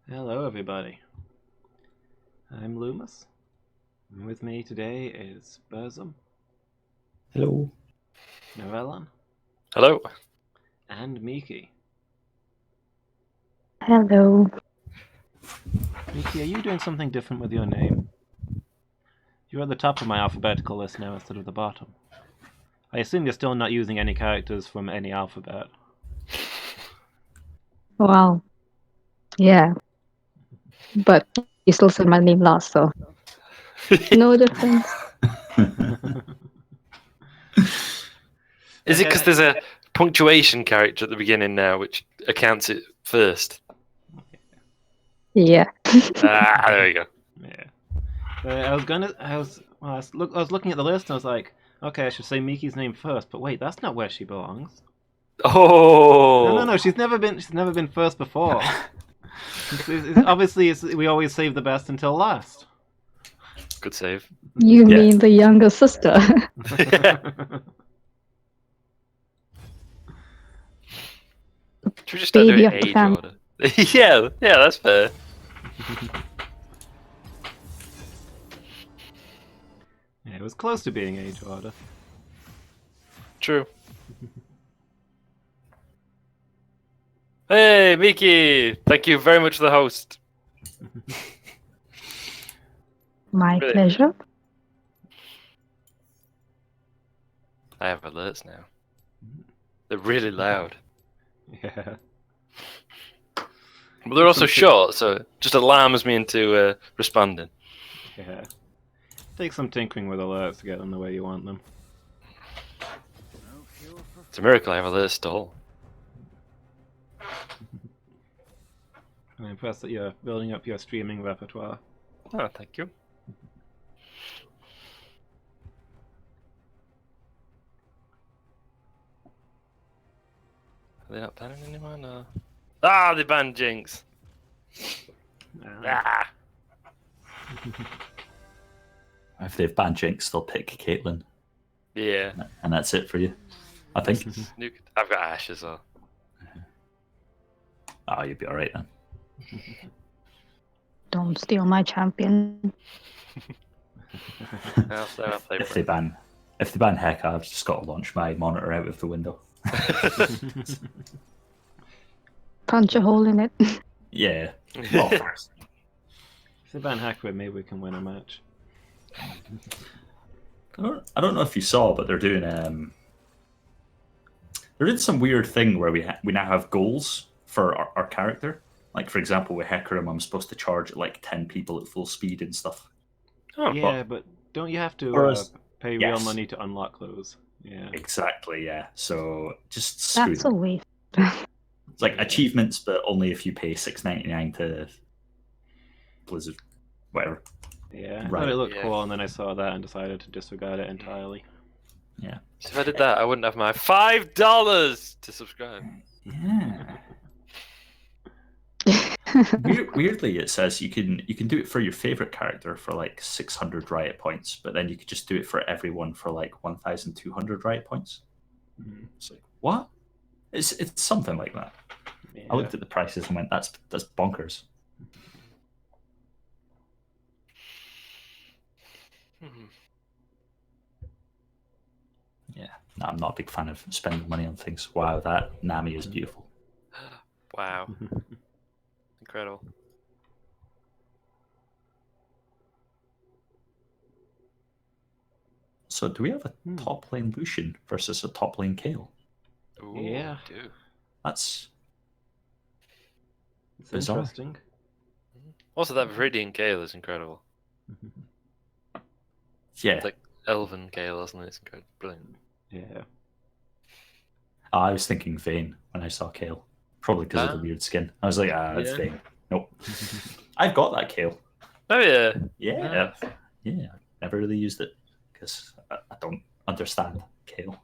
Hello, everybody. I'm Loomis. And with me today is Burzum, Hello. Novellan, Hello. and Miki. Hello. Miki, are you doing something different with your name? You're at the top of my alphabetical list now instead of the bottom. I assume you're still not using any characters from any alphabet. Well, yeah. But you still said my name last, so no difference. Is it because there's a punctuation character at the beginning now, which accounts it first? Yeah. There we go. Yeah. I was looking at the list and I was like, okay, I should say Miki's name first, but wait, that's not where she belongs. Oh. No, she's never been first before. Obviously, we always save the best until last. Good save. You Yeah. mean the younger sister? Should we just start Baby doing of the age family. order? yeah, that's fair. Yeah, it was close to being age order. True. Hey, Miki! Thank you very much for the host. My Really? pleasure. I have alerts now. They're really loud. Yeah. But they're also short, so it just alarms me into responding. Yeah. Take some tinkering with alerts to get them the way you want them. It's a miracle I have alerts still. I'm impressed that you're building up your streaming repertoire. Oh, thank you. Are they not banning anymore? No. Ah, they banned Jinx. Ah. If they've banned Jinx, they'll pick Caitlyn, Yeah. and that's it for you. I think. I've got Ash as well. Oh, you'll be all right then. Don't steal my champion. I'll play If for they it. ban Heka, I've just got to launch my monitor out of the window. Punch a hole in it. Yeah. Well, first. If they ban Hackwood, maybe we can win a match. I don't know if you saw, but they're doing some weird thing where we now have goals for our character. Like, for example, with Hecarim, I'm supposed to charge like 10 people at full speed and stuff. Oh, Yeah, but don't you have to Whereas- pay real yes. money to unlock those? Yeah. Exactly, yeah. So just screw That's a them. waste. It's like Yeah. achievements, but only if you pay $6.99 to Blizzard, whatever. Yeah, I Right. thought it looked Yeah. cool, and then I saw that and decided to disregard it entirely. Yeah. So if I did that, I wouldn't have my $5 to subscribe. Yeah. Weirdly, it says you can do it for your favorite character for like 600 Riot points, but then you could just do it for everyone for like 1,200 Riot points. Mhm. It's like, what? It's something like that. Yeah. I looked at the prices and went, that's bonkers. Yeah, no, I'm not a big fan of spending money on things. Wow, that Nami is beautiful. Wow. Incredible. So, do we have a top lane Lucian versus a top lane Kayle? Ooh, Yeah. dude. That's It's bizarre. interesting. Also, that Viridian Gale is incredible. Yeah. It's like Elven Gale, isn't it? It's incredible. Brilliant. Yeah. I was thinking Vayne when I saw Kayle, probably because of the weird skin. I was like, it's Yeah. Vayne. Nope. I've got that Kayle. Oh, yeah. Yeah. Yeah. Never really used it because I don't understand Kayle.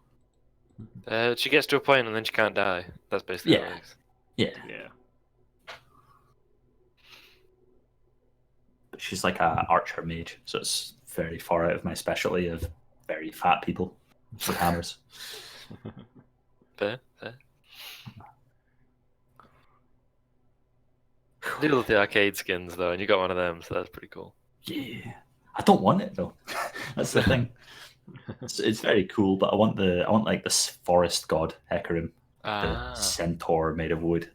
She gets to a point and then she can't die. That's basically how it works. Yeah. Yeah. But she's like a archer mage, so it's very far out of my specialty of very fat people with hammers. Fair, fair. I do love the arcade skins though, and you got one of them, so that's pretty cool. Yeah, I don't want it though. That's the thing. It's very cool, but I want like this forest god Hecarim, the centaur made of wood.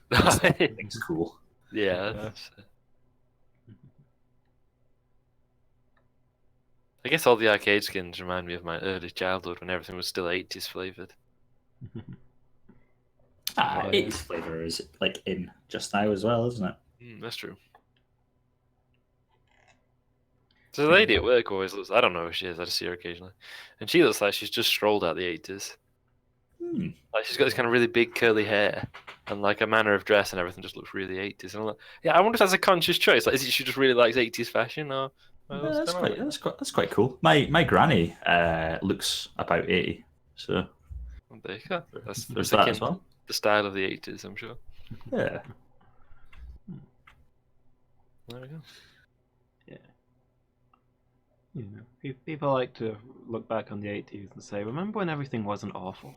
That thing's cool. Yeah. I guess all the arcade skins remind me of my early childhood when everything was still 80s flavored. 80s flavor is like in just now as well, isn't it? That's true. So the lady at work always looks, I don't know who she is, I just see her occasionally. And she looks like she's just strolled out the 80s. Like she's got this kind of really big curly hair, and like a manner of dress and everything just looks really 80s. And I'm like, yeah, I wonder if that's a conscious choice. Like, is it she just really likes 80s fashion, or? That's quite cool. My granny looks about 80, so there you go. there's that as well. The style of the 80s, I'm sure. Yeah. There we go. Yeah. You know, people like to look back on the 80s and say, remember when everything wasn't awful?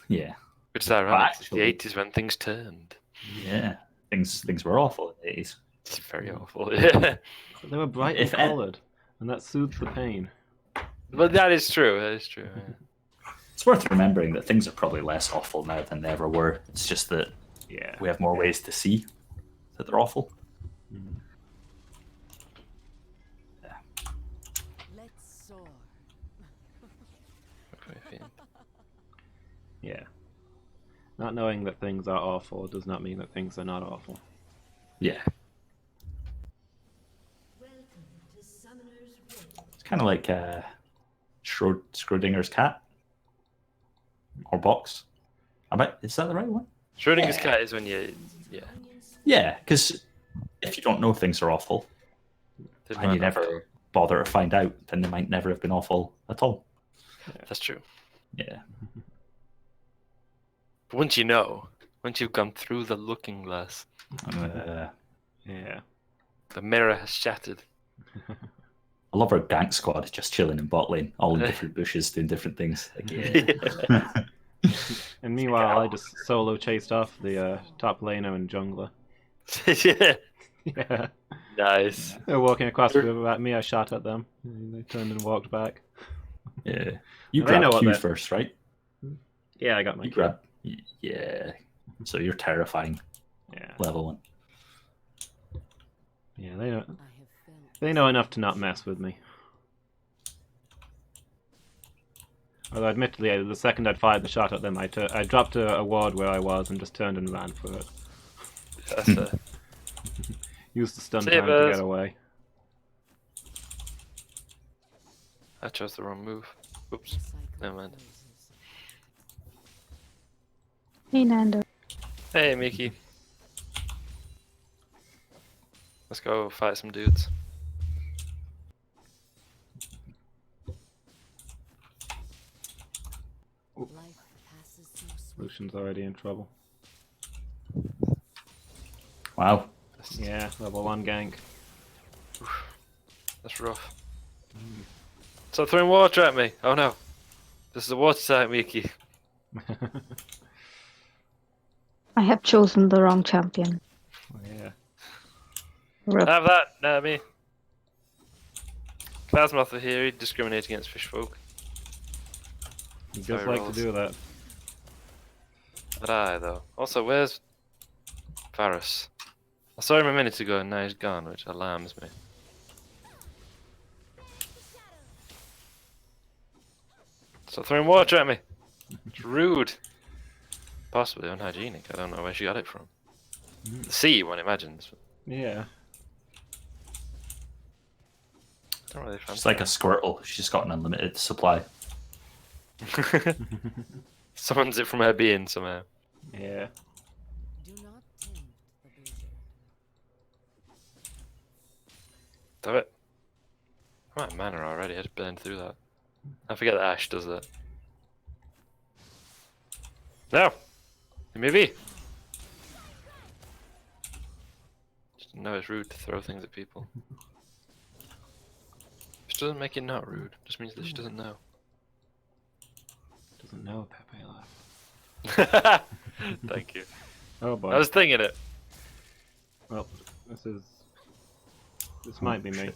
Yeah. Which is ironic. Actually, the 80s when things turned. Yeah. Things were awful in the 80s. It's very awful, yeah. But they were bright and coloured, and that soothed the pain. But that is true, Yeah. It's worth remembering that things are probably less awful now than they ever were. It's just that we have more ways to see that they're awful. Let's soar. Yeah. Not knowing that things are awful does not mean that things are not awful. Yeah. It's kind of like Schrodinger's cat. Or box. Is that the right one? Schrodinger's cat is when you... Yeah. Yeah, because if you don't know things are awful, and you never bother to find out, then they might never have been awful at all. That's true. Yeah. But once you know, once you've gone through the looking glass, Yeah. the mirror has shattered. I love our gank squad just chilling in bot lane, all in different bushes, doing different things. Like, yeah. And meanwhile, I just solo chased off the top laner and jungler. Yeah. Yeah. Nice. They were walking across the river at me, I shot at them. And they turned and walked back. Yeah. You They know grabbed what Q that- first, right? Yeah, I got my You kill. grabbed... Yeah. So you're terrifying. Yeah. Level 1. Yeah, I have felt they know enough to not mess with me. Although admittedly, the second I'd fired the shot at them, I dropped a ward where I was and just turned and ran for it. That's a... Used the stun Save time to us. get away. I chose the wrong move. Oops. cycle Never mind. closes. Hey, Nando. Hey, Miki. Let's go fight some dudes. Life passes so swiftly. Lucian's already in trouble. Wow. Yeah, level 1 gank. That's rough. Stop throwing water at me! Oh no! This is a water type, Miki. I have chosen the wrong champion. Yeah. Rip. Have that, Nami. Plasmoth are here, he discriminates against fish folk. He Sorry, does like rolls. to do that. But I, though. Also, where's Varus? I saw him a minute ago and now he's gone, which alarms me. Stop throwing water at me! It's rude! Possibly unhygienic, I don't know where she got it from. The sea, one imagines. Yeah. Don't really fancy She's like a Squirtle. She's got an unlimited supply. Summons it from her being somehow. Yeah. Do not tempt the blizzard. Do it. I'm at mana already, I just burned through that. I forget that Ash does that. No! Maybe! Just know it's rude to throw things at people. Which doesn't make it not rude, just means that she doesn't know. Doesn't know Pepe left. Thank you. Oh boy. I was thinking it. Well, this might be me.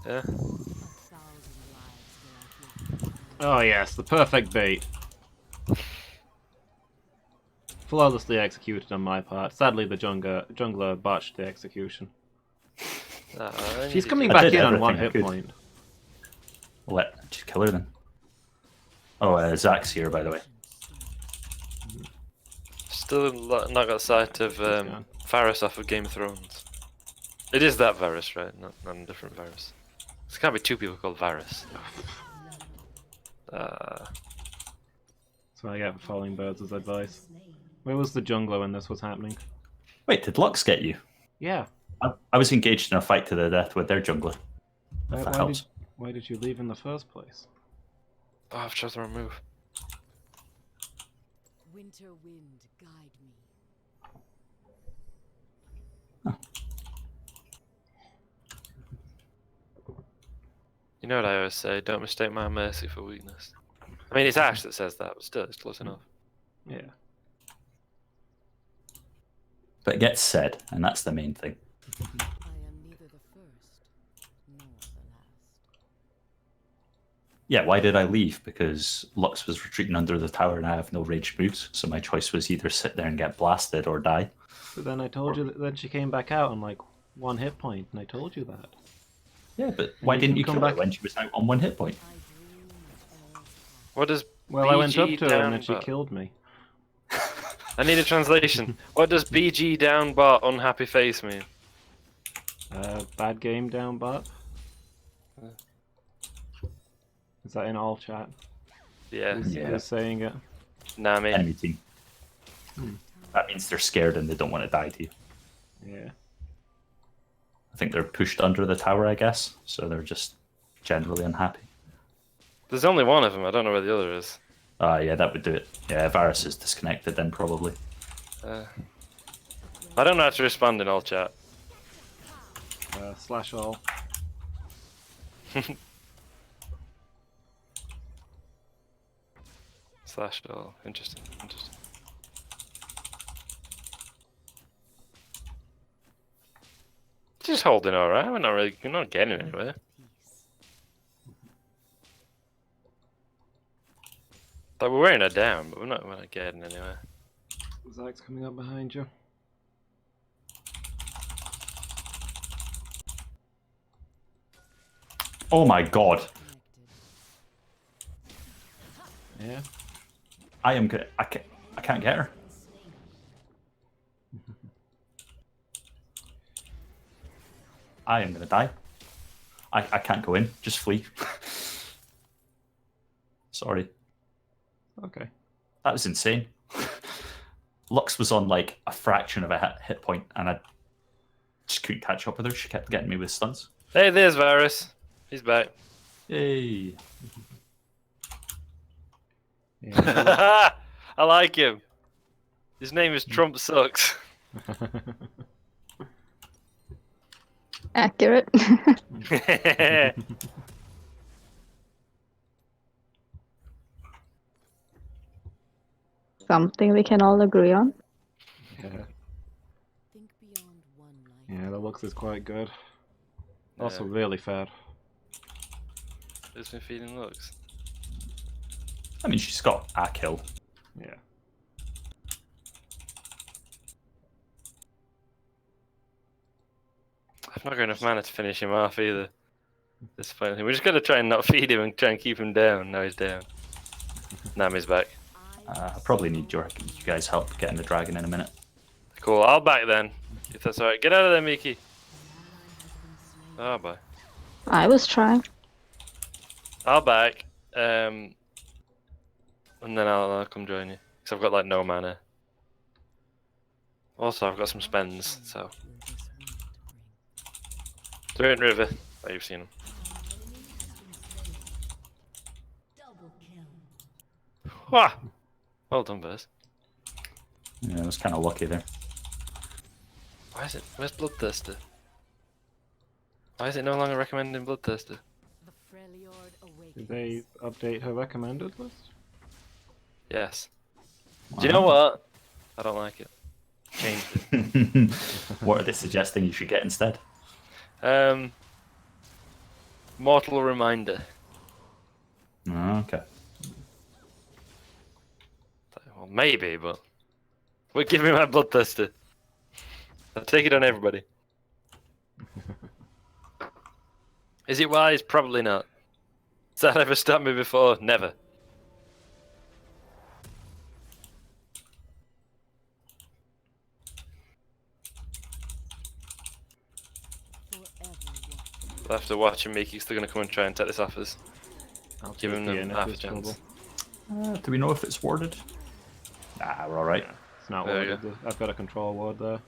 Yeah. A thousand lives will I give. Oh yes, the perfect bait. Flawlessly executed on my part. Sadly, the jungler botched the execution. She's coming I back did in on everything one I hit could. point. Just kill her then. Oh, Zach's here, by the way. Still not got sight of gone. Varys off of Game of Thrones. It is that Varys, right? Not a different Varys. There can't be two people called Varys. That's what I get for following birds as advice. Where was the jungler when this was happening? Wait, did Lux get you? Yeah. I was engaged in a fight to the death with their jungler. If that helps. Why did you leave in the first place? Oh, I've chosen the wrong move. Winter wind, guide me. You know what I always say, don't mistake my mercy for weakness. I mean, it's Ash that says that, but still, it's close enough. Yeah. But it gets said, and that's the main thing. I am neither the first nor the last. Yeah, why did I leave? Because Lux was retreating under the tower and I have no ranged moves, so my choice was either sit there and get blasted or die. But then I told you that then she came back out on like 1 hit point, and I told you that. Yeah, but why you didn't can you come kill her back- when she was out on 1 hit point? I dream of elves. What does Well, I went BG up to her down and then she bot- killed me. I need a translation. What does BG down bot unhappy face mean? Bad game down bot. Uh. Is that in all chat? Yeah. Who's saying it? Nami. Enemy team. That means they're scared and they don't want to die to you. Yeah. I think they're pushed under the tower, I guess, so they're just generally unhappy. There's only one of them. I don't know where the other is. Yeah, that would do it. Yeah, Varys is disconnected then, probably. I don't know how to respond in all chat. Slash all. Slash all. Interesting. Interesting. Just holding alright. We're not getting anywhere. Peace. Like we're wearing her down, but we're not getting anywhere. Zach's coming up behind you. Oh my god. Connected. Yeah. I am good. I can't get her. I am gonna die. I can't go in. Just flee. Sorry. Okay. That was insane. Lux was on like a fraction of a hit point, and I just couldn't catch up with her. She kept getting me with stuns. Hey, there's Varys. He's back. Yay. Yeah. I like him. His name is Trump Sucks. Accurate. Something we can all agree on. Yeah. Think beyond one life. Yeah, the looks is quite good. Yeah. Also really fair. Who's been feeding looks? I mean, she's got a kill. Yeah. I've not got enough mana to finish him off either. Disappointing. We're just gonna try and not feed him and try and keep him down. Now he's down. Nami's back. I probably need you guys' help getting the dragon in a minute. Cool. I'll back then. If that's alright. Get out of there, Miki. Oh boy. I was trying. I'll back. And then I'll come join you. Because I've got like no mana. Also, I've got some spends, so. They're in River. Oh, you've seen them. Wah! Well done, Buzz. Yeah, I was kind of lucky there. Why is it? Where's Bloodthirster? Why is it no longer recommending Bloodthirster? The Freljord awakens. Did they update her recommended list? Yes. Do you know what? I don't like it. changed it. What are they suggesting you should get instead? Mortal Reminder. Oh, okay. Well, maybe, but give me my bloodthirster. I'll take it on everybody. Is it wise? Probably not. Has that ever stopped me before? Never. We'll have to watch him. Miki's still going to come and try and take this off us. I'll Give him take the half a if chance. trouble. Do we know if it's warded? Nah, we're alright. It's not There you warded. I've got a control ward there.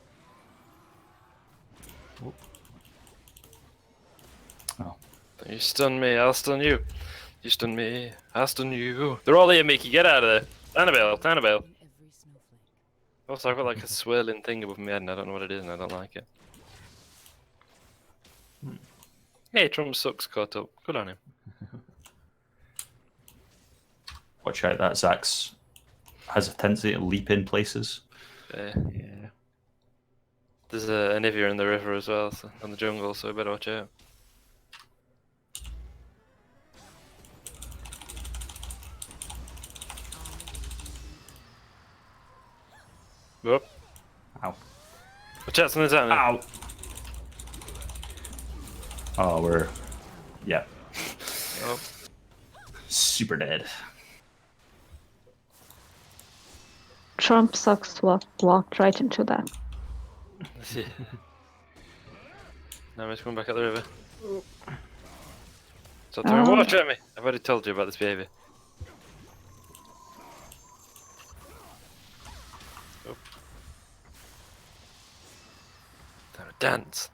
Oop. Oh. You stun me, I'll stun you. You stun me, I'll stun you. They're all here, Miki. Get out of there. Annabelle, Annabelle. Every snowflake. Also, I've got like a swirling thing above my head and I don't know what it is and I don't like it. Hey, Trump sucks caught up. Good on him. Watch out, that Zax has a tendency to leap in places. Yeah. There's a Anivia in the river as well, so, in the jungle, so I better watch out. Whoop. Ow. Watch out, something's happening. Ow! Oh, we're... Yeah. Oh. Super dead. Trump sucks walked right into that. Let's see. Now I'm just coming back up the river. Stop throwing water at me! I've already told you about this behaviour. Oh. Time to dance.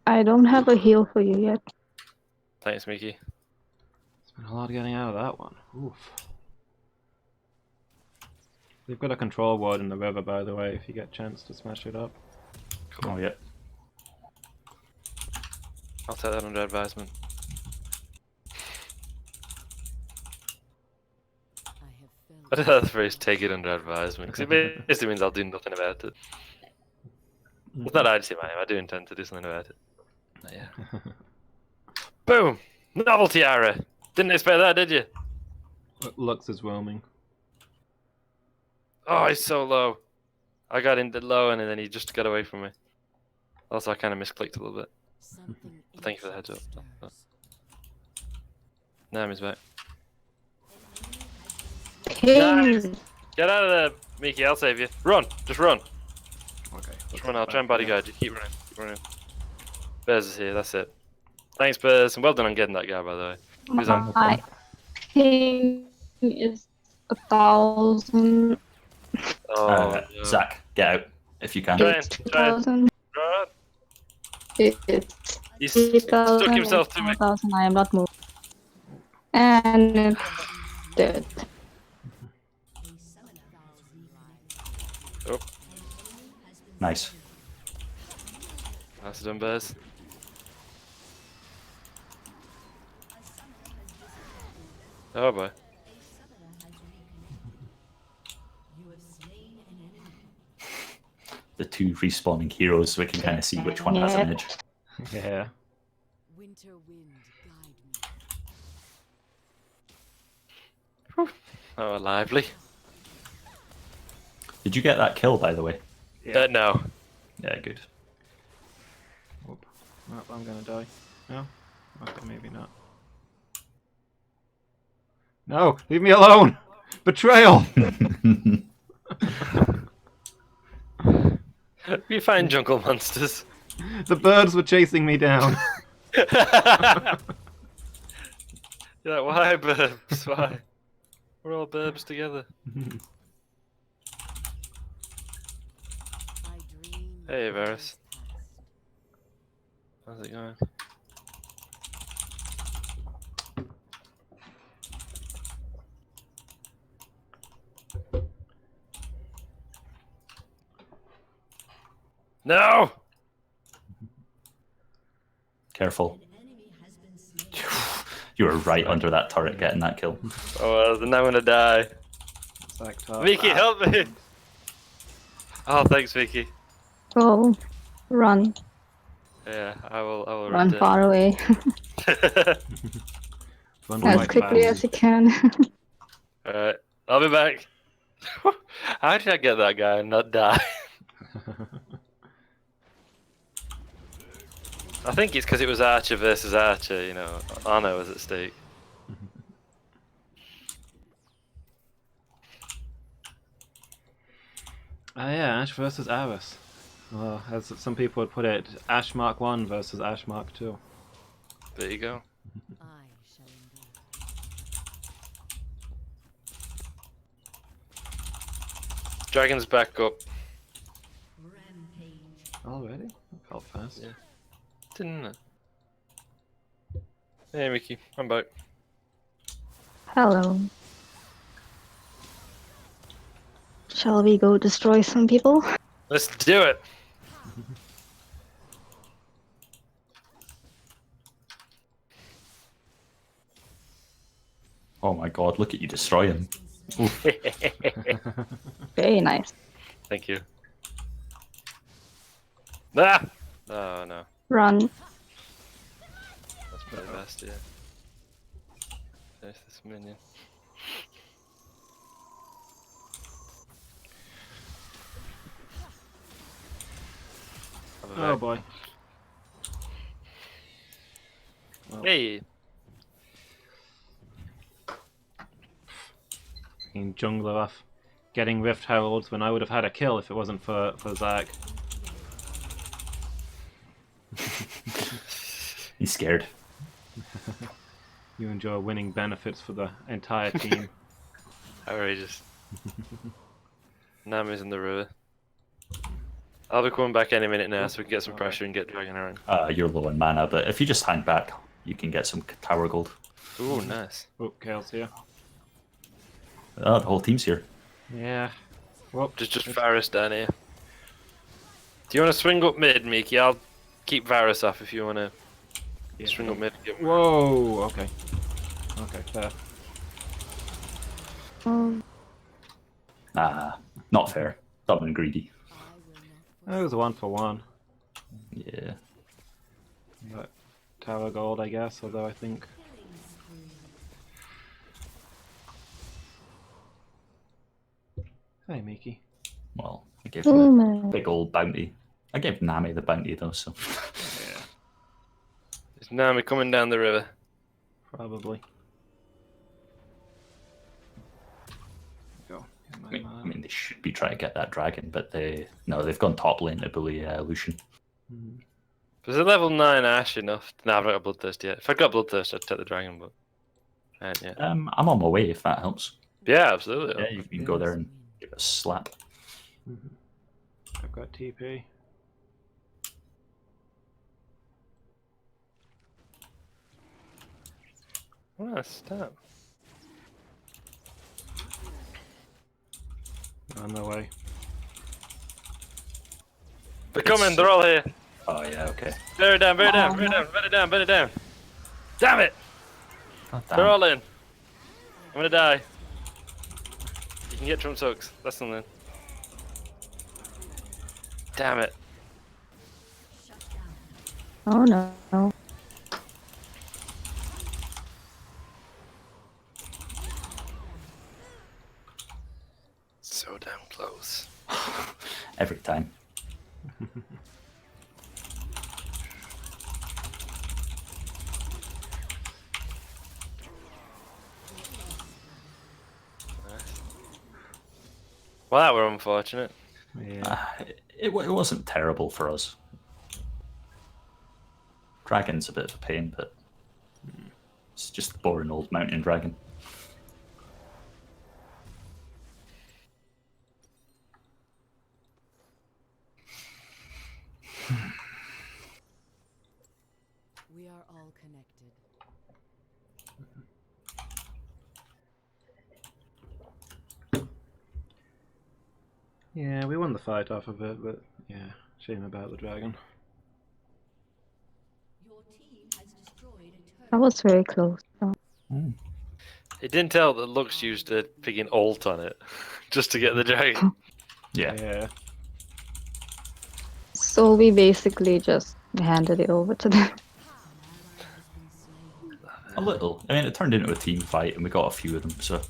I don't have a heal for you yet. Thanks, Miki. It's been a lot getting out of that one. Oof. They've got a control ward in the river, by the way, if you get a chance to smash it up. Cool. Oh, yeah. I'll take that under advisement. I have I felt don't know the phrase take it under advisement, because it basically means I'll do nothing about it. It's not actually mine, I do intend to do something about it. But yeah. Boom! Novelty arrow! Didn't expect that, did you? Lux is roaming. Oh, he's so low. I got in the low and then he just got away from me. Also, I kind of misclicked a little bit. something. Thank you for the heads up. stirs. Now he's back. Ping! Get out of there, Miki, I'll save you. Run! Just run. Okay. Just run, I'll try and bodyguard you. Keep running. Keep running. Bears is here, that's it. Thanks, Bears, and well done on getting that guy, by the way. Who's on? My ping is 1,000. Oh, no. Zach, get out if you can. Try It's and- try and- 2,000. Run. It's He's 3,000. stuck himself to me. 4,000. I am not moving. And it's dead. Oh, Nice. that's done, Bears. Oh boy. The two respawning heroes, so we can kind of see which one has an Yeah. edge. Yeah. Winter wind, guide me. Oh, lively. Did you get that kill, by the way? No. Yeah, good. Whoop. Nope, I'm gonna die. No? Okay, maybe not. No! Leave me alone! Betrayal! We find jungle monsters. The birds were chasing me down. You're like, why, burbs? Why? We're all burbs together. I dream Hey, of Varys. days past. How's it going? No! Careful. You were right under that turret getting that kill. Oh well, then I'm gonna die. Sacked up. Miki, help me! Oh, thanks, Vicky. Go. Run. Yeah, I will Run read far away. it. Run As quite quickly fast. as you can. Alright, I'll be back. How did I get that guy and not die? I think it's because it was Archer versus Archer, you know. Honor was at stake. Yeah, Ash versus Aris. Well, as some people would put it, Ash Mark 1 versus Ash Mark 2. There you go. I shall endure. Dragon's back up. Already? That felt fast. Yeah. Didn't it? Hey, Mickey, I'm back. Hello. Shall we go destroy some people? Let's do it. Oh my god, look at you destroy him. Very nice. Thank you. Ah! Oh no, Run. that's probably best, yeah. There's this minion. Oh boy. Well, Hey! fucking jungler off. Getting Rift Heralds when I would have had a kill if it wasn't for Zach. He's scared. You enjoy winning benefits for the entire team. Outrageous. Nami's in the river. I'll be coming back any minute now so we can get some pressure and get Dragon around. You're low on mana, but if you just hang back, you can get some tower gold. Ooh, nice. Oh, Kale's here. Oh, the whole team's here. Yeah. Well, Just Varus down here. Do you want to swing up mid, Mickey? I'll keep Varus off if you want to swing up mid. Get whoa, okay. Okay, fair. Not fair. Dumb and greedy. I will not It was a 1-for-1. Yeah. But tower gold, I guess, although I think... Hey, Miki. Well, I gave him Oh a man. big old bounty. I gave Nami the bounty though, so. Yeah, Is Nami coming down the river? probably. Go. Get my I mana. mean, they should be trying to get that dragon, but they've gone top lane to bully Lucian. Hmm. Was a level 9 Ash enough? No, I've not got Bloodthirst yet. If I got Bloodthirst, I'd take the dragon, but... yeah. I'm on my way if that helps. Yeah, absolutely. Yeah, you can go there and give it a slap. Mhm. I've got TP. Oh, stop. On the way. They're coming, they're all here. Oh yeah, okay. Bear it down, bear it down, bear it down, bear it down, bear it down. Damn it! Oh, They're all in. I'm gonna die. You can get Trump Soaks. That's something. Damn it. Oh no. So damn close. Every time. Well, that were unfortunate. Yeah. It wasn't terrible for us. Dragon's a bit of a pain, but it's just the boring old mountain dragon. We are all connected. Yeah, we won the fight off of it, but yeah, shame about the dragon. That was very close. So. It didn't tell that Lux used a friggin' ult on it just to get the dragon. Yeah. Yeah. So we basically just handed it over to them. A little. I mean, it turned into a team fight, and we got a few of them. So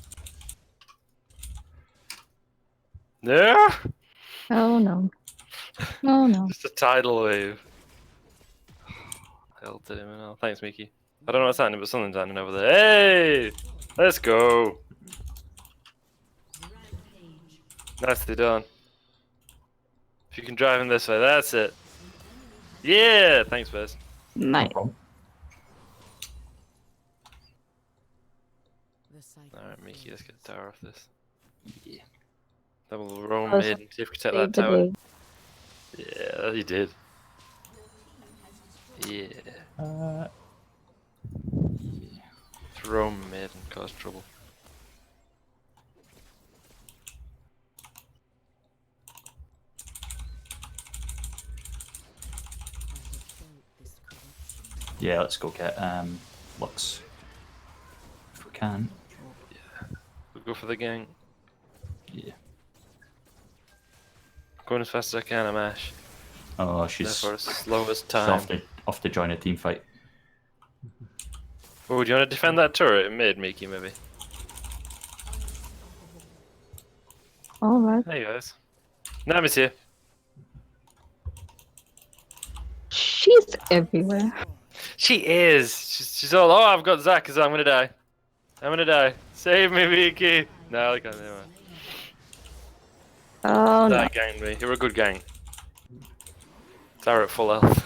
No! Oh no. Oh no. Just a tidal wave. Hell did him and all. Thanks, Mickey. I don't know what's happening, but something's happening over there. Hey! Let's go! Nicely done. If you can drive him this way, that's it. Yeah! Thanks, Bez. no Nice. problem. The cycle Alright, Mickey, let's get the tower off this. Yeah. Then we'll roam Also, mid and see if we can take Save that the tower. day. Yeah, you did. Yeah. Let's roam mid and cause trouble. I have felt this corruption. Yeah, let's go get Lux if we can. We'll go for the gang. Yeah. Going as fast as I can, I'm Ash. Oh, she's Therefore, it's the slowest she's time. off to join a team fight. Oh, do you want to defend that turret in mid, Mickey, maybe? Alright. Hey guys. Nami's here. She's everywhere. She is. She's all, oh, I've got Zac, I'm gonna die. I'm gonna die. Save me, Mickey. No, I can't. Never mind. Oh no. That ganged me. You're a good gang. Tower at full health.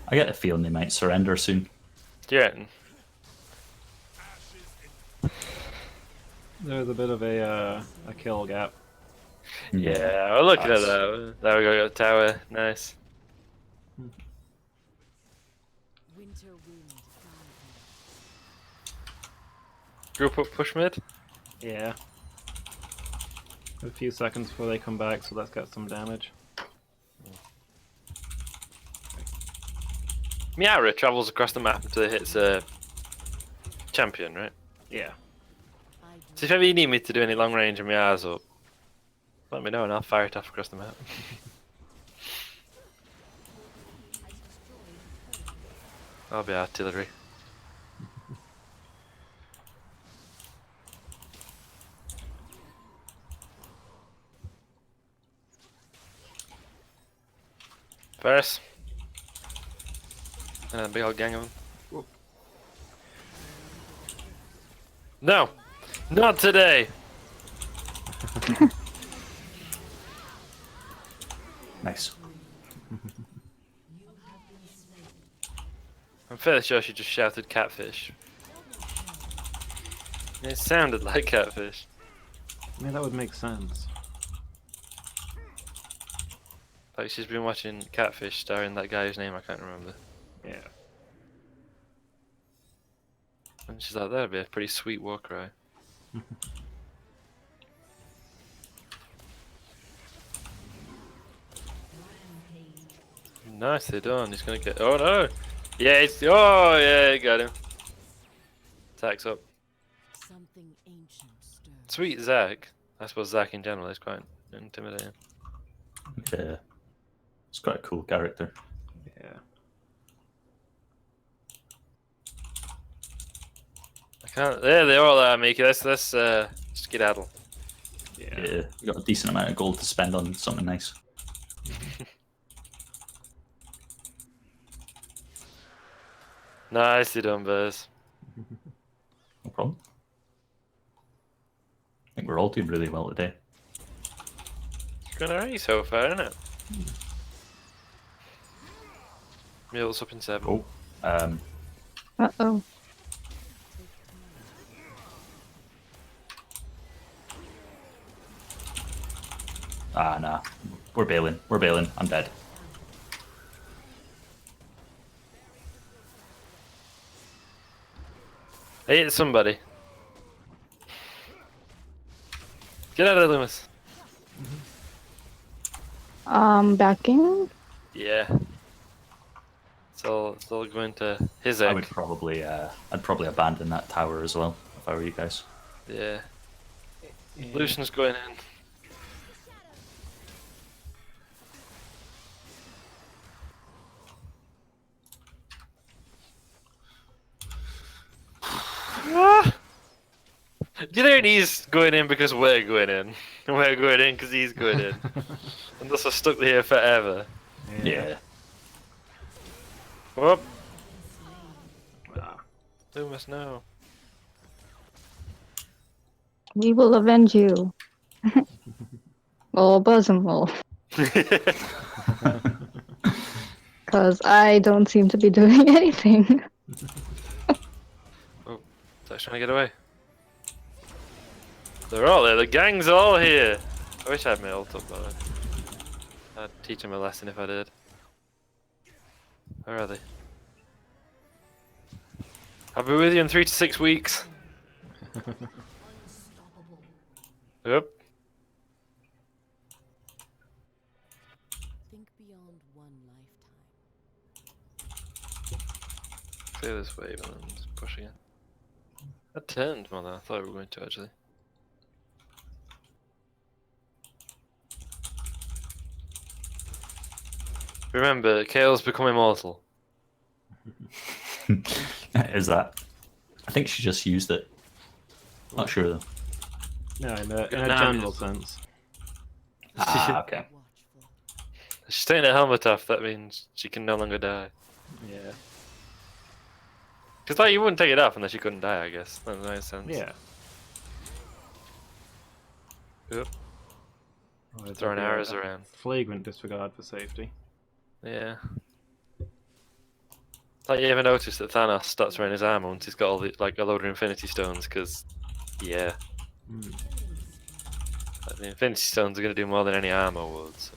I get the feeling they might surrender soon. Yeah. There's a bit of a kill gap. Yeah, we're looking at that. There we go, got the tower. Nice. Winter wind guide Group up, push mid. Yeah. A few seconds before they come back, so let's get some damage. Miara travels across the map until it hits a champion, right? Yeah. me. I So if ever you need me to do any long range of Miara's up, let me know and I'll fire it off across the map. I'll be artillery. Ferris. And a big old gang of them. No! Not today! Nice. I'm fairly sure she just shouted catfish. It sounded like catfish. I mean, that would make sense. Like she's been watching Catfish starring that guy whose name I can't remember. Yeah. And she's like, that'd be a pretty sweet war cry. Nicely done. He's gonna get. Oh no! Yeah, it's. Oh yeah, got him. Attacks up. something ancient stirs. Sweet Zac. I suppose Zac in general is quite intimidating. Yeah. It's quite a cool character. Yeah. I can't. There they all are, Mickey. Let's skedaddle. Yeah. Yeah. You got a decent amount of gold to spend on something nice. Nicely done, Buzz. No problem. I think we're all doing really well today. It's going alright so far, isn't it? Mule's up in 7. Oh. Uh-oh. Ah, nah. We're bailing. We're bailing. I'm dead. I hit somebody. Get out of there, Loomis. Backing? Yeah. It's all going to his I egg. would probably, I'd probably abandon that tower as well if I were you guys. Yeah. Yeah. Lucian's going in. You think he's going in because we're going in? And we're going in because he's going in. And thus we're stuck here forever. Yeah. Whoop! Ah. Who must know? We will avenge you. Or bosom will. Because I don't seem to be doing anything. Oh, Zach's trying to get away. They're all there. The gang's all here. I wish I had my ult up, but I'd teach him a lesson if I did. Where are they? I'll be with you in 3 to 6 weeks. Yep. Think beyond one lifetime. Clear this wave and then just push again. That turned more than I thought we were going to actually. Remember, Kale's become immortal. Is that? I think she just used it. Not sure though. No, in a Nah, general it's- sense. Ah, okay. Watchful. She's taking her helmet off, that means she can no longer die. Yeah. Because like, you wouldn't take it off unless you couldn't die, I guess. That makes sense. Yeah. Yep. Oh, there's Throwing a arrows around. Flagrant disregard for safety. Yeah. Like, you ever notice that Thanos starts wearing his armor once he's got all the, like, a load of Infinity Stones? Because, yeah. Hmm. Like, the Infinity Stones are going to do more than any armor would, so.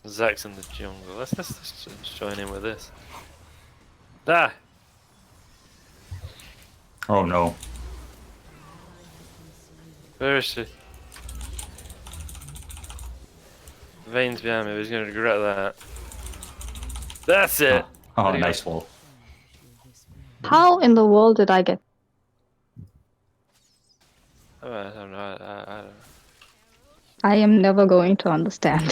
Zach's in the jungle. Let's just join in with this. Ah! Oh no. Where is she? Vayne's behind me, but he's going to regret that. That's it! Oh, There you go. nice wall. How in the world did I get? Oh, I don't know. I don't know. I am never going to understand.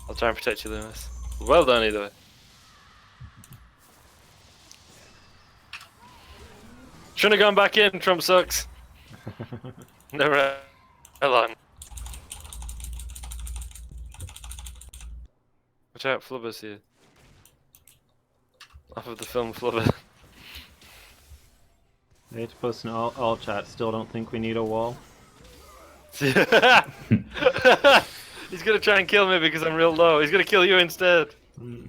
I'll try and protect you, Loomis. Well done, either way. Shouldn't have gone back in, Trump sucks. Never long. Watch out, Flubber's here. Off of the film Flubber. I hate to post in all chat, still don't think we need a wall. He's gonna try and kill me because I'm real low. He's gonna kill you instead. Hmm.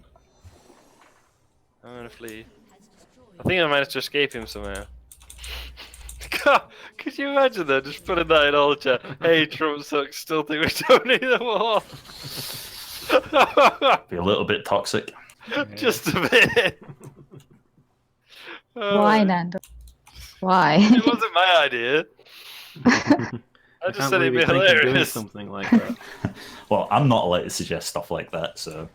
I'm gonna flee. I think I managed to escape him somehow. God, could you imagine that? Just putting that in all chat. Hey, Trump sucks. Still think we don't need a wall. Be a little bit toxic. Just a bit. Why, Nando? Why? It wasn't my idea. I just said it'd be Doing hilarious. something like that. Well, I'm not allowed to suggest stuff like that, so.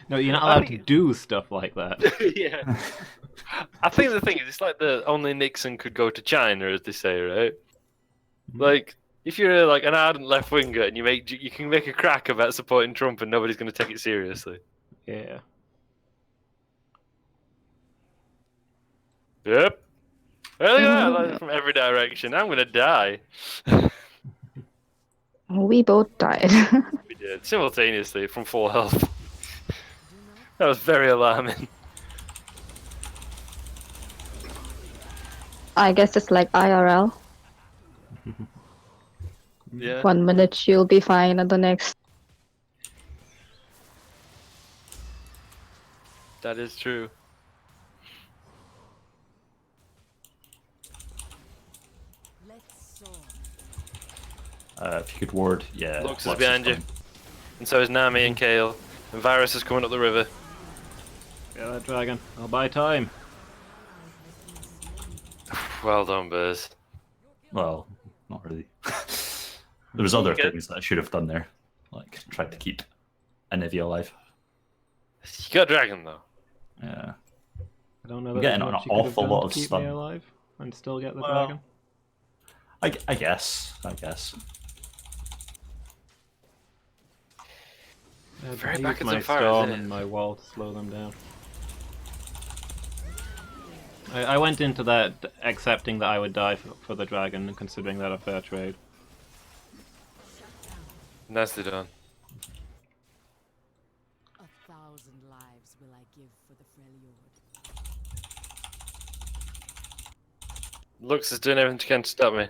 No, you're not I allowed think- to do stuff like that. Yeah. I think the thing is, it's like the only Nixon could go to China, as they say, right? Like, if you're like an ardent left winger and you can make a crack about supporting Trump and nobody's going to take it seriously. Yeah. Yep. Well, look at that, like, from every direction. I'm going to die. We both died. We did simultaneously from full health. That was very alarming. I guess it's like IRL. Yeah. 1 minute you'll be fine, and the next. That is true. Let's soar. If you could ward, yeah. Lux is Lux behind you. fine. And so is Nami and Kale. And Virus is coming up the river. Yeah, that dragon. I'll buy time. Well done, Bears. Well, not really. There was other Okay. things that I should have done there, like tried to keep Anivia alive. You got Dragon, though. Yeah. I don't know I'm that getting there's an much you could have awful done lot to of keep stun. me alive. and still get the Well, dragon? I guess. Very I used backwards my and forwards, storm isn't it? and my wall to slow them down. I went into that accepting that I would die for the dragon and considering that a fair trade. Nicely done. 1,000 lives will I give for the Freljord. Lux is doing everything she can to stop me.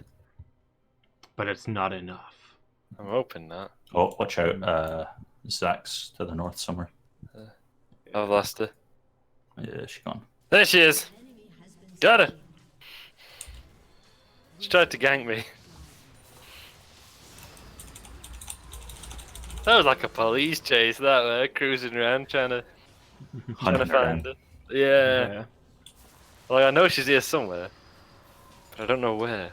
But it's not enough. I'm hoping not. Oh, watch out. Zach's to the north somewhere. I've lost her. Yeah, she's gone. There she is! Got her! She tried to gank me. That was like a police chase, that way, cruising around trying to Hunting find around. her. Yeah. Like, I know she's here somewhere, but I don't know where.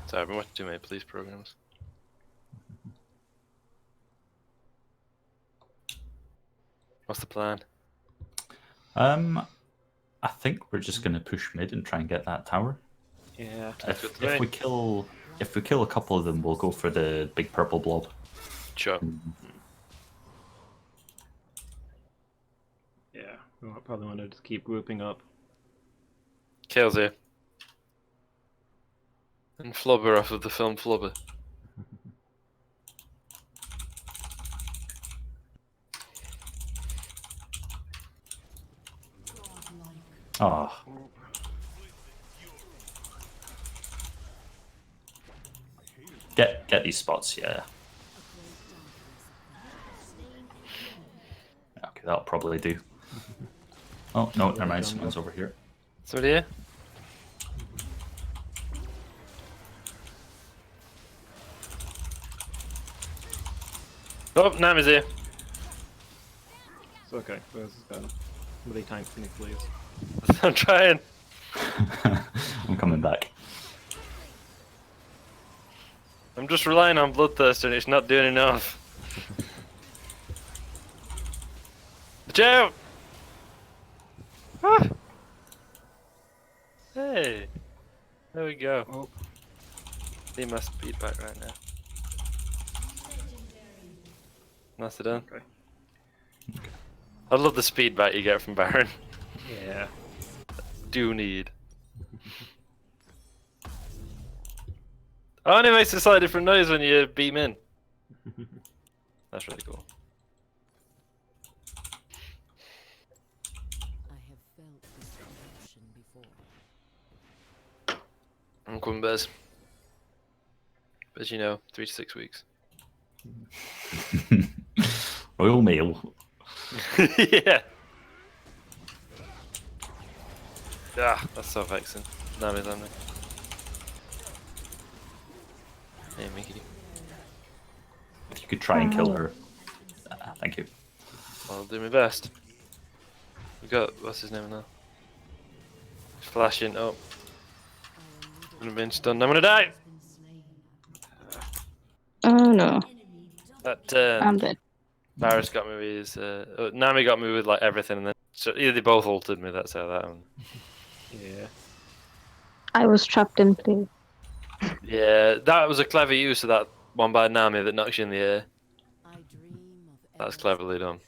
Sorry, I've been watching too many police programs. What's the plan? I think we're just gonna push mid and try and get that tower. Yeah. Sounds good If, to me. if we kill a couple of them, we'll go for the big purple blob. Sure. Yeah. We probably want to just keep grouping up. Kale's here. And Flubber off of the film Flubber. Oh. Get these spots, yeah. Okay, that'll probably do. Oh, no, never mind, someone's over here. Somebody here? Oh, Nami's here. It's okay. Where's this guy? Somebody tank for me, please. I'm trying. I'm coming back. I'm just relying on Bloodthirster and it's not doing enough. Watch out! Ah! Hey! There we go. Oh. Need my speed back right now. Nicely done. Okay. I love the speed back you get from Baron. Yeah. Do need. Oh, and it makes a slightly different noise when you beam in. That's really cool. I have felt this corruption before. I'm coming, Bez. As you know, 3 to 6 weeks. Royal Mail. Yeah. Ah, that's so vexing. Nami's on me. Hey, Mickey. If you could try and kill her. Thank you. I'll do my best. We got what's his name now? Flashing up. I'm gonna be stunned. I'm gonna die. Oh no, That I'm dead. Varus got me with his. Nami got me with like everything, and then so either they both ulted me. That's how that happened. Yeah. I was trapped in place. Yeah, that was a clever use of that one by Nami that knocks you in the air. I dream of That's ever cleverly done.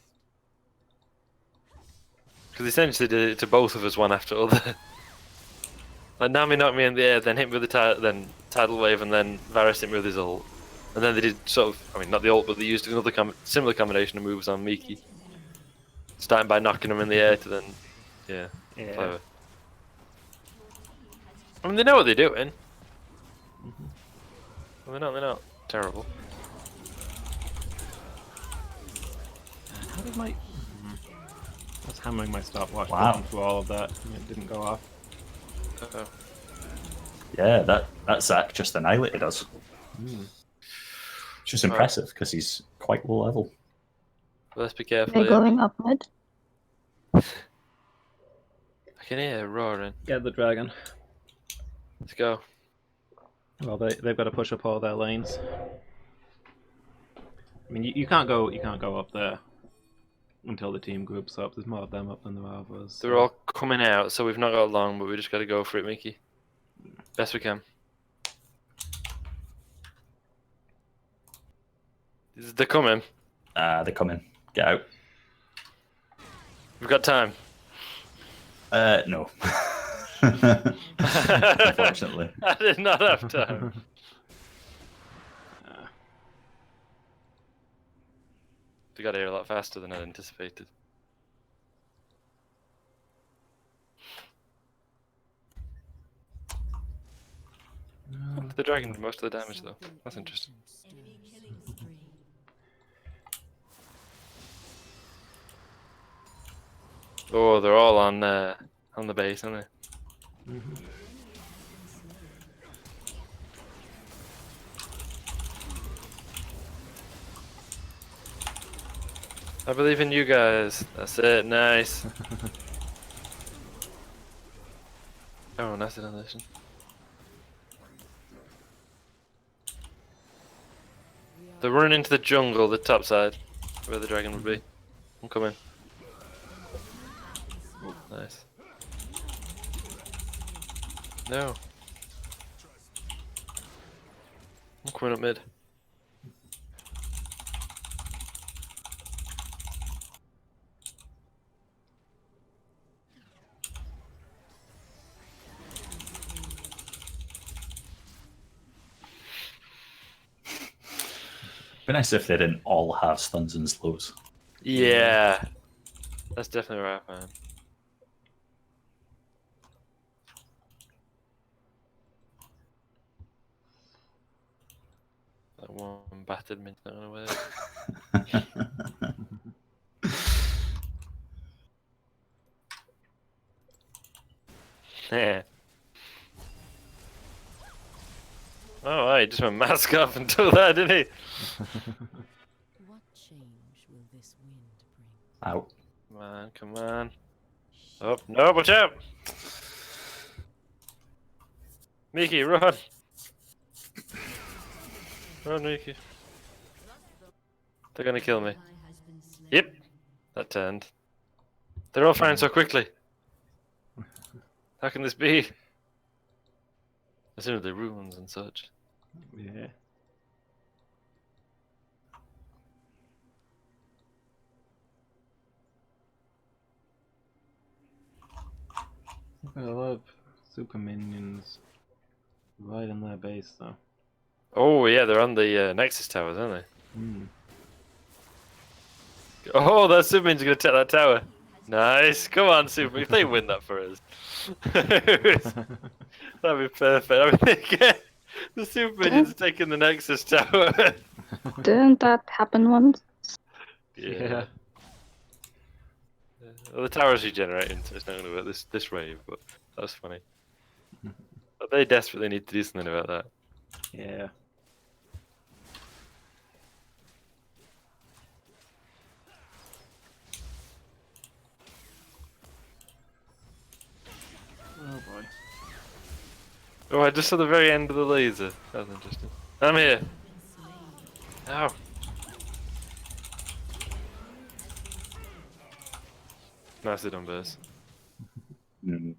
Because essentially did it to both of us one after other. Like Nami knocked me in the air, then hit me with the tidal wave, and then Varus hit me with his ult. And then they did sort of, I mean, not the ult, but they used another similar combination of moves on Miki. Starting by knocking him in the air to then, yeah, Yeah. clever. I mean, they know what they're doing. Well, they're not terrible. How did my... I was hammering my stopwatch Wow. button through all of that and it didn't go off. Uh-oh. Yeah, that Zach just annihilated us. Which is impressive because he's quite low level. Let's be careful They're here. going up mid. I can hear it roaring. Get the dragon. Let's go. Well, they've got to push up all their lanes. I mean, you can't go up there. until the team groups up. There's more of them up than there are of us. They're all coming out, so we've not got long, but we just got to go for it, Mickey. Best we can. They're coming. They're coming. Get out. We've got time. No. Unfortunately. I did not have time. We got here a lot faster than I anticipated. The dragon did most of the damage though. That's interesting. Oh, they're all on the base, aren't they? I believe in you guys. That's it. Nice. Oh, nice annihilation. They're running into the jungle, the top side, where the dragon would be. I'm coming. Oh, nice. No. I'm coming up mid. Be nice if they didn't all have stuns and slows. Yeah. That's definitely right, man. That one battered mint not gonna work. Yeah. Oh, I just went mask off and took that, didn't he? What change will this wind bring? Out. Come on, come on. Oh, no, watch out! Mickey, run! Run, Mickey. They're gonna kill me. Yep, that turned. They're all firing so quickly. How can this be? As soon as the ruins and such. Yeah. Got a lot of super minions right in their base, though. Oh yeah, they're on the Nexus towers, aren't they? Hmm. Oh, that Superman's gonna take that tower. Nice, come on, Superman. If they win that for us, that'd be perfect. I mean, the Superman's taking the Nexus tower. Didn't that happen once? Yeah. Well, the tower's regenerating, so it's not gonna work this wave. But that was funny. But they desperately need to do something about that. Yeah. Oh boy. Oh, I just saw the very end of the laser. That was interesting. I'm here. Ow. Nicely done, Bears. Mm.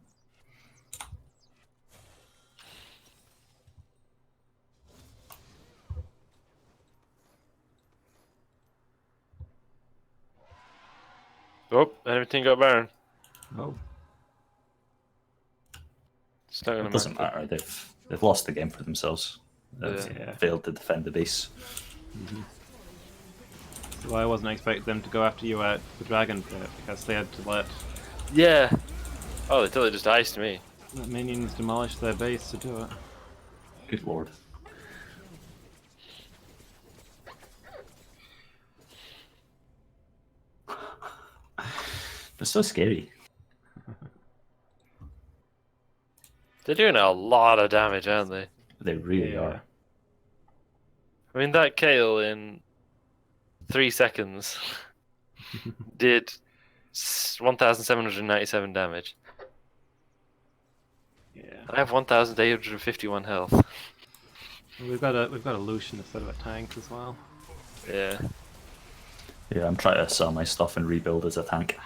Oh, everything got Baron. Oh. It's not gonna It doesn't matter. They've lost the game for themselves. They've Yeah. failed to defend the base. So I wasn't expecting them to go after you at the dragon pit because they had to let Yeah. Oh, they totally just iced me. the minions demolish their base to do it. Good lord. They're so scary. They're doing a lot of damage, aren't they? They really are. I mean, that Kale in 3 seconds did 1,797 damage. Yeah. I have 1,851 health. We've got a Lucian instead of a tank as well. Yeah. Yeah, I'm trying to sell my stuff and rebuild as a tank.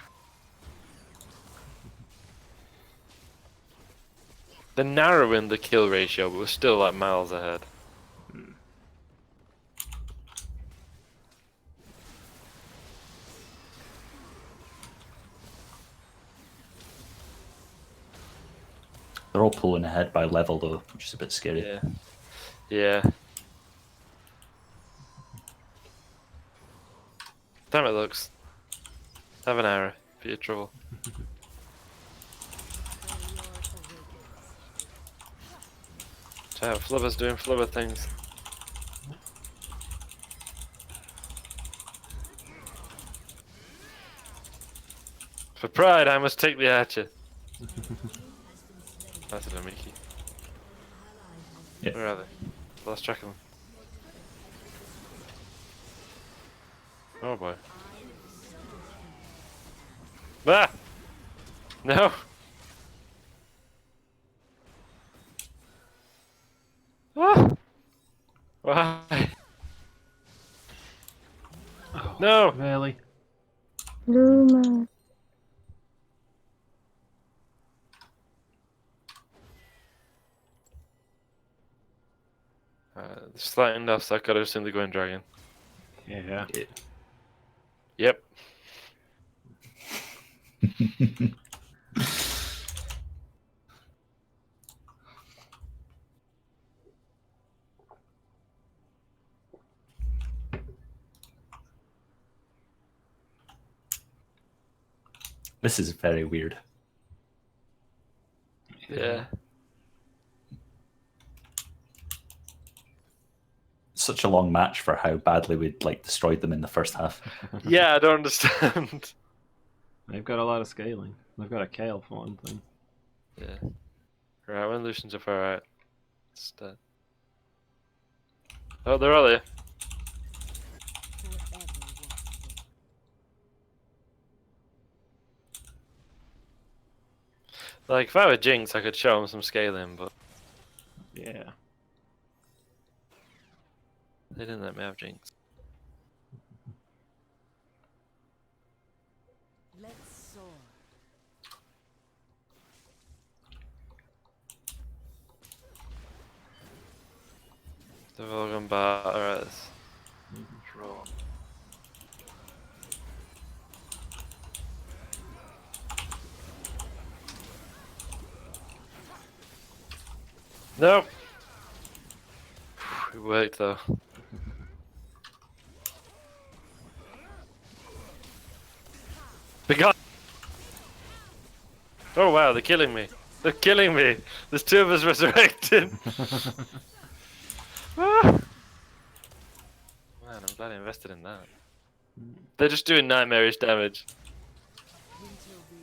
They're narrowing the kill ratio, but we're still like miles ahead. They're all pulling ahead by level though, which is a bit scary. Yeah. Yeah. Damn it, Lux. Have an arrow for your trouble. Check out Flubber's doing Flubber things. For pride, I must take the archer. That's a Domiki. Yeah. Where are they? Lost track of them. Oh boy. Ah! No! Ah! Why? Oh, No! really? Luma. Slightened off, so I could have seen the Gwyn Dragon. Yeah. Yep. This is very weird. Yeah. Such a long match for how badly we'd like destroyed them in the first half. Yeah, I don't understand. They've got a lot of scaling. They've got a Kale for one thing. Yeah. Right, when Lucian's are far out. It's dead. Oh, they're all there. Forever watchful. Like, if I were Jinx, I could show him some scaling, but Yeah. they didn't let me have Jinx. Let's soar. They've all gone back. Alright, let's draw. No! It worked though. Begot! Oh wow, they're killing me. They're killing me! There's two of us resurrected! Ah! Man, I'm glad I invested in that. They're just doing nightmarish damage. Winter wind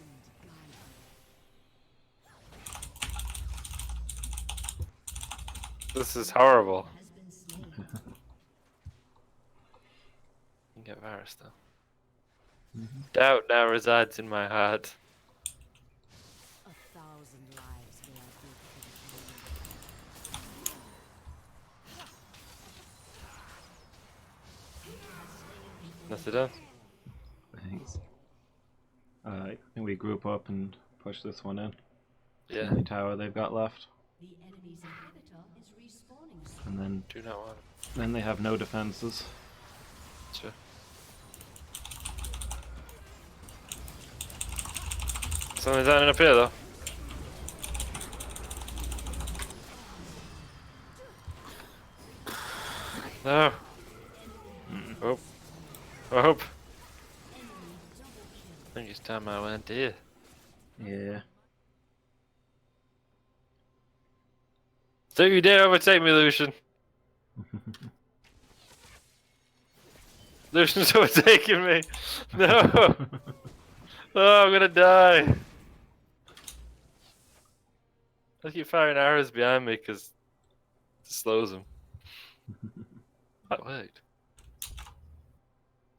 guide. This is horrible. You can get Varus though. Doubt now resides in my heart. 1,000 lives will I give That's it done. Thanks. I think we group up and push this one in. Yeah. The only tower they've got left. The enemy's inhibitor is respawning soon. And Do not want then they have no defenses. it. Sure. Something's happening up here though. No. Oh. Oh. I think it's time I went here. Yeah. Don't you dare overtake me, Lucian. Lucian's overtaking me. No. Oh, I'm gonna die. I keep firing arrows behind me because it slows him. That worked.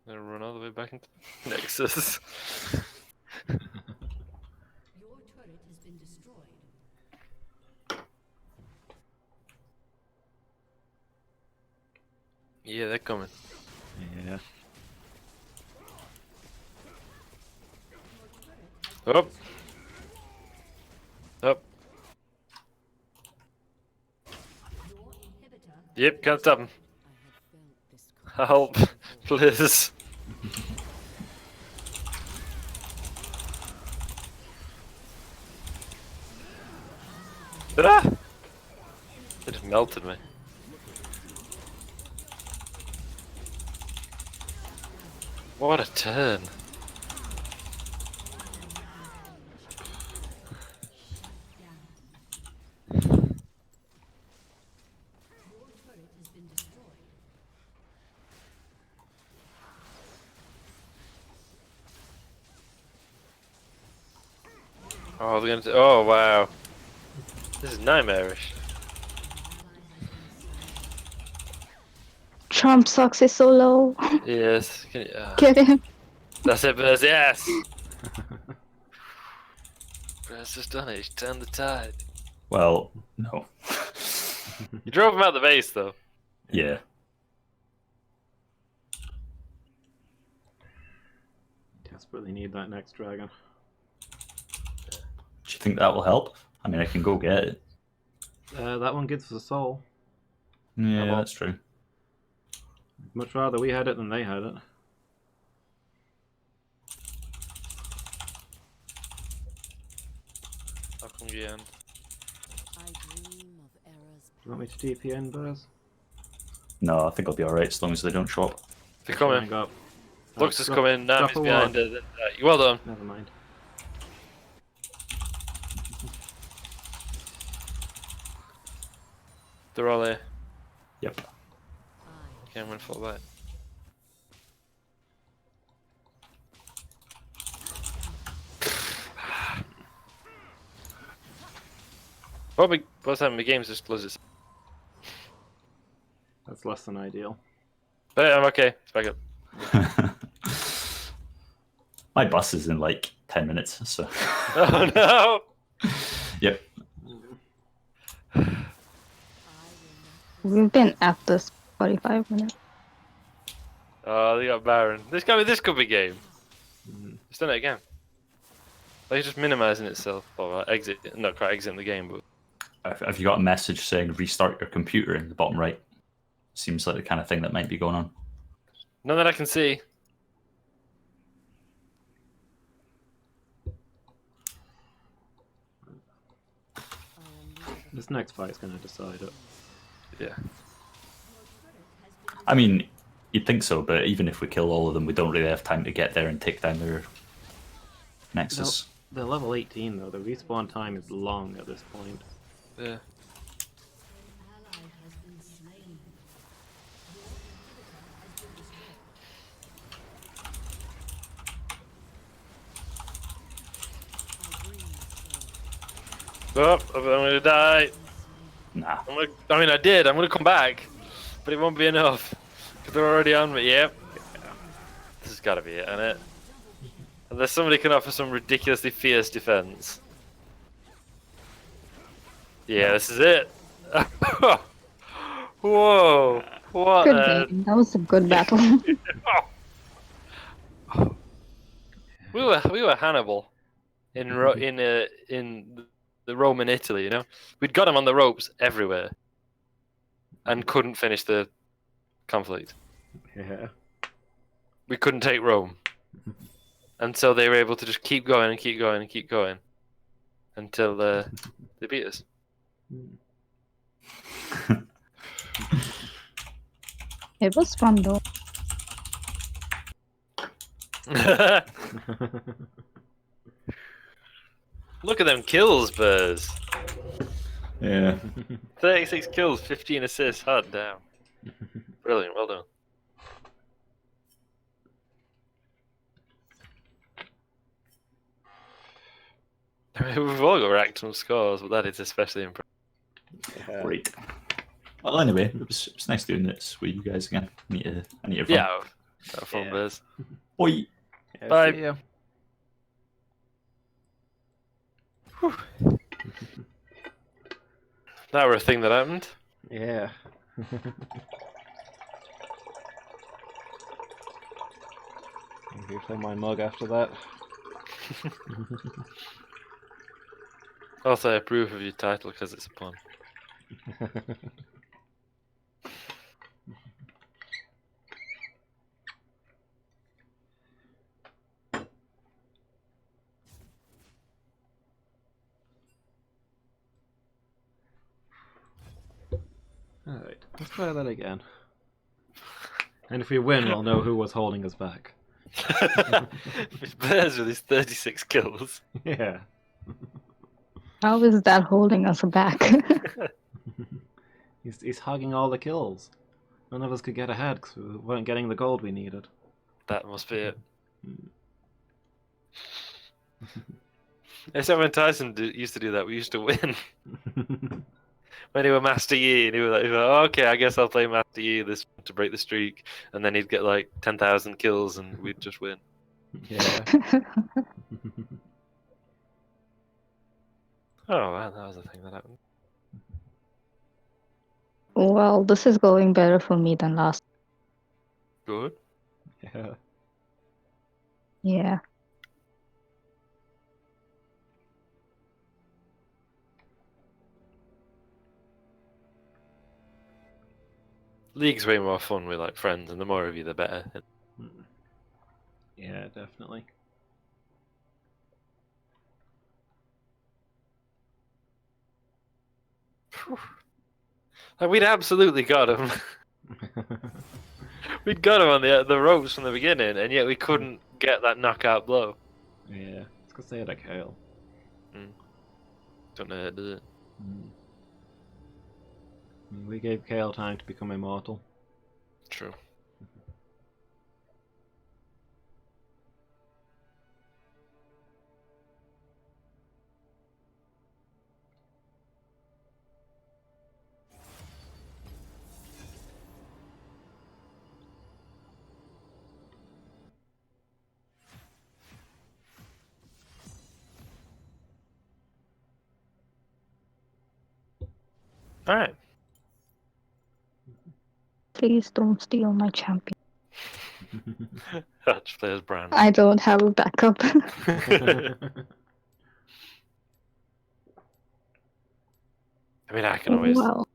I'm gonna run all the way back into Nexus. Your turret has been destroyed. Yeah, they're coming. Yeah. Up. Up. Your inhibitor Yep, can't stop him. I had felt this Help, please. Ah! It just melted me. What a turn. your turret has been destroyed. Oh, they're gonna. Oh, wow. This is nightmarish. Trump socks is so low. Yes. Get him. That's it, Buzz. Yes. Buzz just done it. He's turned the tide. Well, no. You drove him out the base, though. Yeah. Desperately need that next dragon. Do you think that will help? I mean, I can go get it. That one gives us a soul. Yeah, well. that's true. I'd much rather we had it than they had it. How come you end? I dream of eras Do you want me to TP in, Buzz? No, I think I'll be alright as long as they don't show up. They're coming. Hang up. Lux is drop- coming. Nami's drop a behind ward. it. Well done. Never mind. They're all there. Yep. Okay, I'm gonna fall back. Probably by the time the game's just closes. That's less than ideal. But yeah, I'm okay. It's back up. My bus is in like 10 minutes, so. Oh no! Yep. We've been at this 45 minutes. Oh, they got Baron. This could be game. It's done it again. Like it's just minimizing itself. Or exit, not quite exiting the game, but Have you got a message saying restart your computer in the bottom right? Seems like the kind of thing that might be going on. none that I can see. This next fight's going to decide it. Yeah. I mean, you'd think so, but even if we kill all of them, we don't really have time to get there and take down their Nexus. They're level 18 though. The respawn time is long at this point. Yeah. ally has been slain. Oh, I'm gonna die. Nah. I mean, I did. I'm gonna come back, but it won't be enough because they're already on me. Yep. This has got to be it, isn't it? Unless somebody can offer some ridiculously fierce defense. Yeah, this is it. Whoa! What? Good game. That was a good battle. We were Hannibal in the Roman Italy, you know. We'd got him on the ropes everywhere, and couldn't finish the conflict. Yeah. We couldn't take Rome, and so they were able to just keep going and keep going and keep going until they beat us. It was fun though. Look at them kills, Buzz. Yeah. 36 kills, 15 assists. Hot damn. Brilliant. Well done. I mean, we've all got actual scores, but that is especially impressive. Great. Well, anyway, it was nice doing this with you guys again. I need to run. Yeah, have fun, Yeah. Buzz. Bye. Yeah, Bye. see ya. That were a thing that happened. Yeah. Maybe play my mug after that. Also, I approve of your title because it's a pun. Alright, let's try that again. And if we win, we'll know who was holding us back. Bears with his 36 kills. Yeah. How is that holding us back? He's hogging all the kills. None of us could get ahead because we weren't getting the gold we needed. That must be it. Except when Tyson used to do that, we used to win. When he were Master Yi, and he was like, oh, okay, I guess I'll play Master Yi this to break the streak, and then he'd get like 10,000 kills, and we'd just win. Yeah. Oh, wow, that was the thing that happened. Well, this is going better for me than last. Good. Yeah. Yeah. League's way more fun with like friends, and the more of you, the better. Yeah, definitely. Like we'd absolutely got him. We'd got him on the ropes from the beginning, and yet we couldn't get that knockout blow. Yeah, it's because they had a Kale. Don't know how to do it. We gave Kale time to become immortal. True. All right. Please don't steal my champion. Just play as Brand. I don't have a backup. I mean, I can always Well,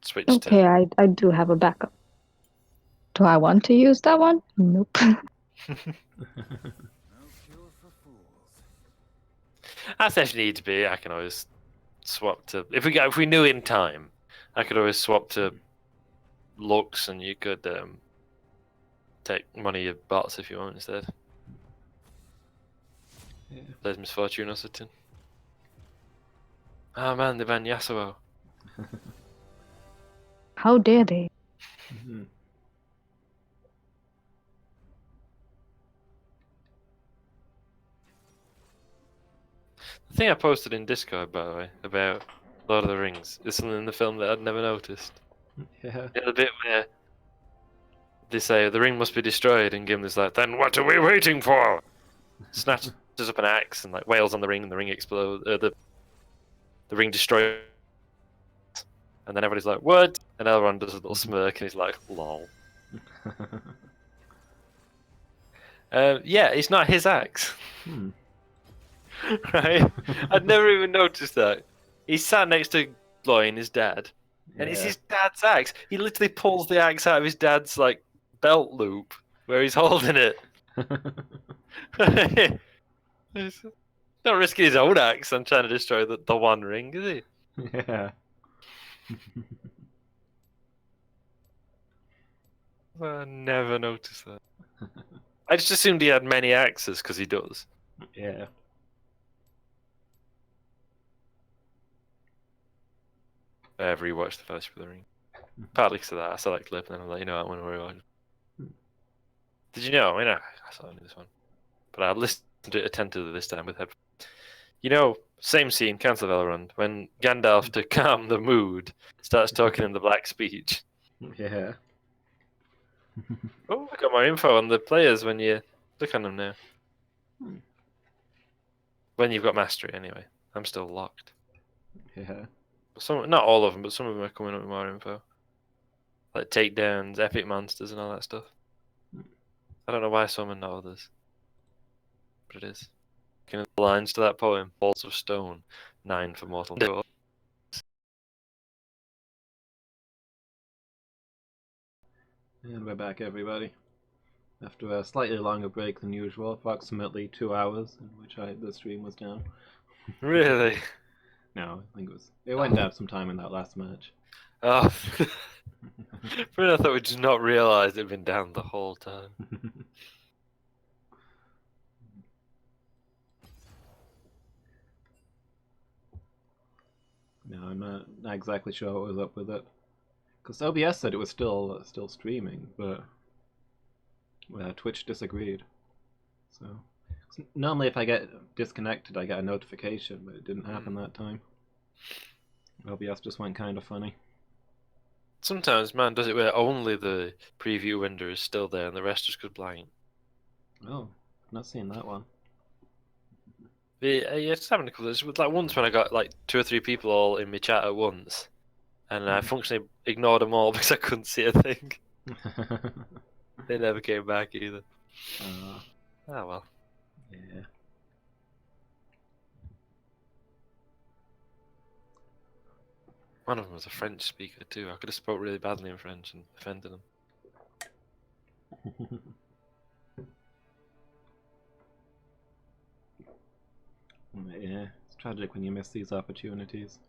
switch okay, to. I do have a backup. Do I want to use that one? Nope. That's if need to be. I can always swap to if we knew in time. I could always swap to Lux, and you could take one of your bots if you want instead. Yeah. There's Misfortune or something. Oh man, they banned Yasuo. How dare they? Mhm. The thing I posted in Discord, by the way, about Lord of the Rings is something in the film that I'd never noticed. Yeah. The bit where they say the ring must be destroyed, and Gimli's like, "Then what are we waiting for?" Snatches up an axe and like wails on the ring, and the ring explodes. The ring destroys, and then everybody's like, "What?" And Elrond does a little smirk, and he's like, "Lol." Yeah, it's not his axe. Right? I'd never even noticed that. He's sat next to Gloin, his dad, and it's Yeah. his dad's axe. He literally pulls the axe out of his dad's like belt loop where he's holding it. He's not risking his own axe and trying to destroy the One Ring, is he? Yeah. I never noticed that. I just assumed he had many axes because he does. Yeah. I've rewatched The Fellowship of the Ring. Partly because of that. I saw that clip and then I'm like, you know, I want to rewatch. Did you know? I mean, I saw this one. But I listened to it attentively this time with headphones. You know, same scene, Council of Elrond, when Gandalf, to calm the mood, starts talking in the black speech. Yeah. Oh, I got more info on the players when you look on them now. When you've got mastery, anyway. I'm still locked. Yeah. Some, not all of them, but some of them are coming up with more info. Like takedowns, epic monsters, and all that stuff. I don't know why some and not others. But it is. the lines to that poem, balls of stone, 9 for mortal. And we're back, everybody. After a slightly longer break than usual, approximately 2 hours in which the stream was down. Really? No, I think it went down some time in that last match. Oh. For I thought we just not realised it'd been down the whole time. No, I'm not exactly sure what was up with it. Because OBS said it was still streaming, but Twitch disagreed. So normally if I get disconnected, I get a notification, but it didn't happen that time. OBS just went kind of funny. Sometimes, man, does it where only the preview window is still there and the rest just goes blank. Oh, I've not seen that one. Yeah, it's happened a couple of times. Like once when I got like 2 or 3 people all in my chat at once, and I functionally ignored them all because I couldn't see a thing. They never came back either. Oh well. Yeah. One of them was a French speaker too. I could have spoke really badly in French and offended them. Yeah, it's tragic when you miss these opportunities.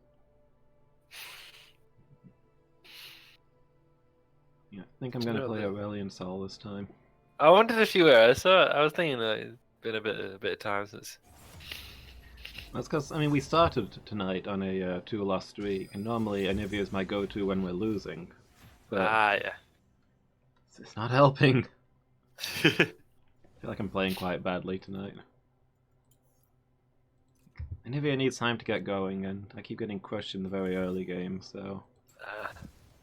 Yeah, I think I'm gonna play Aurelion Sol this time. I wondered if you were. I was thinking that it's been a bit of time since. That's because, I mean, we started tonight on a 2-loss streak, and normally Anivia is my go-to when we're losing. But yeah. it's not helping. I feel like I'm playing quite badly tonight. Anivia needs time to get going, and I keep getting crushed in the very early game, so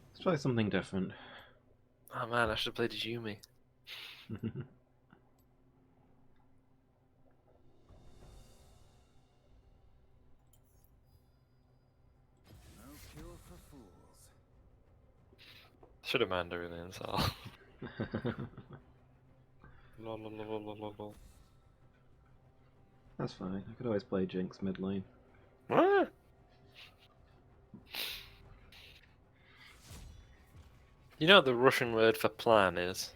let's try something different. Oh man, I should have played as Yumi. Should have manned everything, so. That's fine. I could always play Jinx mid lane. What? You know what the Russian word for plan is?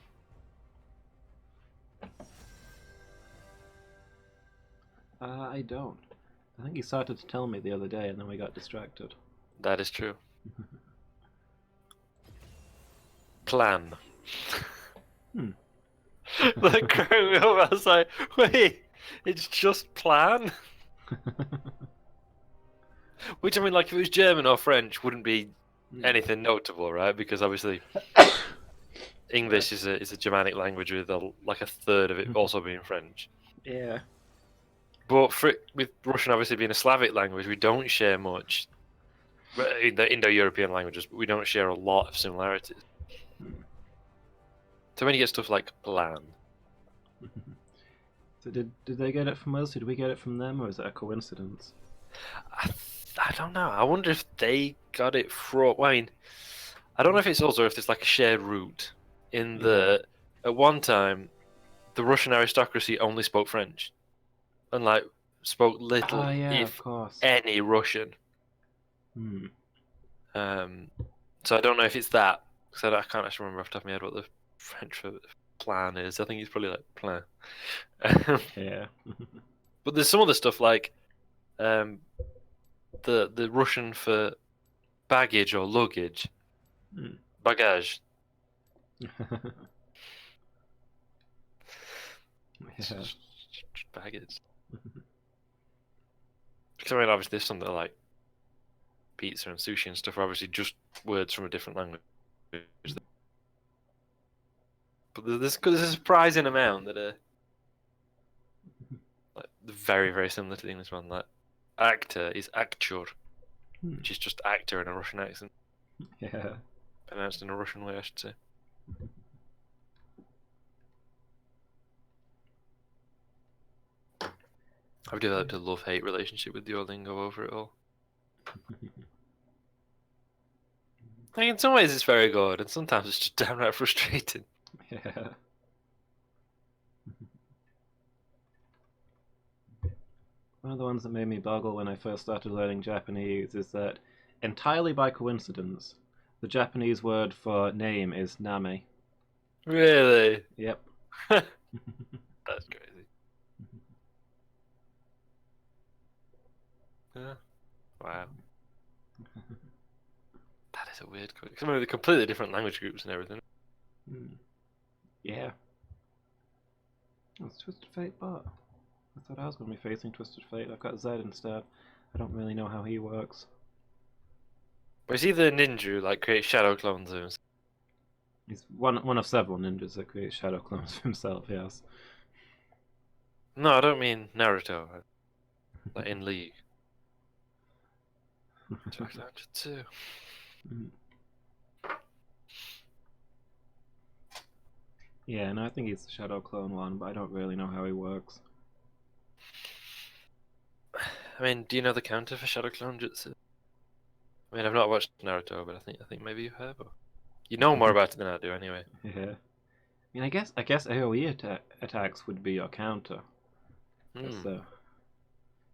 I don't. I think you started to tell me the other day, and then we got distracted. That is true. Plan. Like growing up, I was like, wait, it's just plan? Which, I mean, like, if it was German or French, wouldn't be anything notable, right? Because obviously, English is a Germanic language with like a third of it also being French. Yeah. But with Russian obviously being a Slavic language, we don't share much. In the Indo-European languages, but we don't share a lot of similarities. So when you get stuff like plan. So did they get it from us? Did we get it from them, or is it a coincidence? I don't know. I wonder if they got it from. Well, I mean, I don't know if it's us or if there's like a shared root. In the at one time, the Russian aristocracy only spoke French, and like spoke little, if any, Russian. So I don't know if it's that, because I can't actually remember off the top of my head what the French for plan is. I think it's probably like plan. Yeah. But there's some other stuff like the Russian for baggage or luggage. Bagage. Just baggage. Because I mean, obviously, there's something like pizza and sushi and stuff are obviously just words from a different language. But there's a surprising amount that are like very, very similar to the English one. Like actor is actor, which is just actor in a Russian accent. Yeah. Pronounced in a Russian way, I should say. I've developed a love-hate relationship with Duolingo over it all. Like, in some ways it's very good, and sometimes it's just downright frustrating. Yeah. One of the ones that made me boggle when I first started learning Japanese is that, entirely by coincidence, the Japanese word for name is name. Really? Yep. That's crazy. Yeah. Wow. That is a weird. Because I mean, they're completely different language groups and everything. Yeah. It's Twisted Fate bot. I thought I was going to be facing Twisted Fate. I've got Zed instead. I don't really know how he works. But is he the ninja who like creates shadow clones of himself? He's one of several ninjas that create shadow clones of himself, yes. No, I don't mean Naruto. Like in League. Too. Yeah, and I think he's the shadow clone one, but I don't really know how he works. I mean, do you know the counter for shadow clone jutsu? I mean, I've not watched Naruto, but I think maybe you have. Or... You know more about it than I do, anyway. Yeah. I mean, I guess AoE attacks would be your counter. So,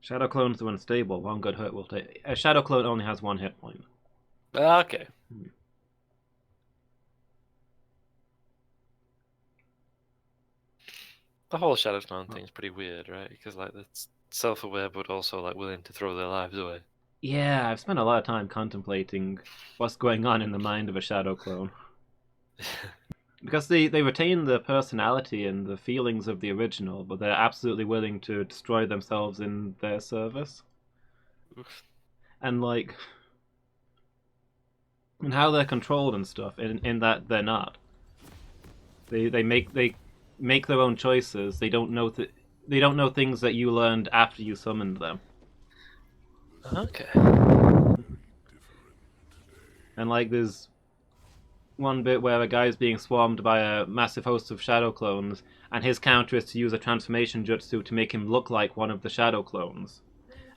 shadow clone's the unstable. One good hit will take. A shadow clone only has 1 hit point. Okay. The whole shadow clone thing's pretty weird, right? Because like it's self-aware, but also like willing to throw their lives away. Yeah, I've spent a lot of time contemplating what's going on in the mind of a shadow clone. Because they retain the personality and the feelings of the original, but they're absolutely willing to destroy themselves in their service. Oof. And like, and how they're controlled and stuff. In that they're not. They make their own choices. They don't know things that you learned after you summoned them. Okay. And like, there's one bit where a guy's being swarmed by a massive host of shadow clones, and his counter is to use a transformation jutsu to make him look like one of the shadow clones,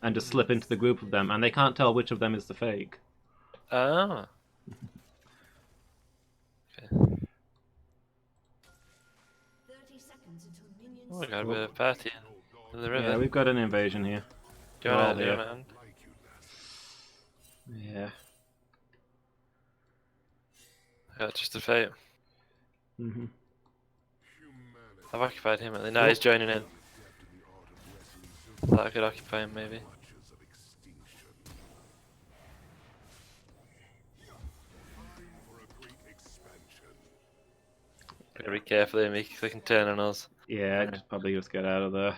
and just slip into the group of them, and they can't tell which of them is the fake. Ah. Okay. 30 seconds until minions. Oh, we got a bit of party in the river. Yeah, we've got an invasion here. Do you want to do it, man? Yeah. Yeah, just a fate. Mhm. I've occupied him. No, he's joining in. Thought I could occupy him, maybe. Gotta be careful here, Mickey, because they can turn on us. Yeah, just probably just get out of there.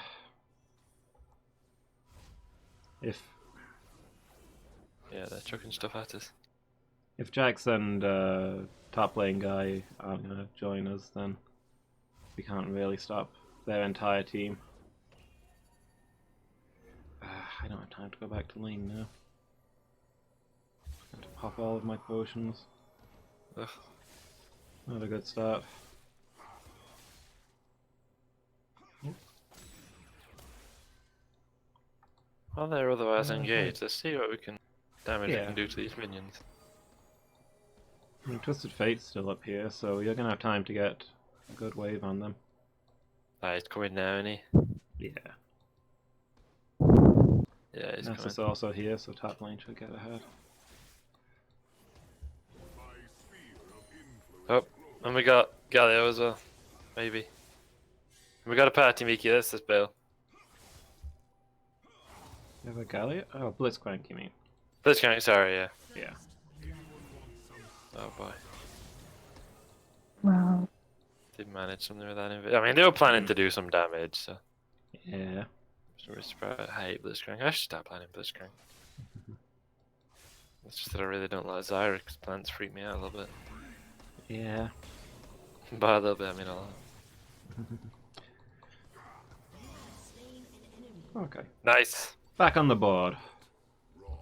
Yeah, they're chucking stuff at us. If Jax and top lane guy aren't gonna join us, then we can't really stop their entire team. I don't have time to go back to lane now. I have to pop all of my potions. Ugh. Not a good start. Well, they're otherwise engaged. Let's see what damage we Yeah. can do to these minions. I mean, Twisted Fate's still up here, so you're gonna have time to get a good wave on them. Ah, he's coming now, isn't he? Yeah. Yeah, he's Nessus coming. also here, so top lane should get ahead. Oh, and we got Galio as well. Maybe. And we got a party, Mickey. That's this Bale. You have a Gallia? Oh, Blitzcrank, you mean? Blitzcrank, sorry, yeah. Yeah. Oh boy. Wow. Did manage something with that. I mean, they were planning to do some damage, so. Yeah. I hate Blitzcrank. I should stop planning Blitzcrank. It's just that I really don't like Zyra because plants freak me out a little bit. Yeah. By a little bit, I mean a lot. Okay. Nice. Back on the board.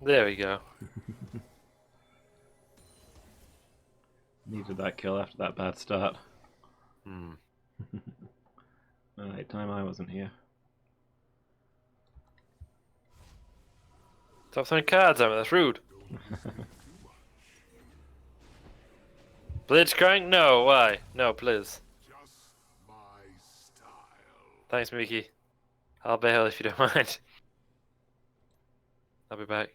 There we go. Needed that kill after that bad start. Hmm. Alright, time I wasn't here. Stop throwing cards at me, that's rude. Blitzcrank? No, why? No, please. Thanks, Mickey. I'll bail if you don't mind. I'll be back.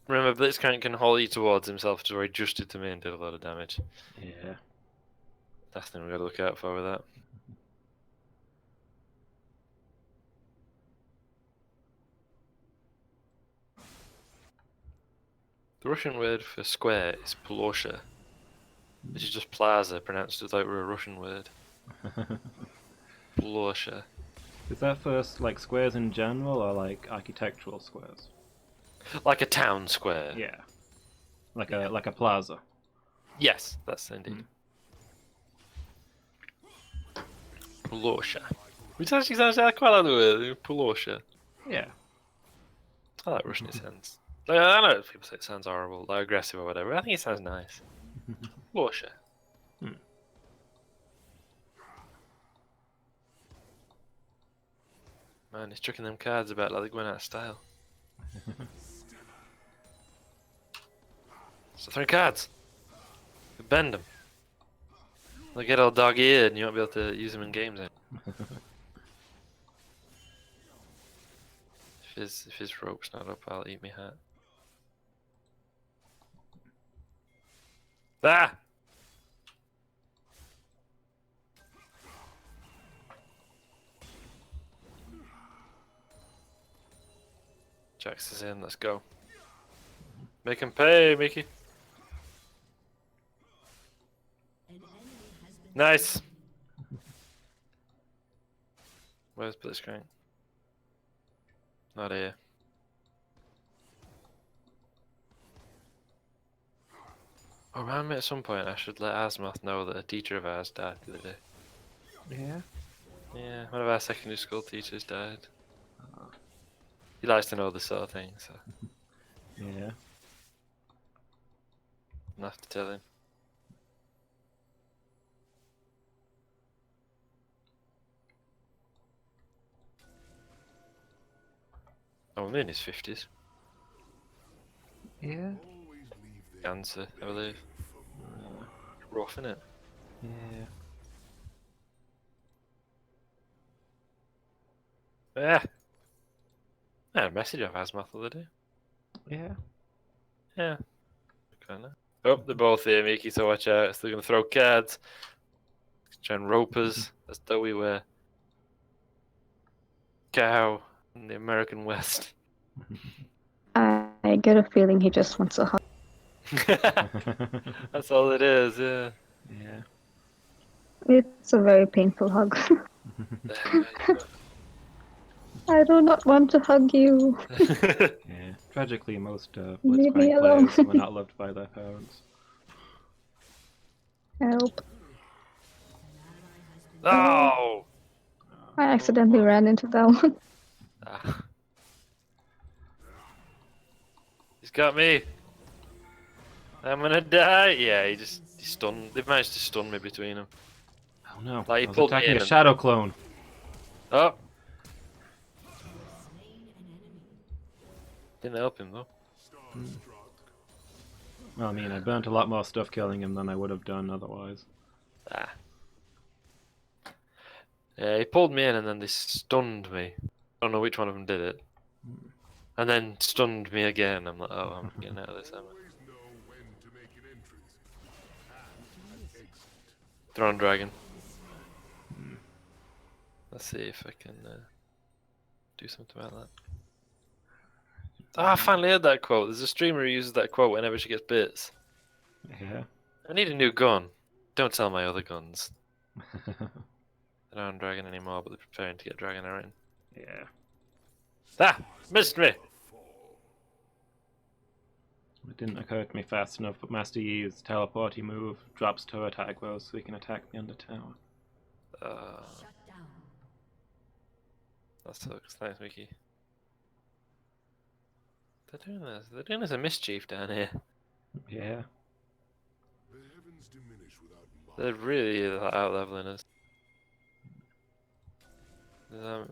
Remember, Blitzcrank can haul you towards himself, so he adjusted to me and did a lot of damage. Yeah. That's the thing we gotta look out for with that. The Russian word for square is plosha, which is just plaza pronounced as though it were a Russian word. Plosha. Is that for like squares in general or like architectural squares? Like a town square. Yeah. Like a plaza. Yes, that's indeed. Plosha. Which actually sounds like quite like the word, plosha. Yeah. I like Russian accents. Like, I know people say it sounds horrible, like aggressive or whatever. I think it sounds nice. Plosha. Man, he's chucking them cards about like they're going out of style. So 3 cards. You bend them. They'll get all dog-eared and you won't be able to use them in games anymore. If his rope's not up, I'll eat me hat. Ah! Jax is in, let's go. Make him pay, Mickey. Nice! Where's Blitzcrank? Not here. Oh, remind me at some point I should let Asmoth know that a teacher of ours died the other day. Yeah. Yeah, one of our secondary school teachers died. He likes to know this sort of thing, so Yeah. I'll have to tell him. Oh, I'm in his 50s. Yeah. Cancer, I believe. Rough, innit? Yeah. Yeah. I had a message off Asmoth the other day. Yeah. Yeah. Kinda. Oh, they're both here, Mickey, so watch out. So they're going to throw cards. Try and rope us as though we were cow in the American West. I get a feeling he just wants a hug. That's all it is, yeah. Yeah. It's a very painful hug. I do not want to hug you. Yeah. Tragically, most Leave me Blitzcrank alone. players were not loved by their parents. Help. Oh! I accidentally ran into that one. Ah. He's got me. I'm gonna die. Yeah, he stunned. They've managed to stun me between them. Oh no. Like, he I was pulled me attacking in a and- shadow clone. Oh! Didn't help him though. Well, I mean, I burnt a lot more stuff killing him than I would have done otherwise. Ah. Yeah, he pulled me in and then they stunned me. I don't know which one of them did it. And then stunned me again. I'm like, oh, I'm getting out of this, am I? Throne Dragon. Let's see if I can do something about that. Ah, I finally heard that quote. There's a streamer who uses that quote whenever she gets bits. Yeah. I need a new gun. Don't sell my other guns. They don't have Dragon anymore, but they're preparing to get Dragonair in. Yeah. Ah! Missed me! It didn't occur to me fast enough, but Master Yi's teleporty move drops turret aggro so he can attack me under tower. Shut down. That sucks. Thanks, Mickey. They're doing this. They're doing us a mischief down here. Yeah. They're really out leveling us.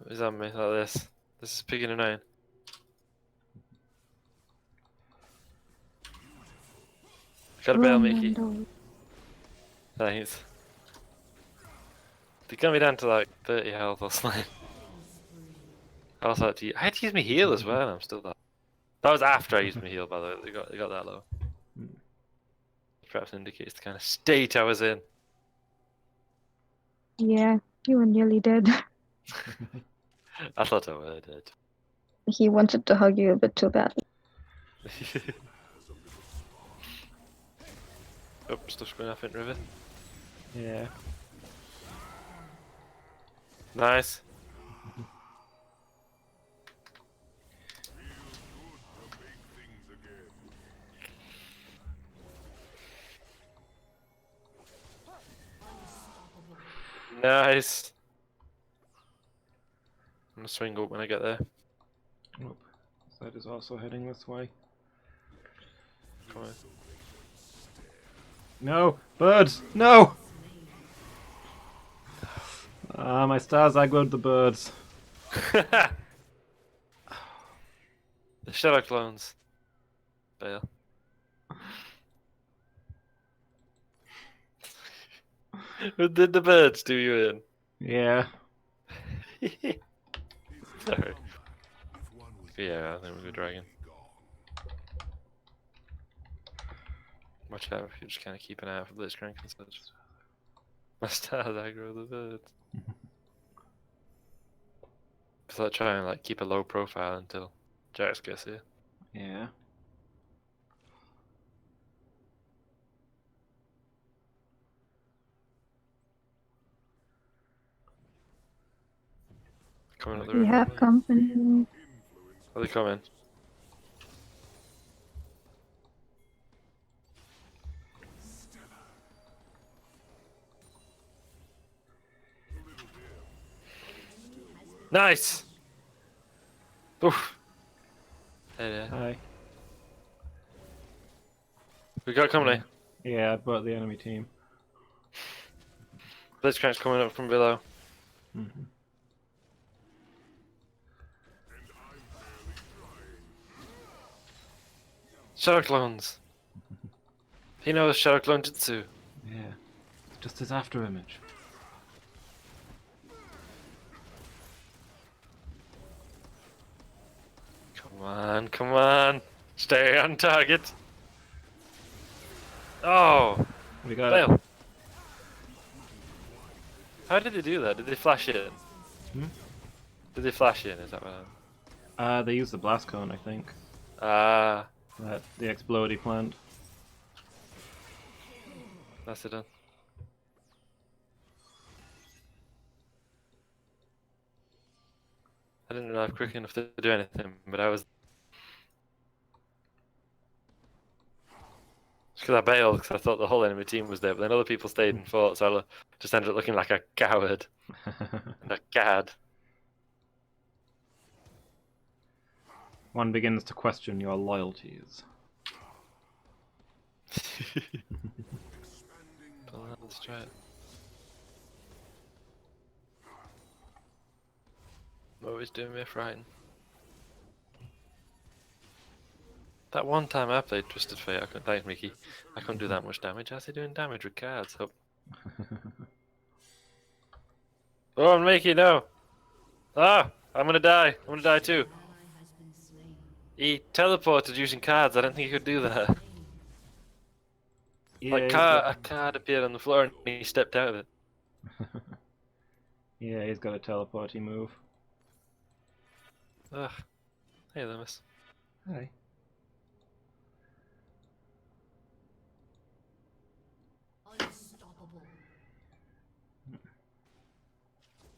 He's on me like this. This is picking a 9. Gotta bail, Mickey. Romando. Thanks. They got me down to like 30 health or something. I also had to. I had to use my heal as well. I'm still that. That was after I used my heal, by the way. They got that low. Perhaps indicates the kind of state I was in. Yeah, you were nearly dead. I thought I would. Did. He wanted to hug you a bit too badly. Oh, stuff's going off in river. Yeah. Nice. Nice. I'm gonna swing up when I get there. Oh, Zed is also heading this way. Come on. No! Birds! No! My stars aggroed the birds. The shadow clones. Fail. Did the birds do you in? Yeah. Sorry. Yeah, I think we're dragon. Watch out if you just kind of keep an eye out for Blitzcrank and such. My stars aggro the birds. So I try and like keep a low profile until Jax gets here. Yeah. Coming up the We river. have company. Are they coming? Nice! Oof. Hey there. Hi. We got company. Yeah, I brought the enemy team. Blitzcrank's coming up from below. Shadow clones! He knows Shadow Clone Jutsu. Yeah. It's just his after image. Come on, come on! Stay on target! Oh! We got it. Fail! How did they do that? Did they flash in? Hmm? Did they flash in? Is that right? They used the blast cone, I think. Ah, The explodey plant. that's it done. I didn't arrive quick enough to do anything, but I was. Because I bailed because I thought the whole enemy team was there, but then other people stayed and fought, so I just ended up looking like a coward and a cad. One begins to question your loyalties. Let's try it. Always doing me frightened. That one time I played Twisted Fate, I couldn't. Thanks, Mickey. I couldn't do that much damage. How's he doing damage with cards? Oh, Mickey, no! Ah! I'm gonna die. I'm gonna die too. He teleported using cards. I didn't think he could do that. Yeah, Like a card appeared on the floor and he stepped out of it. Yeah, he's got a teleporty move. Ugh. Hey, Loomis. Hi. Unstoppable.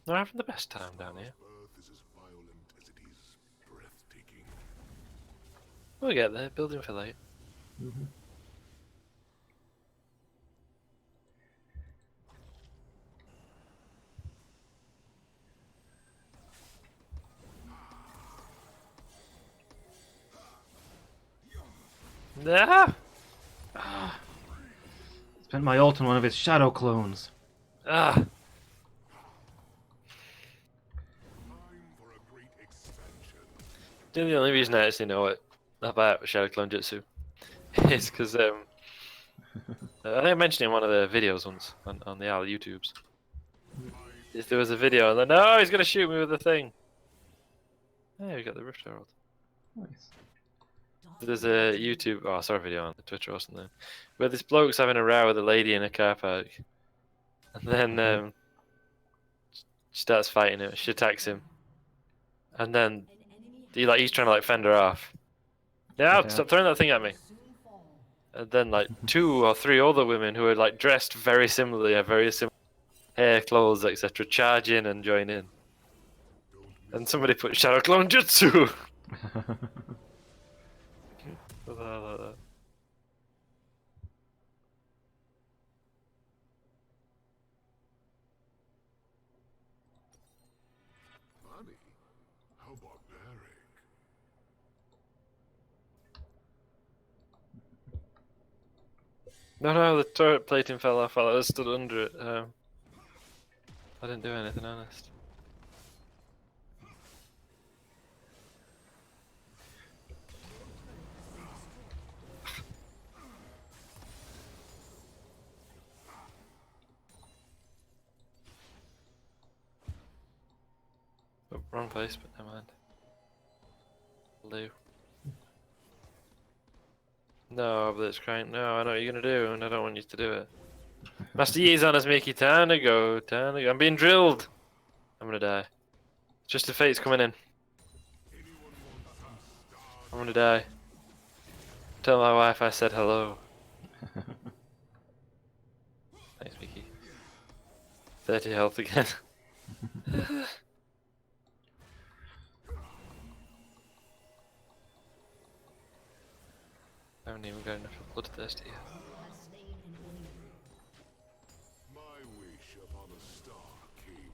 We're having the best time down here. We'll get there. Building for late. Ah! Spent my ult on one of his shadow clones. Ah! The only reason I actually know it about Shadow Clone Jutsu is because I think I mentioned it in one of the videos once on the Al YouTubes. If there was a video and then, no, he's gonna shoot me with the thing. Hey, we got the Rift Herald. Nice. There's a YouTube, oh, sorry, video on Twitter or something, where this bloke's having a row with a lady in a car park, and then she starts fighting him. She attacks him, and then he's trying to like fend her off. Yeah, Yeah. stop throwing that thing at me. And then like 2 or 3 other women who are like dressed very similarly, have very similar hair, clothes, etc., charge in and join in. And somebody put Shadow Clone Jutsu. Funny. How barbaric. No, the turret plating fell off while I was stood under it. I didn't do anything, honest. Oh, wrong place, but never mind. Lou. No, Blitzcrank, no, I know what you're gonna do, and I don't want you to do it. Master Yi's on us, Mickey. Time to go, time to go. I'm being drilled! I'm gonna die. Just the fate's coming in. I'm gonna die. Tell my wife I said hello. Thanks, Mickey. 30 health again. I haven't even got enough bloodthirsty yet. My wish upon a star came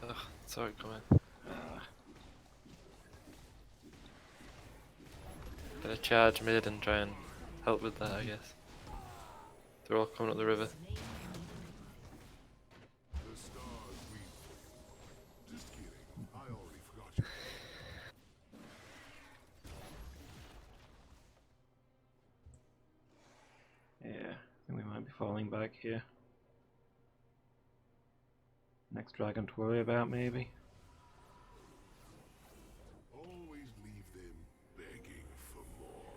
true. Ugh, sorry, coming. Gonna charge mid and try and help with that, I guess. They're all coming up the river. The stars weep for you. Just kidding. I already forgot you. Yeah, I think we might be falling back here. Next dragon to worry about, maybe. Always leave them begging for more.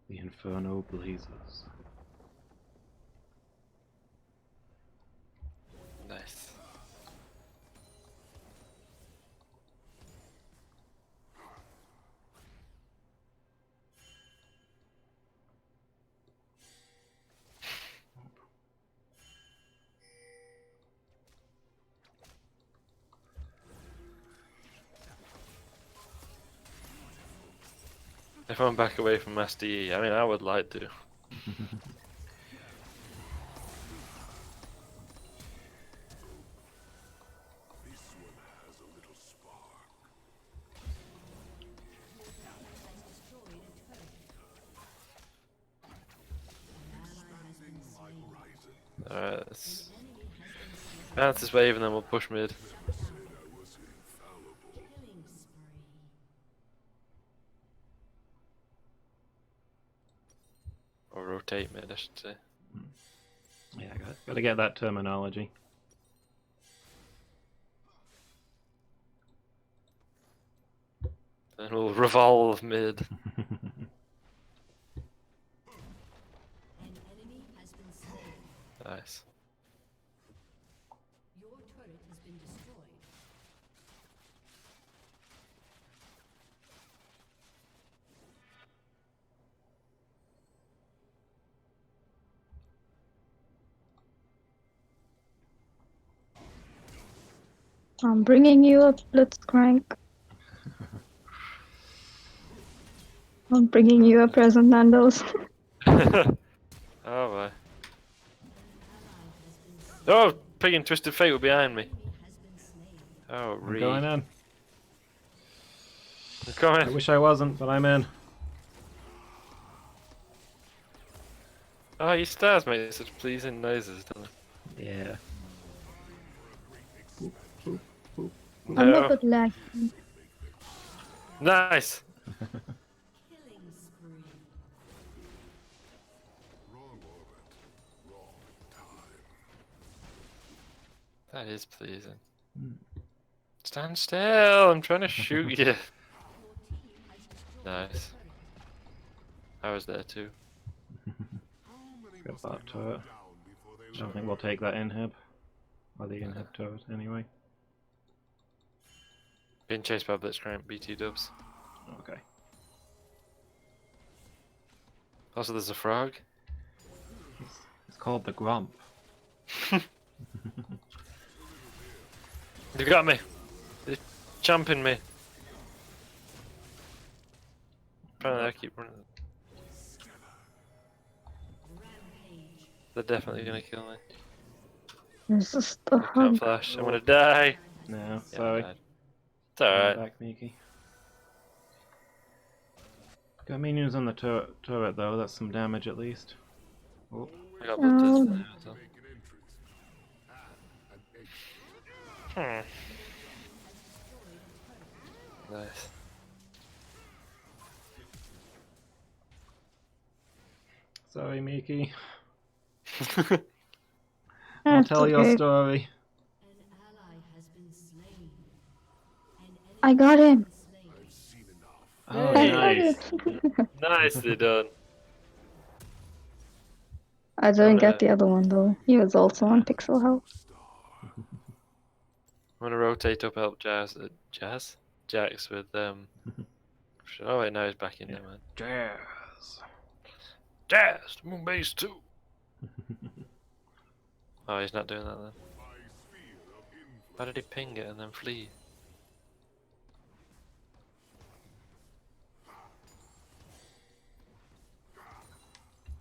The Inferno blazes. Nice. If I'm back away from Master Yi, I mean, I would like to. This one has a little spark. Expanding my horizon. Alright, let's bounce this wave and then we'll push mid. Said I was infallible. Or rotate mid, I should say. Yeah, gotta get that terminology. Then we'll revolve mid. An enemy has been slain. Nice. Your turret has been destroyed. I'm bringing you a Blitzcrank. I'm bringing you a present, Nando's. Oh boy. Oh, Pig and Twisted Fate were behind me. Oh, I'm Ree. going in. I'm I coming. wish I wasn't, but I'm in. Oh, your stars make such pleasing noises, don't they? Yeah. A No. little bit lag. Nice. Killing spree. Wrong orbit, wrong time. That is pleasing. Hmm. Stand still. I'm trying to shoot you. Nice. I was there too. How many Get must I that knock turret. down before they I don't learn? think we'll take that inhib. Or the inhib turret, anyway. Being chased by Blitzcrank, BT dubs. Okay. Also, there's a frog. It's called the Grump. You got me. They're jumping me. Apparently, I keep running. Rampage. They're definitely gonna kill me. This is the I can't hug. flash. I'm gonna die. No, Yeah, I sorry. died. It's alright. Back, Miki. Got minions on the turret though, that's some damage at least. Oh, I got blood touch Oh. there as well. Make an entrance. Add an exit. Nice. sorry, Miki. I'll That's tell your okay. story. An ally has been slain. An I enemy got has him. been slain. I've seen enough. Oh, Hey. nice. Nicely done. I didn't get the other one though. He was also on pixel health. I'm gonna rotate up, help Jax with Oh wait, no, he's back in there, man. Jazz. Jazz, Moon Base 2. Oh, he's not doing that then. My sphere of influence. Why did he ping it and then flee?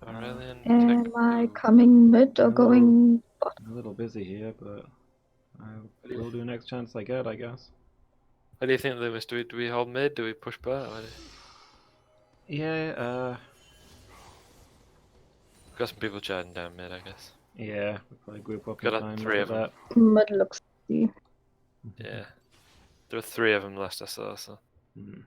Aurelian Am Tech I 2. coming mid or No. going? I'm a little busy here, but I will do next chance I get, I guess. What do you think, Lewis? Do we hold mid? Do we push back? Yeah, Got some people chatting down mid, I guess. yeah, we'll probably group up Got in a time. three Look of at Mid looks easy. Yeah. There were 3 of them last I saw, so. that. Hmm.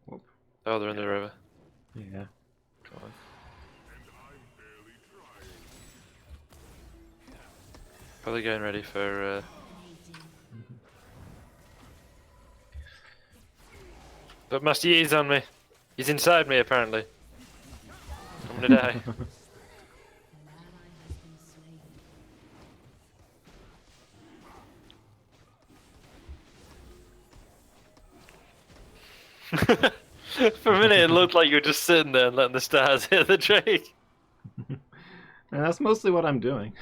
Whoop. Oh, they're in the river. Yeah. Come on. And I'm barely trying. Probably getting ready for. But Master Yi's on me. He's inside me, apparently. I'm gonna die. An ally has been slain. For a minute, it looked like you were just sitting there and letting the stars hit the Drake. And that's mostly what I'm doing.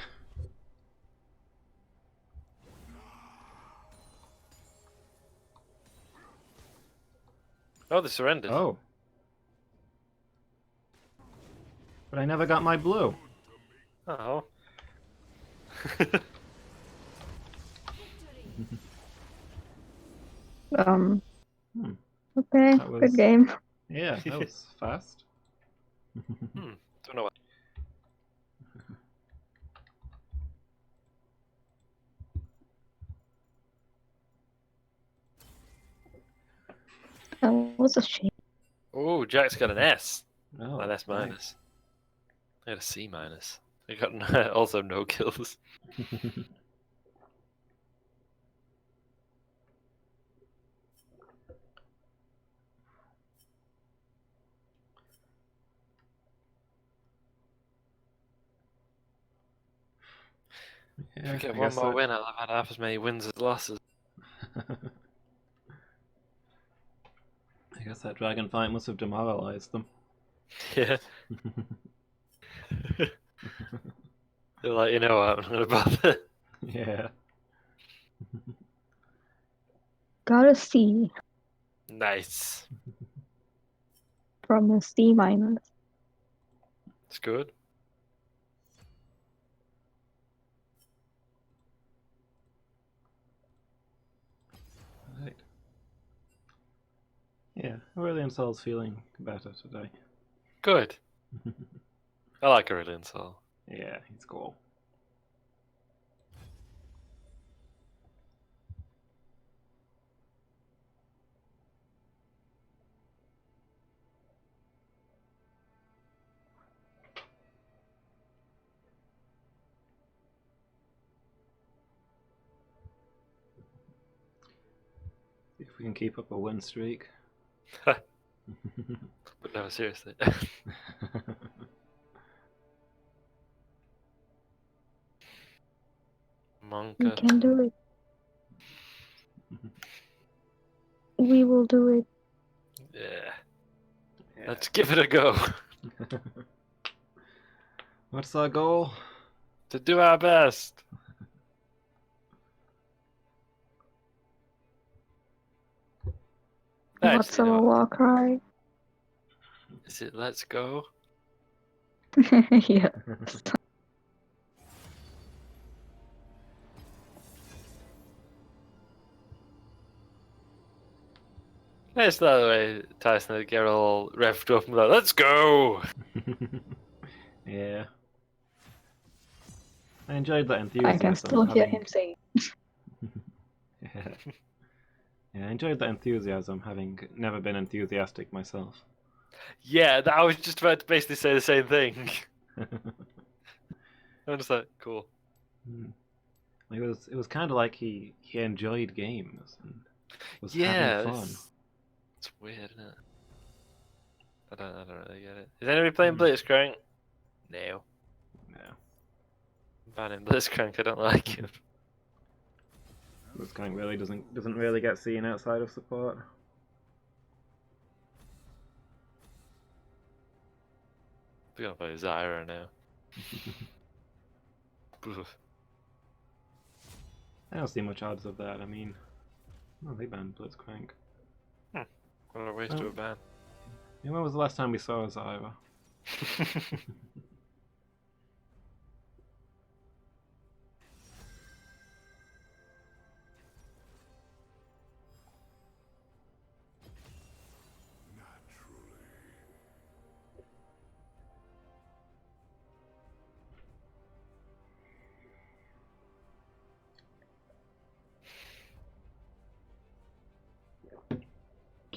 Oh, they surrendered. Oh. But I never got my blue. Oh. Um. Hmm. Okay. That was- Good game. Yeah, that was fast. Don't know what. That was a shame. Oh, Jack's got an S. Oh, An S nice. minus. I got a C minus. I got also no kills. If Yeah, we get I one guess more that- win, I'll have had half as many wins as losses. I guess that dragon fight must have demoralized them. Yeah. They're like, you know what, I'm not gonna bother. Yeah. Got a C Nice. from a C minus. It's good. Right. Yeah, Yeah, Aurelian Sol's feeling better today. Good. I like Aurelian Sol. Yeah, he's cool. See if we can keep up a win streak. But no, seriously. We Monka. can do it. We will do it. Yeah. Yeah. Let's give it a go. What's our goal? To do our best. What's Actually, you our know what? war cry? Is it let's go? Yeah. It's that way, Tyson, they get all revved up and like, let's go! Yeah. I enjoyed that I enthusiasm. can still hear having- him saying. Yeah. Yeah, I enjoyed that enthusiasm, having never been enthusiastic myself. Yeah, I was just about to basically say the same thing. I'm just like, cool. It was kind of like he enjoyed games and was Yeah, having fun. it's weird, isn't it? I don't really get it. Is anybody playing Blitzcrank? No. Yeah, Banning Blitzcrank, I don't like him. this kind really doesn't really get seen outside of support. We're gonna play Zyra now. Oof. I don't see much odds of that. I mean, well, they banned Blitzcrank. What a waste of a ban. Yeah, when was the last time we saw Zyra?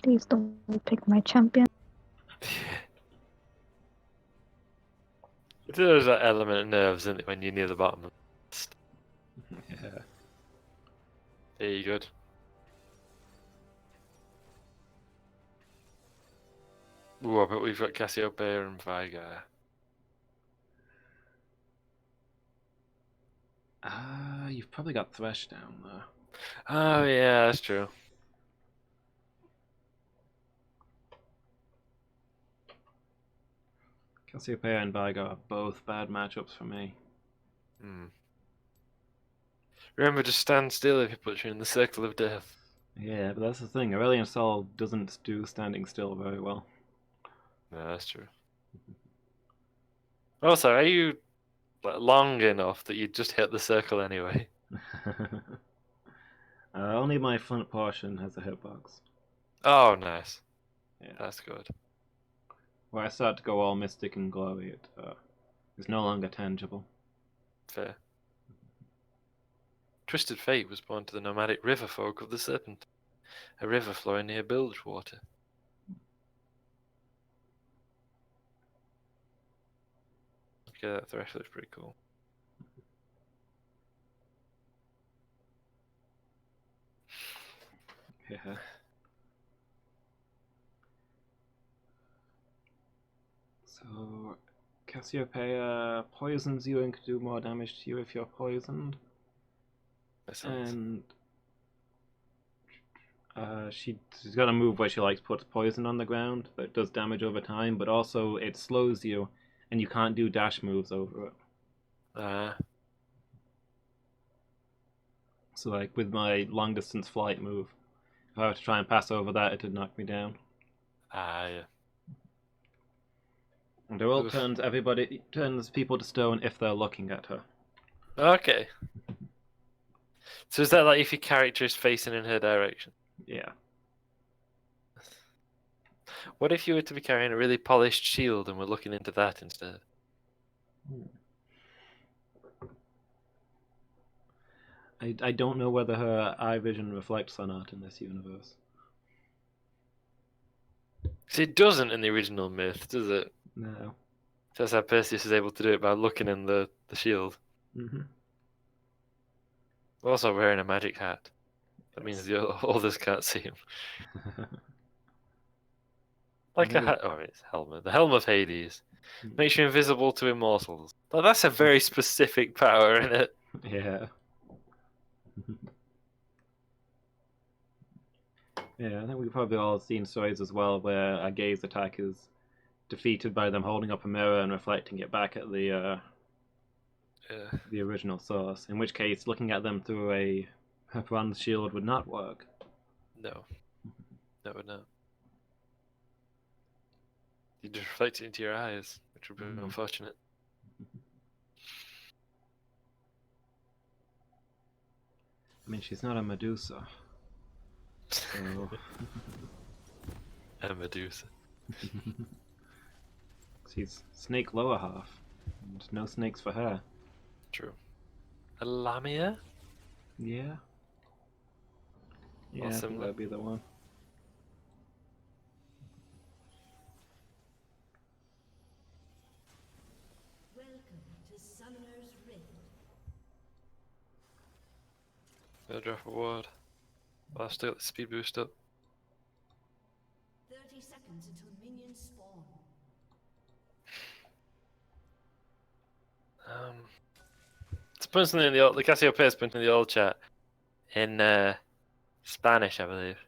Please don't pick my champion. There's that element of nerves in it when you're near the bottom of the list. Yeah. There you good. Ooh, I bet we've got Cassiopeia and Vigar. You've probably got Thresh down there. Oh yeah, that's true. Cassiopeia and Vigo are both bad matchups for me. Remember to stand still if he puts you in the circle of death. Yeah, but that's the thing. Aurelian Sol doesn't do standing still very well. No, that's true. Also, are you long enough that you just hit the circle anyway? Only my front portion has a hitbox. Oh, nice. Yeah. That's good. Where I start to go all mystic and glowy, it is no longer tangible. Fair. Twisted Fate was born to the nomadic river folk of the Serpent, a river flowing near Bilgewater. Okay, that Thresh looks pretty cool. Yeah. So, Cassiopeia poisons you and can do more damage to you if you're poisoned. And she's got a move where she likes puts poison on the ground that does damage over time, but also it slows you, and you can't do dash moves over it. So, like with my long distance flight move, if I were to try and pass over that, it'd knock me down. Yeah. And it all turns people to stone if they're looking at her. Okay. So is that like if your character is facing in her direction? Yeah. What if you were to be carrying a really polished shield and we're looking into that instead? I don't know whether her eye vision reflects or not in this universe. See, it doesn't in the original myth, does it? No. That's how Perseus is able to do it by looking in the shield. Mm-hmm. Also wearing a magic hat. That means the others can't see him. Like a hat. Oh, it's helmet. The helm of Hades. Makes you invisible to immortals. Well, that's a very specific power, isn't it? Yeah. Yeah, I think we've probably all seen stories as well where a gaze attack is defeated by them holding up a mirror and reflecting it back at the original source. In which case, looking at them through a bronze shield would not work. No. That would not. You just reflect it into your eyes, which would be unfortunate. I mean, she's not a Medusa. So... A Medusa. She's snake lower half. And no snakes for her. True. A Lamia? Yeah. Yeah, I think similar. that'd be the one. Welcome to Summoner's Rift. Gonna drop a ward. Well, I've still got the speed boost up. 30 seconds until minions spawn. It's putting something in the old, the Cassiopeia is putting in the old chat in Spanish, I believe.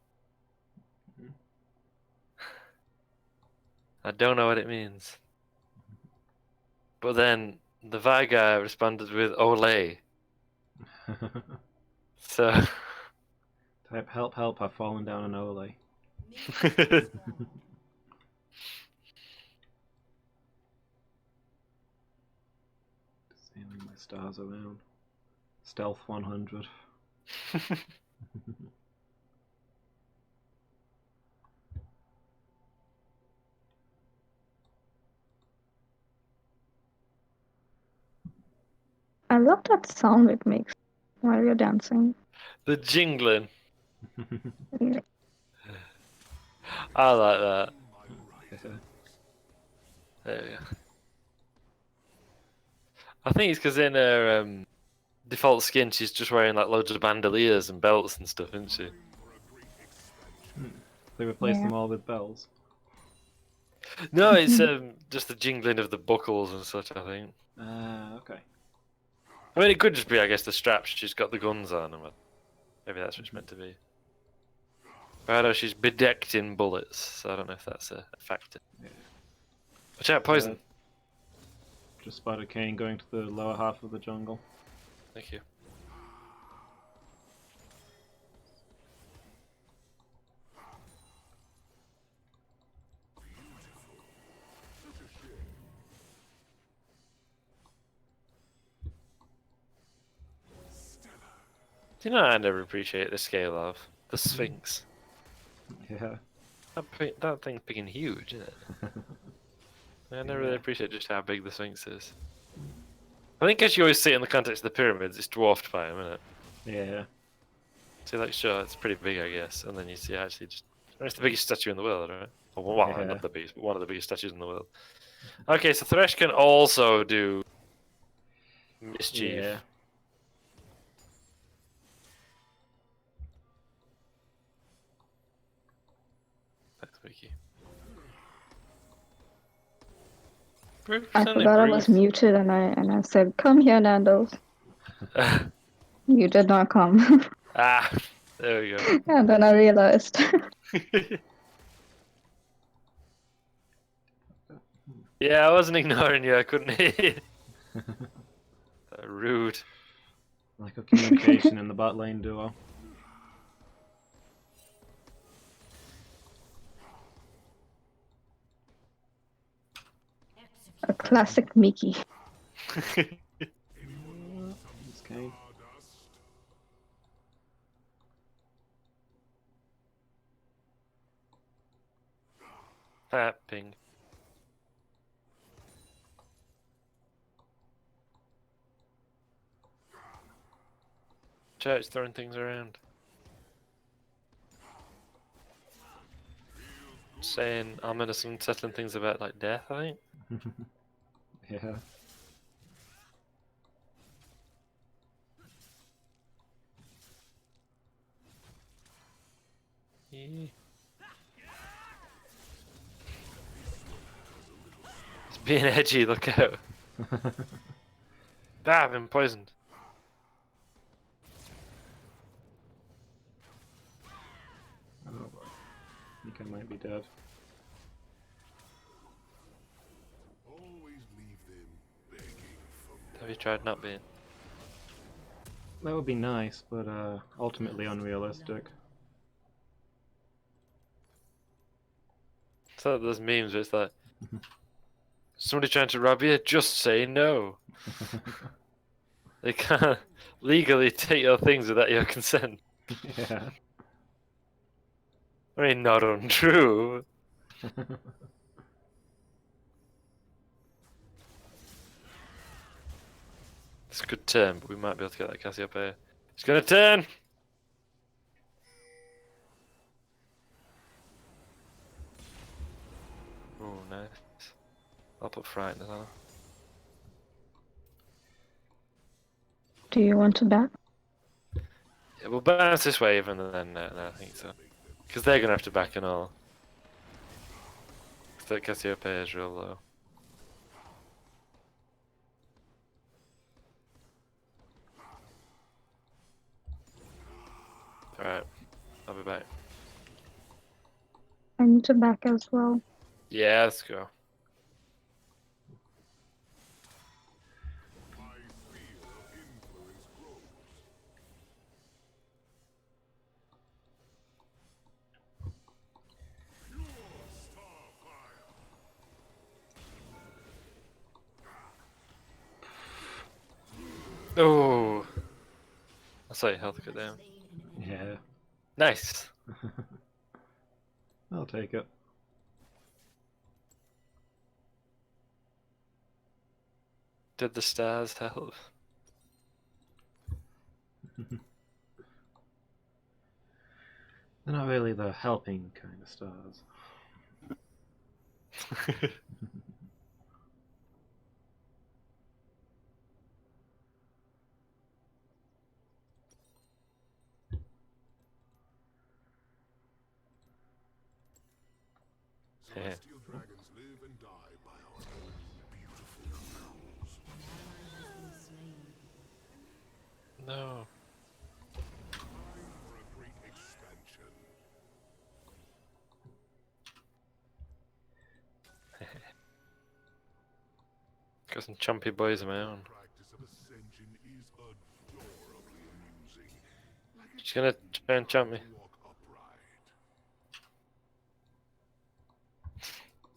I don't know what it means. But then the Vi guy responded with "Ole." So Type help, help, I've fallen down an ole. Minions spawn. Sailing my stars around. Stealth 100. I love that sound it makes while you're dancing. the jingling. Yeah. I like that. There we go. I think it's because in her default skin, she's just wearing like loads of bandoliers and belts and stuff, isn't she? They replace Yeah. them all with bells. No, it's just the jingling of the buckles and such, I think. Okay. I mean, it could just be, I guess, the straps she's got the guns on. And maybe that's what it's meant to be. But I know she's bedecked in bullets, so I don't know if that's a factor. Yeah. Watch out, poison! Just spotted Kane going to the lower half of the jungle. Thank you. Do you know I never appreciate the scale of the Sphinx? Yeah. That thing's big and huge, isn't it? I never really appreciate just how big the Sphinx is. I think as you always see it in the context of the pyramids, it's dwarfed by them, isn't it? Yeah. So like, sure, it's pretty big, I guess. And then you see actually just... It's the biggest statue in the world, right? Well, Yeah. not the biggest, but one of the biggest statues in the world. Okay, so Thresh can also do mischief. Yeah. That's Wiki. I forgot I was muted and I said, "Come here, Nando's." You did not come. Ah, there we go. And then I realized. Yeah, I wasn't ignoring you. I couldn't hear. Rude. Lack of communication in the bot lane duo. A classic Mickey. It's Kane. Ah, ping. Church throwing things around. Saying ominous and unsettling things about like death, I think. Yeah. Yeah. It's being edgy, look out. Ah, I've been poisoned. Oh boy. I think I might be dead. Always leave them begging for more. Have you tried not being? That would be nice, but ultimately unrealistic. So there's memes where it's like, somebody trying to rob you, just say no. They can't legally take your things without your consent. Yeah. I mean, not untrue. It's a good turn, but we might be able to get that Cassiopeia. It's gonna turn! Oh, nice. I'll put Frighten as well. Do you want to back? Yeah, we'll bounce this wave and then no, I think so. Because they're gonna have to back and all. Because that Cassiopeia is real low. Alright, I'll be back. I need to back as well. Yeah, let's go. My sphere of influence grows. Pure starfire. Oh! I saw your health go down. Yeah. Nice! I'll take it. Did the stars help? They're not really the helping kind of stars. Celestial dragons live and die by our own beautiful rules. No. Time for a great expansion. Got some chumpy boys of my own. Practice of ascension is adorably amusing. Like She's gonna try and chump me. walk upright.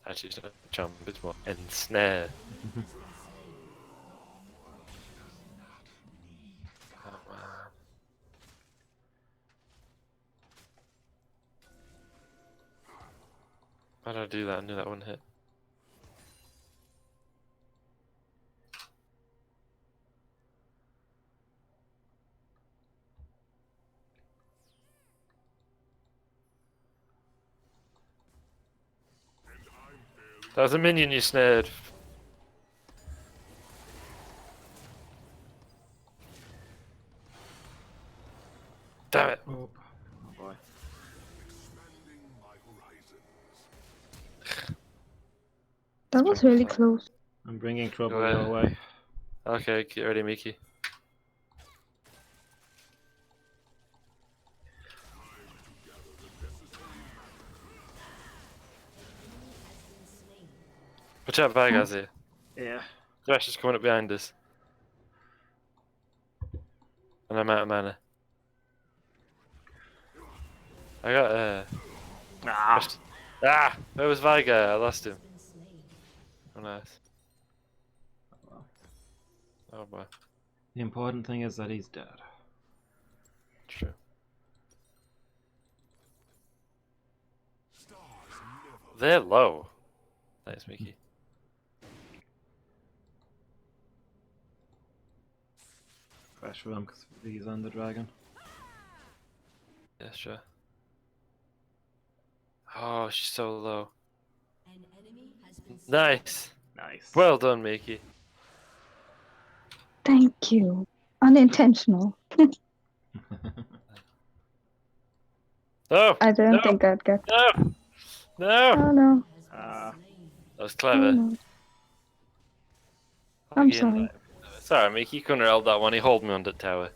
Actually, it's not chump, it's more ensnare. Oh man. Why did I do that? I knew that wouldn't hit. And I'm barely That was a minion you snared. Damn it. Oh, oh boy. expanding my horizons. That was really close. I'm bringing trouble Go ahead. your way. Okay, get ready, Miki. Watch out, Vargas here. Yeah. Thresh is coming up behind us. And I'm out of mana. I got Ah! Where was Vigar? I lost him. Oh nice. Oh boy. The important thing is that he's dead. True. Stars never They're low. Thanks, Mickey. Pressure him because he's on the dragon. Yeah, sure. Oh, she's so low. An enemy has been Nice. Nice. Well done, Mickey. Thank you. Unintentional. No! I didn't No! think I'd get. No! No! Oh no. has been Ah. slain. That was Oh clever. no. I'll I'm get in sorry. there. Sorry, Mickey. You couldn't have held that one. He hold me on the tower.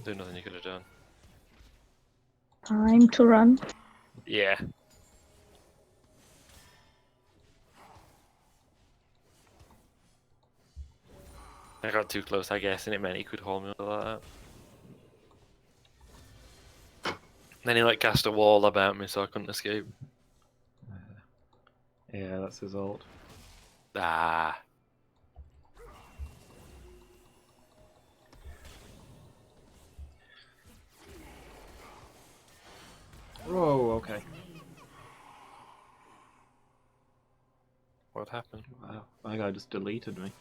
Do nothing you could have done. Time to run. Yeah. I got too close, I guess, and it meant he could hold me under like that. Then he like cast a wall about me so I couldn't escape. Yeah, that's his ult. Ah. Whoa, okay. What happened? Wow, my guy just deleted me.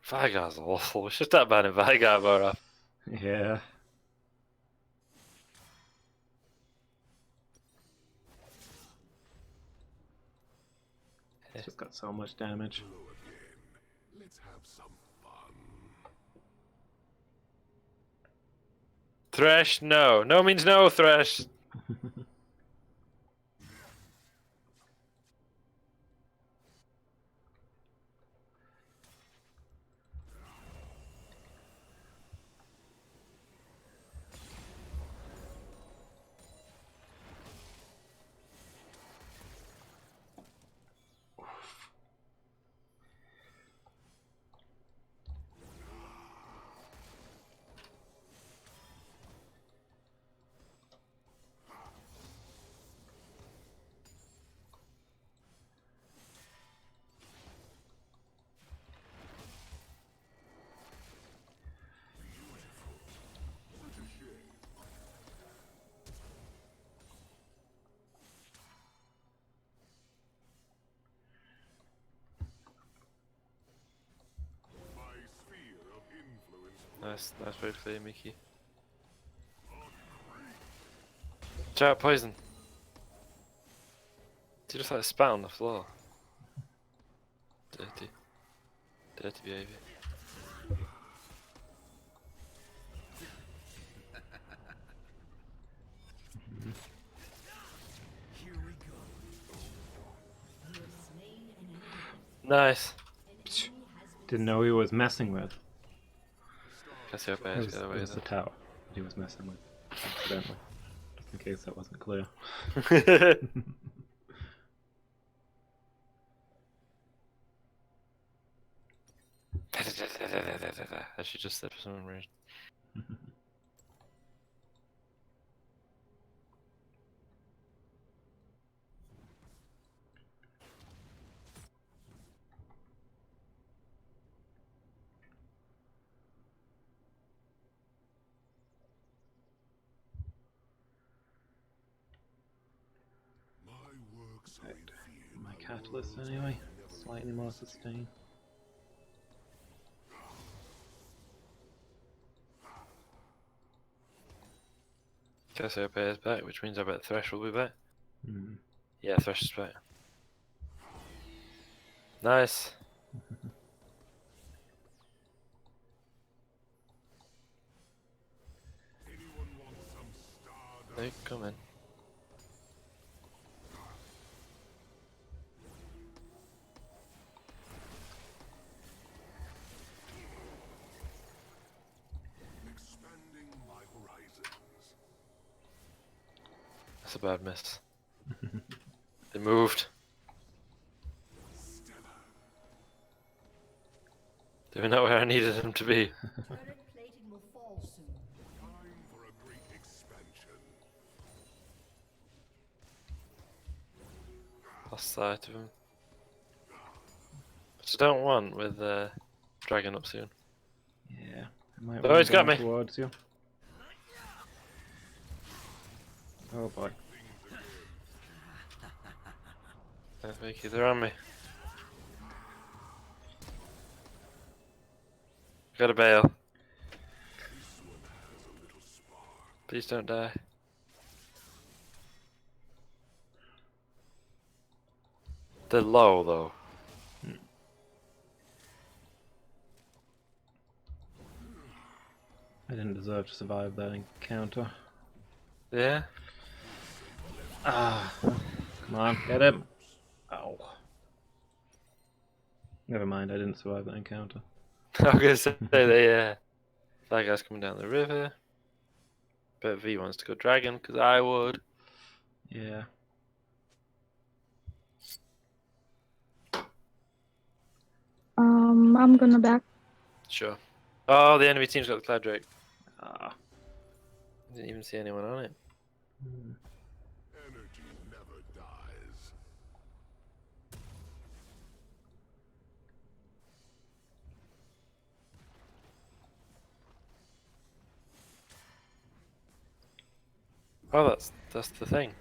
Vigar's awful. We should start banning Vigar more often. Yeah. It's just got so much damage. Hello again. Let's have some fun. Thresh, no. No means no, Thresh. My sphere of influence. Nice way to play, Mickey. Shout poison. Did you just like spat on the floor? Dirty. Dirty behaviour. You have slain an enemy. Nice. An enemy has been Didn't know he was messing with. Cassiopeia, It was, get it away was the with tower that he was messing with. Accidentally. Just in case that wasn't clear. it. As she just said for some reason. My works are Right. revered My by catalyst worlds anyway. never Slightly more sustain. Cassiopeia is back, which means I bet Thresh will be back. Hmm. Yeah, Thresh is back. Nice. Anyone want some stardust? They come in. Expanding my horizons. That's a bad miss. They moved. Stellar. They were not where I needed them to be. turret plating will fall soon. Time for a great expansion. Lost sight of him. Which I don't want with Dragon up soon. Yeah. I might Oh, run he's got down me. towards you. Oh boy. Vicky, they're on me. Gotta bail. Please don't die. They're low though. I didn't deserve to survive that encounter. Yeah? Ah, come on, get him. Oh. Never mind, I didn't survive that encounter. I was gonna say that guy's coming down the river. Bet V wants to go dragon, because I would. Yeah. I'm gonna back. Sure. Oh, the enemy team's got the Cloud Drake. Ah. Didn't even see anyone on it. Energy never dies. Oh, that's the thing.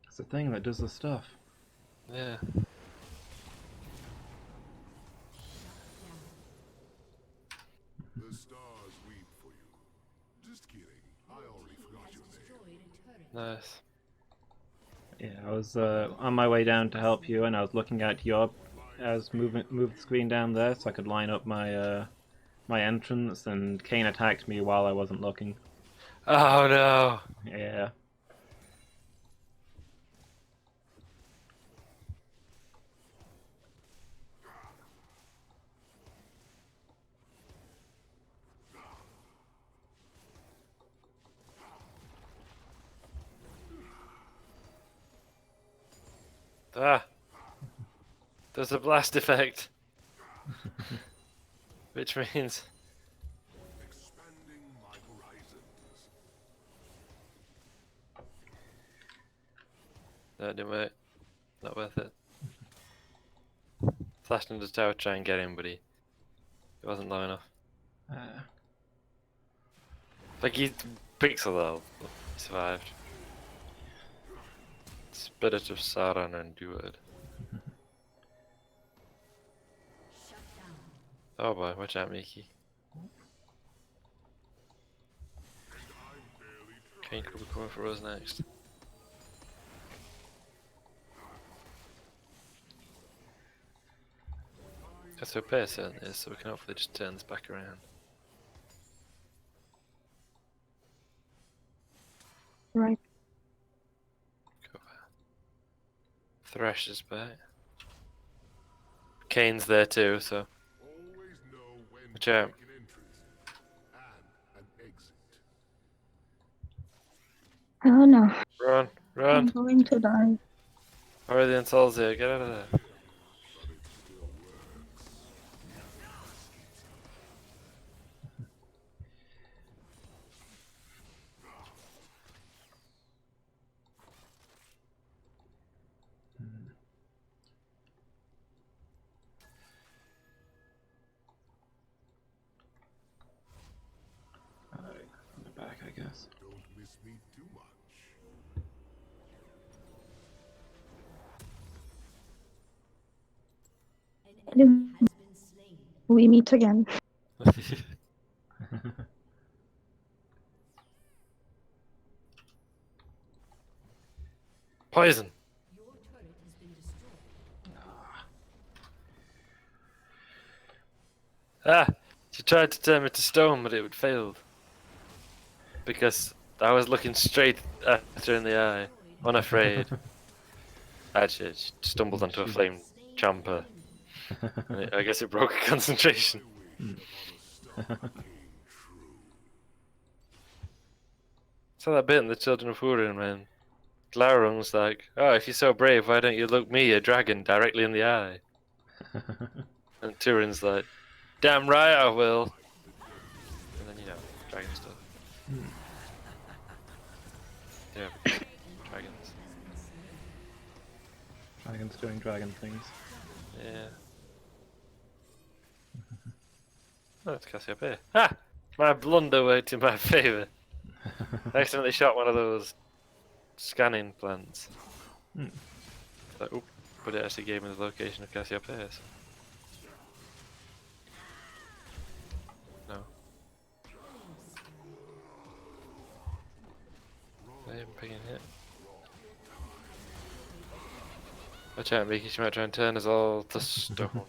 It's the thing that does the stuff. Yeah. The stars weep for you. Just kidding. I already forgot your name. Nice. Yeah, I was on my way down to help you, and I was looking at your. I was moved the screen down there so I could line up my my entrance, and Kane attacked me while I wasn't looking. Oh no. Yeah. Ah. There's a blast effect. Which means Expanding my horizons. that didn't work. Not worth it. Flashed into the tower, try and get him, but he wasn't low enough. Like he pixel though. He survived. Spirit of Sauron endured. Oh boy, watch out, Miki. Kane could be coming for us next. That's how pair certainly is, so we can hopefully just turn this back around. Right. Go back. Thresh is back. Kane's there too, so Always know when watch to out. make an entrance and an exit. Oh no. Run, I'm run! going to die. Aurelian Sol's here, get out of there. Alright, I'm back, I guess. Don't miss me too much. We meet again. Poison! Ah! She tried to turn me to stone, but it would failed. Because I was looking straight at her in the eye, unafraid. Actually, she stumbled onto a flame champer. And I guess it broke her concentration. So that bit in the Children of Húrin, man. Glaurung's like, oh, if you're so brave, why don't you look me, a dragon, directly in the eye? And Turin's like, damn right I will. And then, you know, dragon stuff. Yeah, dragons. Dragons doing dragon things. Yeah. Oh, it's Cassiopeia. Ah! My blunder worked in my favour. I accidentally shot one of those scanning plans. Hmm. Like, oop, but it actually gave me the location of Cassiopeia's. No. I haven't picking hit. Watch out, Mickey, she might try and turn us all to stone.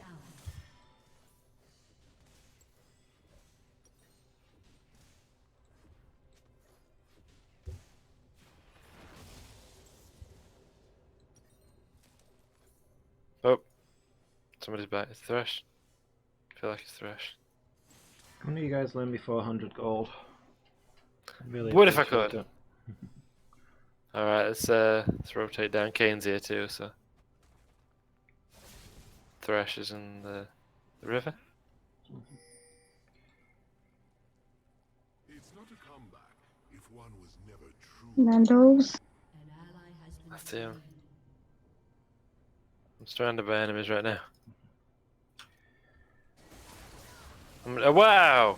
Oh, somebody's back. It's Thresh. I feel like it's Thresh. When do you guys lend me 400 gold? I really What if I appreciate could? it. Alright, let's rotate down. Kane's here too, so. Thresh is in the river. It's not a comeback if one was never true. Nando's. An ally has been That's him. slain. I'm surrounded by enemies right now. Wow!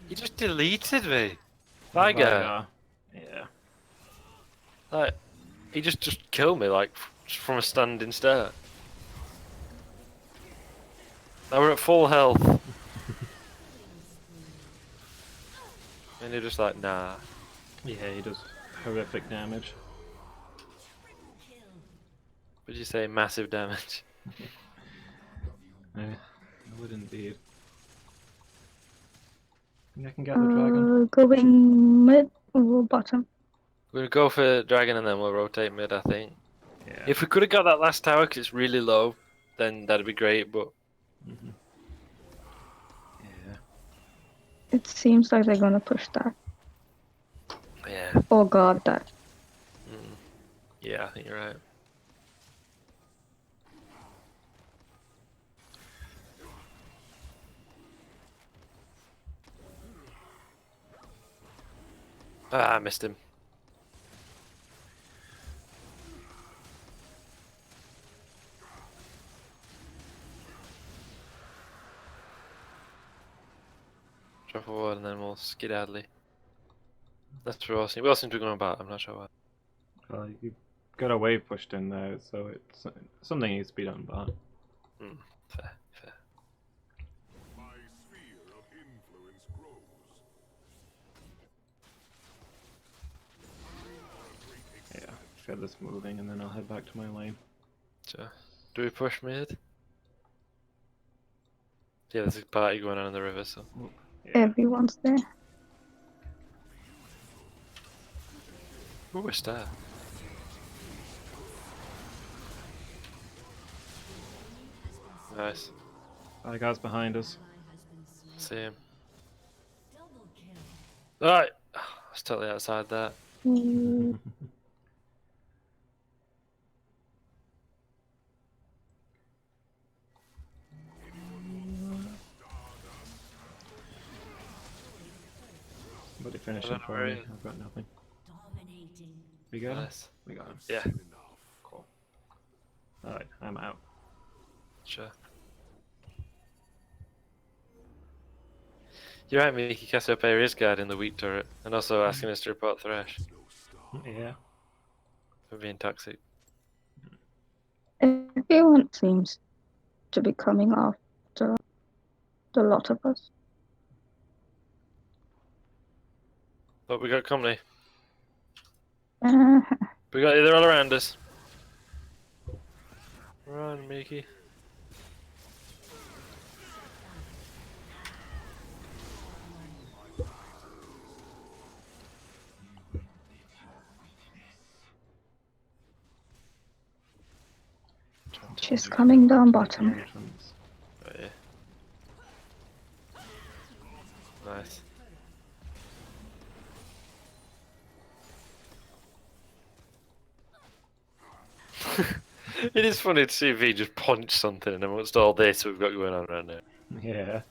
He just deleted me. Viger. Yeah. Like, he just killed me like from a standing start. Now we're at full health. And you're just like, nah. Yeah, he does horrific damage. Would you say massive damage? I would indeed. Think I can get the dragon? Going mid or bottom. We're gonna go for dragon and then we'll rotate mid, I think. Yeah. If we could have got that last tower because it's really low, then that'd be great, but Mhm. Yeah. It seems like they're gonna push that. yeah. Oh god, that. Yeah, I think you're right. Ah, I missed him. Drop a ward and then we'll skedaddly. That's where we all seem to be going about, I'm not sure why. Well, you got a wave pushed in there, so it's something needs to be done, but Fair, fair. My sphere of influence grows. yeah, just get this moving and then I'll head back to my lane. So, do we push mid? Yeah, there's a party going on in the river, so. Yeah. Everyone's there. Ooh, a star. Nice. Guy's behind us. See him. Double kill. Alright! I was totally outside that. Somebody finish I it don't know for where me. he is. I've got nothing. Dominating. We got him? Nice. We got him. Yeah, Enough. Cool. Alright, I'm out. sure. You're right, Mickey. Cassiopeia is guarding the weak turret, and also asking us to report Thresh No star. Yeah. for being toxic. Everyone seems to be coming after the lot of us. But we got company. Uh, We got they're all around us. Run, Mickey. she's coming down bottom. Entrance. Oh, yeah. Nice. It is funny to see V just punch something and amongst all this we've got going on right now. Yeah.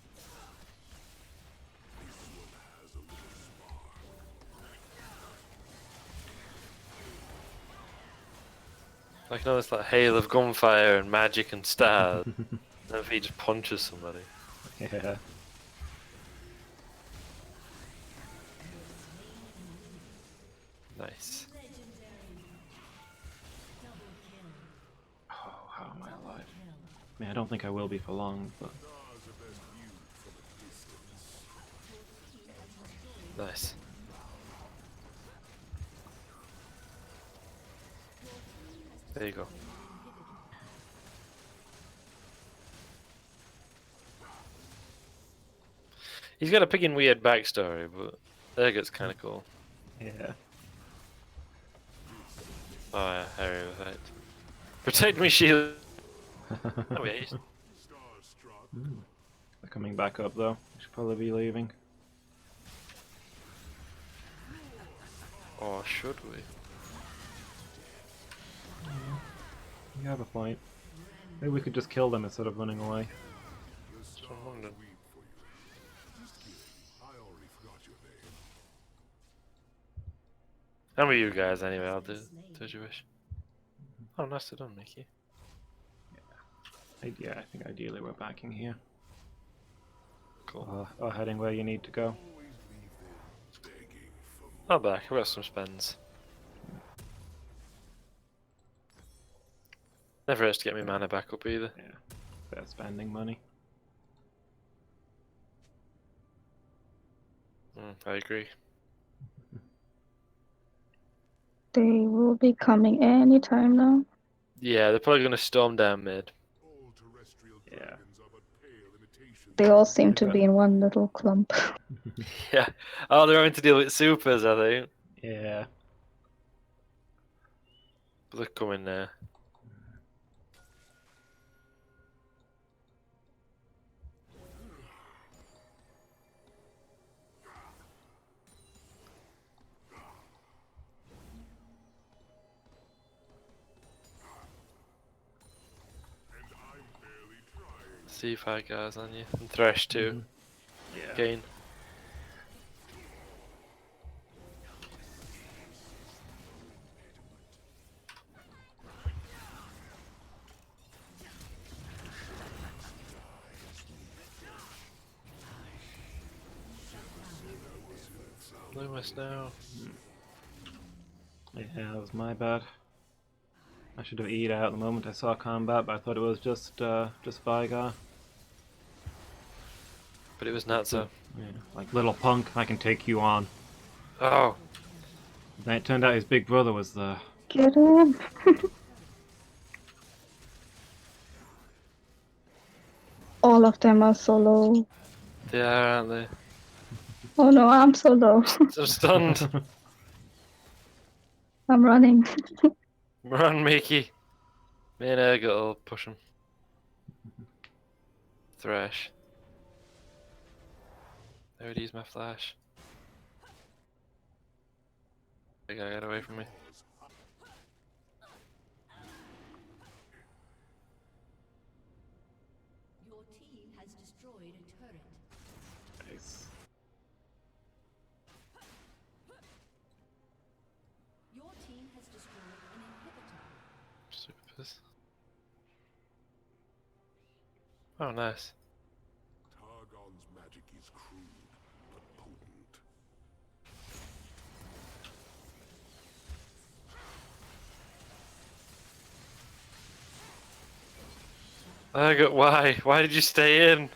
Like, you know, it's like hail of gunfire and magic and stars. And then V just punches somebody. Yeah. Nice. I mean, I don't think I will be for long, but Stars are best viewed from a distance. Nice. There you go. He's got a pig and weird backstory, but Urgot's kind of cool. yeah. Oh yeah, area effect. Protect me, shield. Oh wait, Stars struck. They're coming back up though. We should probably be leaving. or should we? You have a point. Maybe we could just kill them instead of running away. The So stars I'm wondering. weep for you. Just kidding. I already forgot your name. How are you guys anyway? I'll do as you wish. Oh, nicely done, Mickey. Yeah, I think ideally we're backing here. Cool. Or heading where you need to go. Always leave them begging for more. Not back. I've got some spends. Never hurts to get me mana back up either. Yeah, they're spending money. I agree. They will be coming anytime now. Yeah, they're probably going to storm down mid. All terrestrial Yeah. dragons are but pale imitations. They all seem They've to got- be in one little clump. Yeah. Oh, they're having to deal with supers, I think. Yeah. But they're coming now. And I'm barely trying. See 5 guys on you. And Thresh too. Yeah. Gain. Loomis now. Yeah, that was my bad. I should have E'd out the moment I saw combat, but I thought it was just Vigar. But it was not so. Yeah, like little punk, I can take you on. Oh. Then it turned out his big brother was there. Get in! All of them are so low. They are, aren't they? Oh no, I'm so low. They're stunned. I'm running. Run, Mickey. Me and Urgot will push him. Thresh. I would use my flash. They gotta get away from me. Your team has destroyed a turret. Nice. Your team has destroyed an inhibitor. Supers. Oh, nice. Targon's magic is crude, but potent. Urgot, why? Why did you stay in?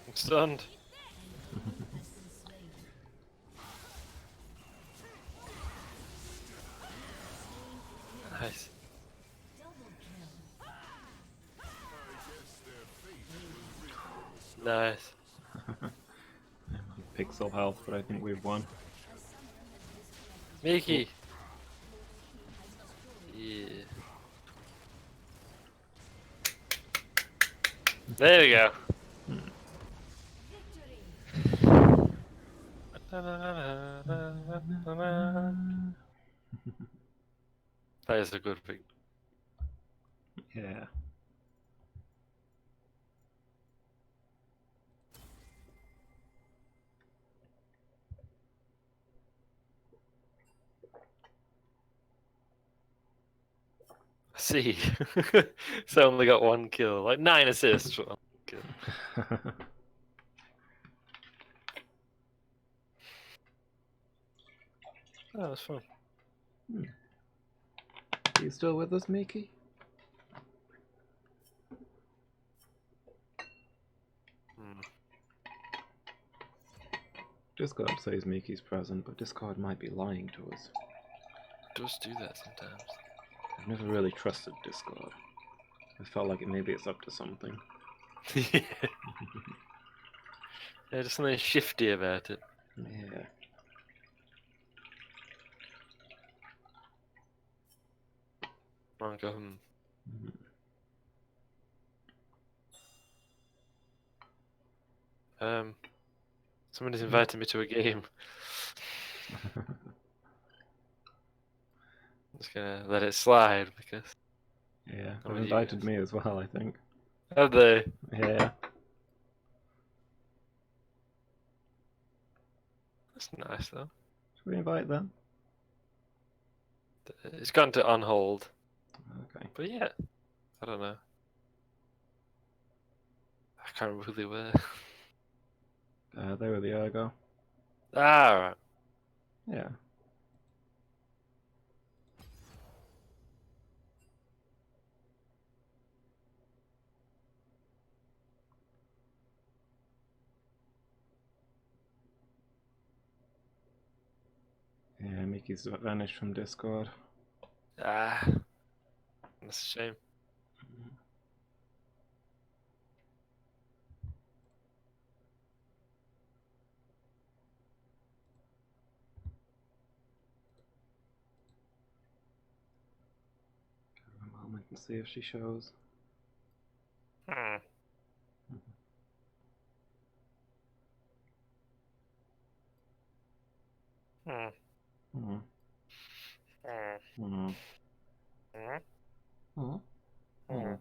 I'm stunned. Nice. Nice. Pixel health, but I think we've won. Mickey. Yeah. There we go. That is a good pick. Yeah. See, so only got 1 kill, like 9 assists. For 1 kill. Oh, that's fun. You still with us, Miki? Discord says Miki's present, but Discord might be lying to us. It does do that sometimes. I've never really trusted Discord. I felt like maybe it's up to something. Yeah, there's something shifty about it. Yeah. I'll go, somebody's invited me to a game. I'm just gonna let it slide because. Yeah, How they've about you invited guys? me as well, I think. Have they? Yeah. That's nice though. Should we invite them? It's gone to on hold. Okay. But yeah, I don't know. I can't remember who they were. They were the Ergo. Ah, right. Yeah. Yeah, Miki's vanished from Discord. Ah, that's a shame. Give her a moment and see if she shows. Hmm. Hmm. Hmm. Hmm. Hmm. Hmm. Hmm. Hmm.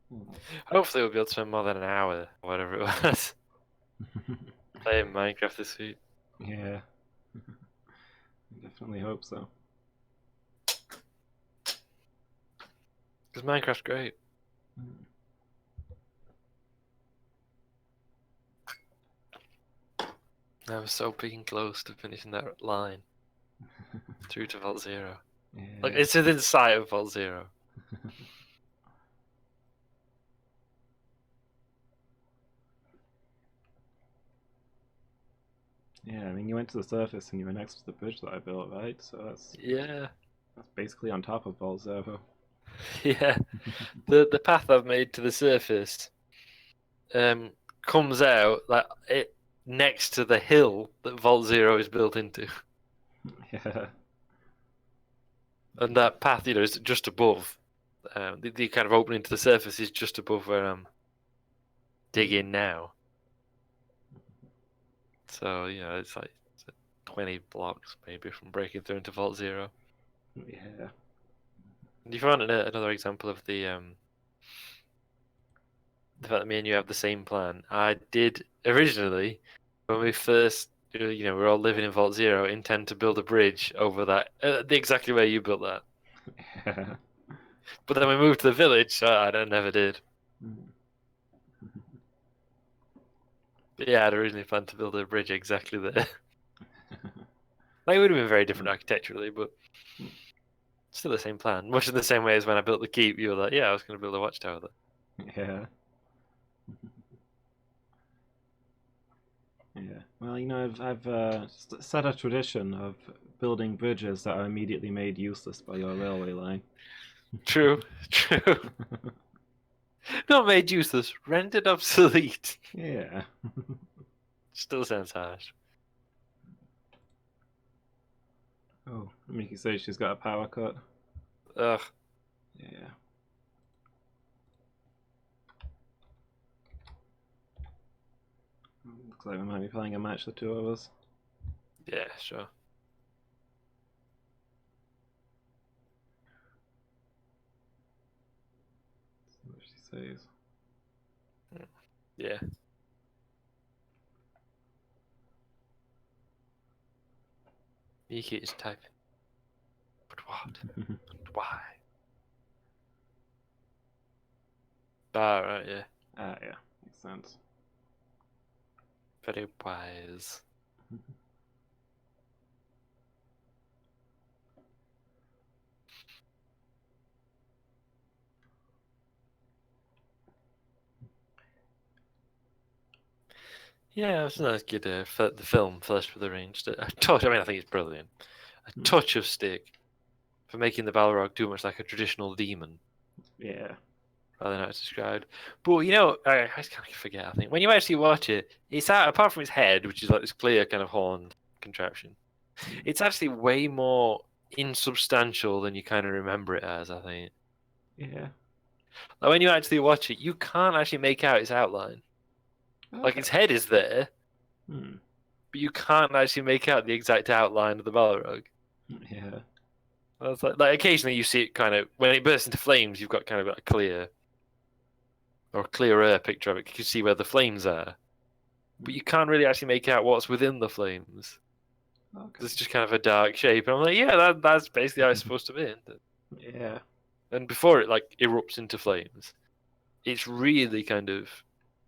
Hmm. Hopefully we'll be able to spend more than an hour, or whatever it was, playing Minecraft this week. Yeah. I definitely hope so. Because Minecraft's great. Hmm. I was so freaking close to finishing that line through to Vault Zero. Yeah. Like, it's within sight of Vault Zero. Yeah, I mean, you went to the surface and you were next to the bridge that I built, right? So that's Yeah. basically on top of Vault Zero. Yeah. The path I've made to the surface comes out like it next to the hill that Vault Zero is built into. Yeah. And that path, is just above. The kind of opening to the surface is just above where I'm digging now. So, it's like 20 blocks maybe from breaking through into Vault Zero. Yeah. And you found another example of the fact that me and you have the same plan. I did originally, when we first, we're all living in Vault Zero, intend to build a bridge over that, the exactly where you built that. Yeah. But then we moved to the village, so I never did. But yeah, I'd originally planned to build a bridge exactly there. Like, it would have been very different architecturally, but still the same plan. Much in the same way as when I built the keep, you were like, yeah, I was going to build a watchtower there. Yeah. Yeah. Well, I've set a tradition of building bridges that are immediately made useless by your railway line. True, true. Not made useless, rendered obsolete. Yeah. Still sounds harsh. Oh, Miki says she's got a power cut. Ugh. Yeah. Looks like we might be playing a match, the two of us. Yeah, sure. See what she says. Yeah. Miki is typing. But what? And why? Ah, right, yeah. Yeah, makes sense. Very wise. Yeah, it's nice to get the film first with arranged. A touch. I mean, I think it's brilliant. A touch of stick for making the Balrog too much like a traditional demon. Yeah. Rather than how it's described. But you know, I just kind of forget. I think when you actually watch it, it's out apart from its head, which is like this clear kind of horned contraption. It's actually way more insubstantial than you kind of remember it as. I think. Yeah. Like when you actually watch it, you can't actually make out its outline. Like Okay. its head is there, Hmm. but you can't actually make out the exact outline of the Balrog. Yeah. It's like occasionally you see it kind of when it bursts into flames. You've got kind of a clear or a clearer picture of it. You can see where the flames are, but you can't really actually make out what's within the flames. Okay. It's just kind of a dark shape. And I'm like, yeah, that's basically how it's supposed to be. Isn't it? Yeah. And before it like erupts into flames, it's really kind of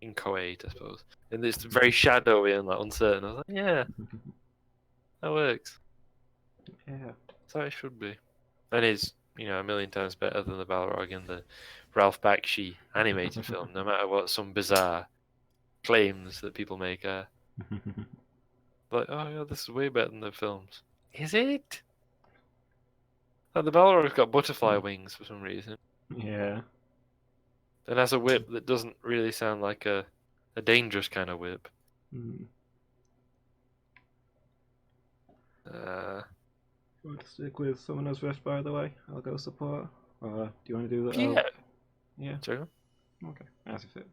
inchoate, I suppose, and it's very shadowy and like uncertain. I was like, yeah, that works. Yeah. That's how it should be. And it's, a million times better than the Balrog in the Ralph Bakshi animated film, no matter what some bizarre claims that people make are. Like, oh yeah, this is way better than the films. Is it? Like, the Balrog's got butterfly wings for some reason. Yeah. And has a whip that doesn't really sound like a dangerous kind of whip. Hmm. You want to stick with Summoner's Rift, by the way? I'll go support. Or do you want to do that? Yeah. Yeah. Sure. Okay. As if it.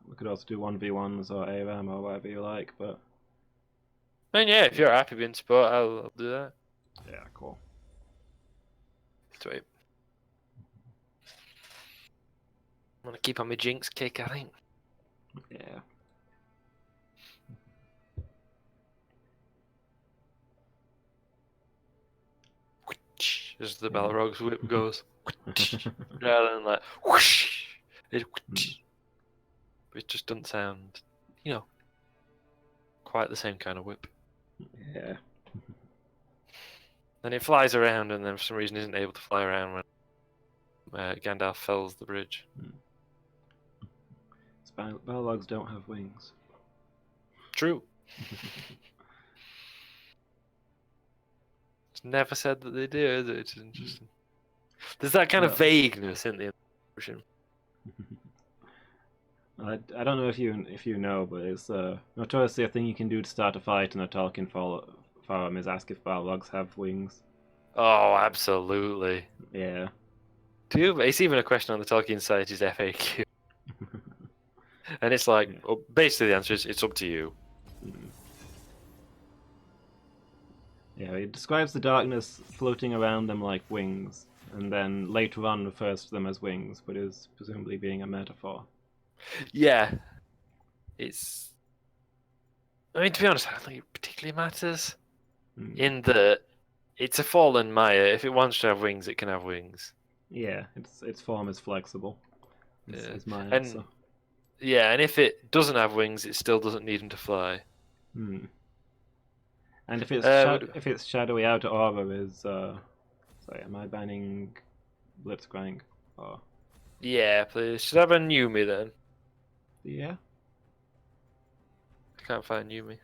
We could also do 1v1s or ARAM or whatever you like, but. And yeah, if you're happy being support, I'll do that. Yeah, cool. Sweet. I'm gonna keep on my Jinx kick, I think. Yeah. As the Balrog's whip goes. Rather than like whoosh. It just doesn't sound, quite the same kind of whip. Yeah. And it flies around and then for some reason isn't able to fly around when Gandalf fells the bridge. Balrogs don't have wings. True. It's never said that they do, is it? It's interesting. There's that kind of vagueness in the version. I don't know if you know, but it's notoriously a thing you can do to start a fight in a Tolkien forum is ask if Balrogs have wings. Oh, absolutely. Yeah. It's even a question on the Tolkien Society's FAQ. And it's like, well, basically the answer is it's up to you. Yeah, it describes the darkness floating around them like wings, and then later on refers to them as wings, but is presumably being a metaphor. Yeah. I mean, to be honest, I don't think it particularly matters. In that it's a fallen Maya. If it wants to have wings, it can have wings. Yeah, its form is flexible. It's Maya, and so. Yeah, and if it doesn't have wings, it still doesn't need them to fly. And if its shadowy outer aura is sorry, am I banning Blitzcrank? Or... Yeah, please. Should I ban Yumi then? Yeah. I can't find Yumi.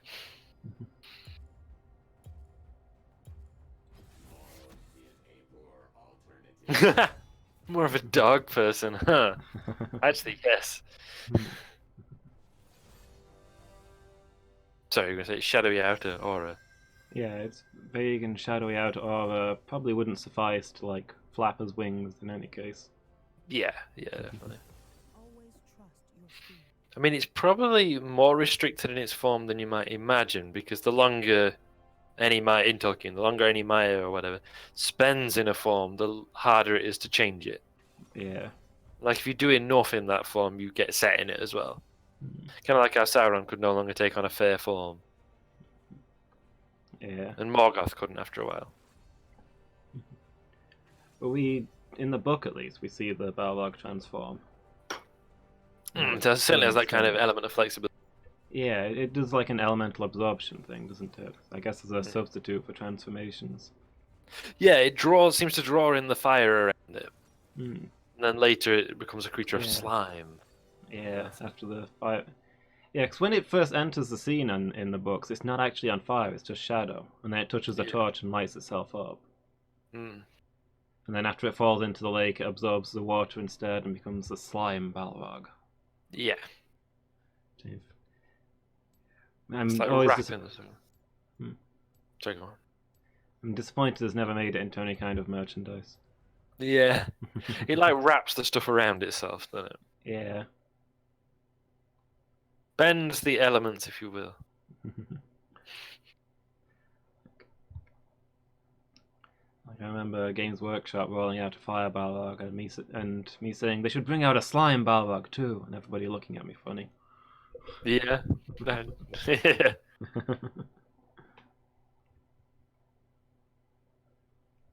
More of a dog person, huh? Actually, yes. Sorry, you're going to say shadowy outer aura. Yeah, it's vague and shadowy outer aura. Probably wouldn't suffice to, like, flap as wings in any case. Yeah, definitely. Always trust your feet. I mean, it's probably more restricted in its form than you might imagine, because the longer any Maya in Tolkien, the longer any Maya or whatever spends in a form, the harder it is to change it. Yeah. Like if you do enough in that form, you get set in it as well. Kind of like how Sauron could no longer take on a fair form. Yeah. And Morgoth couldn't after a while. But in the book at least, we see the Balrog transform. So it certainly has that kind of element of flexibility. Yeah, it does like an elemental absorption thing, doesn't it? I guess as a substitute for transformations. Yeah, it seems to draw in the fire around it. Hmm. And then later it becomes a creature of Yeah. slime. Yeah, after the fire. Yeah, because when it first enters the scene in the books, it's not actually on fire, it's just shadow. And then it touches the torch and lights itself up. Mm. And then after it falls into the lake, it absorbs the water instead and becomes a slime Balrog. Yeah. I'm It's like always wrapping the Hmm. Sorry, go on. I'm disappointed it's never made it into any kind of merchandise. Yeah. It like wraps the stuff around itself, doesn't it? Yeah. Bends the elements, if you will. Like I remember Games Workshop rolling out a fire Balrog and me saying they should bring out a slime Balrog too, and everybody looking at me funny. Yeah. Yeah.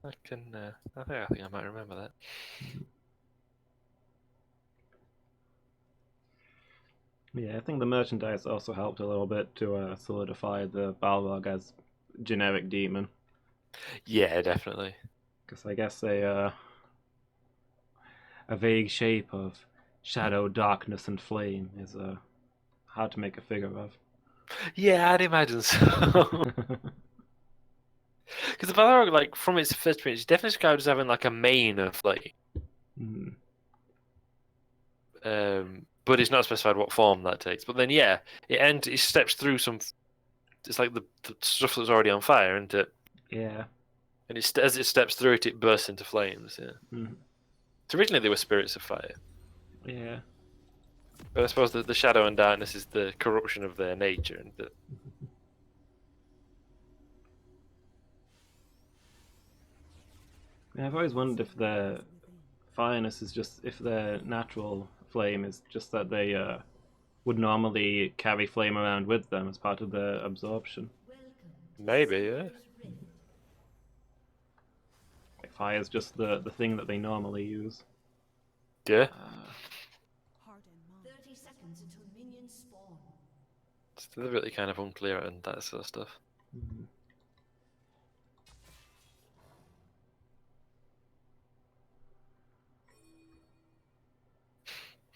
I think I might remember that. Yeah, I think the merchandise also helped a little bit to solidify the Balrog as generic demon. Yeah, definitely. Because I guess a vague shape of shadow, darkness, and flame is hard to make a figure of. Yeah, I'd imagine so. Because the Balrog, like, from its first appearance, it's definitely described as having like a mane of flame. Mm. But it's not specified what form that takes. But then, yeah, it steps through some. It's like the stuff that's already on fire, isn't it? Yeah. And as it steps through it, it bursts into flames. Yeah. Mm. So originally they were spirits of fire, Yeah. but I suppose the shadow and darkness is the corruption of their nature, and I've always wondered if their fireness is just if their natural flame is just that they would normally carry flame around with them as part of their absorption. maybe, yeah. Like fire's just the thing that they normally use. Yeah. Heart and mind. 30 seconds until minions spawn. It's really kind of unclear and that sort of stuff. Mhm.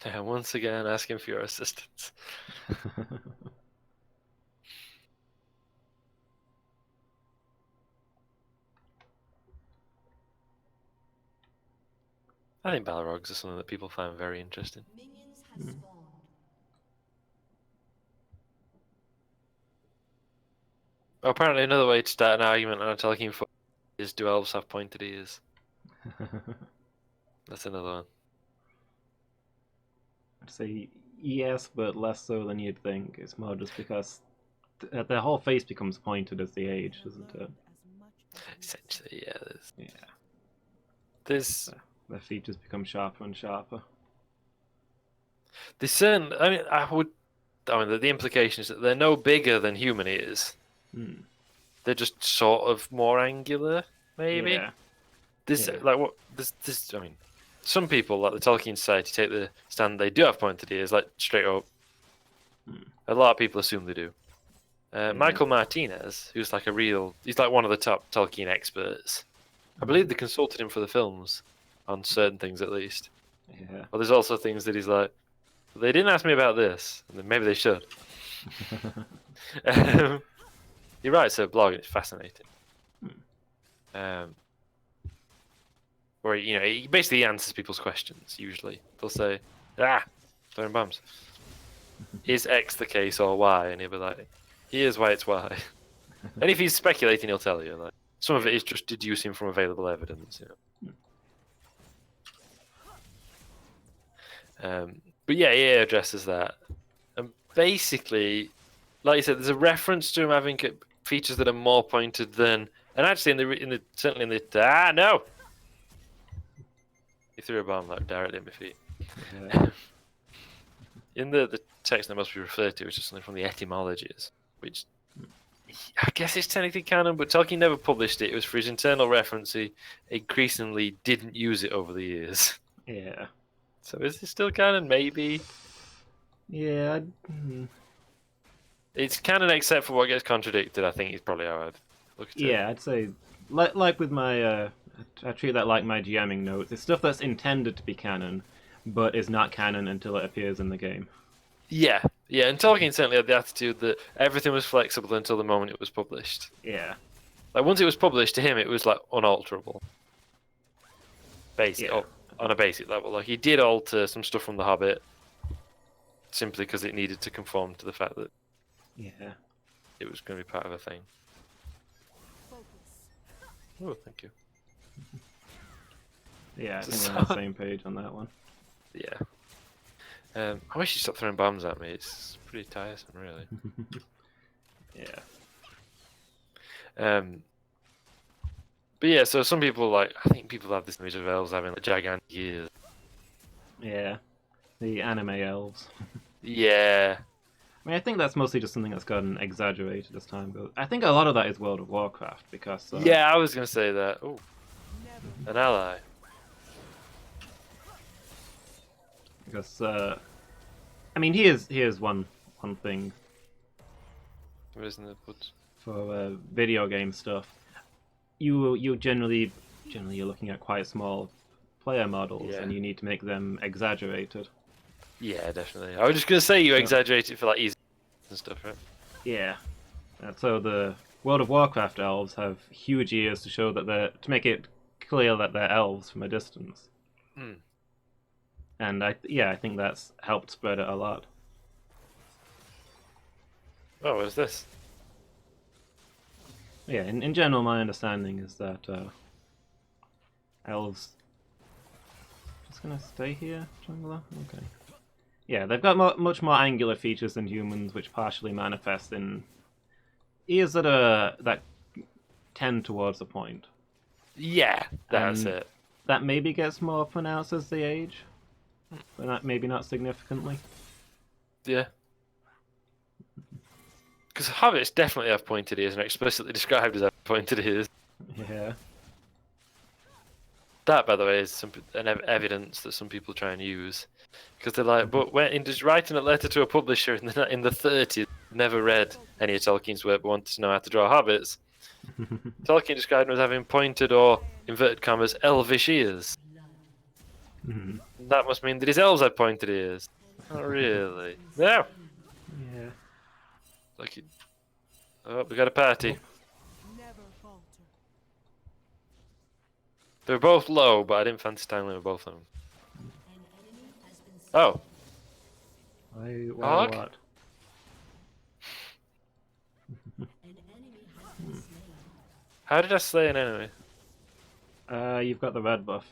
Yeah, once again asking for your assistance. I think Balrogs are something that people find very interesting. Minions have spawned. Well, apparently another way to start an argument on a Tolkien forum is do elves have pointed ears? That's another one. I'd say yes, but less so than you'd think. It's more just because their whole face becomes pointed as they age, doesn't it? Essentially, yeah. Yeah. There's Their features become sharper and sharper. certain. I mean, the implication is that they're no bigger than human ears. Hmm. They're just sort of more angular, maybe. Yeah. Yeah. Like what? This. I mean, some people, like the Tolkien Society, take the stand they do have pointed ears, like straight up. A lot of people assume they do. Michael Martinez, who's like he's like one of the top Tolkien experts. I believe they consulted him for the films on certain things, at least. Yeah. But there's also things that he's like, they didn't ask me about this, and then maybe they should. He writes a blog, and it's fascinating. Where he basically answers people's questions. Usually, they'll say, throwing bombs. Is X the case or Y? And he'll be like, here's why it's Y. And if he's speculating, he'll tell you. Like some of it is just deducing from available evidence. But yeah, he addresses that, and basically, like you said, there's a reference to him having features that are more pointed than, and actually certainly in the no, he threw a bomb like directly at my feet. Yeah. In the text that must be referred to, is just something from the etymologies, which I guess it's technically canon, but Tolkien never published it. It was for his internal reference. He increasingly didn't use it over the years. Yeah. So is it still canon? Maybe. Yeah, It's canon except for what gets contradicted. I think is probably how I'd look at it. yeah, I'd say like with my I treat that like my GMing notes. It's stuff that's intended to be canon, but is not canon until it appears in the game. Yeah, yeah. And Tolkien certainly had the attitude that everything was flexible until the moment it was published. Yeah, Like once it was published, to him it was like unalterable. Basic, Yeah. on a basic level. Like he did alter some stuff from The Hobbit, simply because it needed to conform to the fact that yeah, it was going to be part of a thing. Oh, thank you. yeah. I think So- we're on the same page on that one. Yeah. I wish you stopped throwing bombs at me. It's pretty tiresome, really. Yeah, But yeah, so some people I think people have this image of elves having like gigantic ears. yeah. The anime elves. Yeah. I mean, I think that's mostly just something that's gotten exaggerated as time goes. I think a lot of that is World of Warcraft because Yeah, I was gonna say that. Oh, an ally. because I mean, here's one thing Where's in the woods? for video game stuff. You generally you're looking at quite small player models, Yeah. and you need to make them exaggerated. Yeah, definitely. I was just gonna say you exaggerate it for like easy and stuff, right? Yeah. So the World of Warcraft elves have huge ears to show that to make it clear that they're elves from a distance. Hmm. And I think that's helped spread it a lot. Oh, what is this? Yeah, in general, my understanding is that elves just gonna stay here, jungler. Okay. Yeah, they've got much more angular features than humans, which partially manifest in ears that tend towards the point. Yeah, that's And it. that maybe gets more pronounced as they age, but maybe not significantly. Yeah. Because hobbits definitely have pointed ears and are explicitly described as having pointed ears. Yeah. That, by the way, is evidence that some people try and use. Because they're like, but when in just writing a letter to a publisher in the 30s, never read any of Tolkien's work but wanted to know how to draw hobbits. Tolkien described them as having pointed or, inverted commas, elvish ears. Mhm. That must mean that his elves had pointed ears. Not really. No! Yeah. Like, oh, we got a party. They're both low, but I didn't fancy styling with both of them. Oh, Why Hog? what? how did I slay an enemy? You've got the red buff,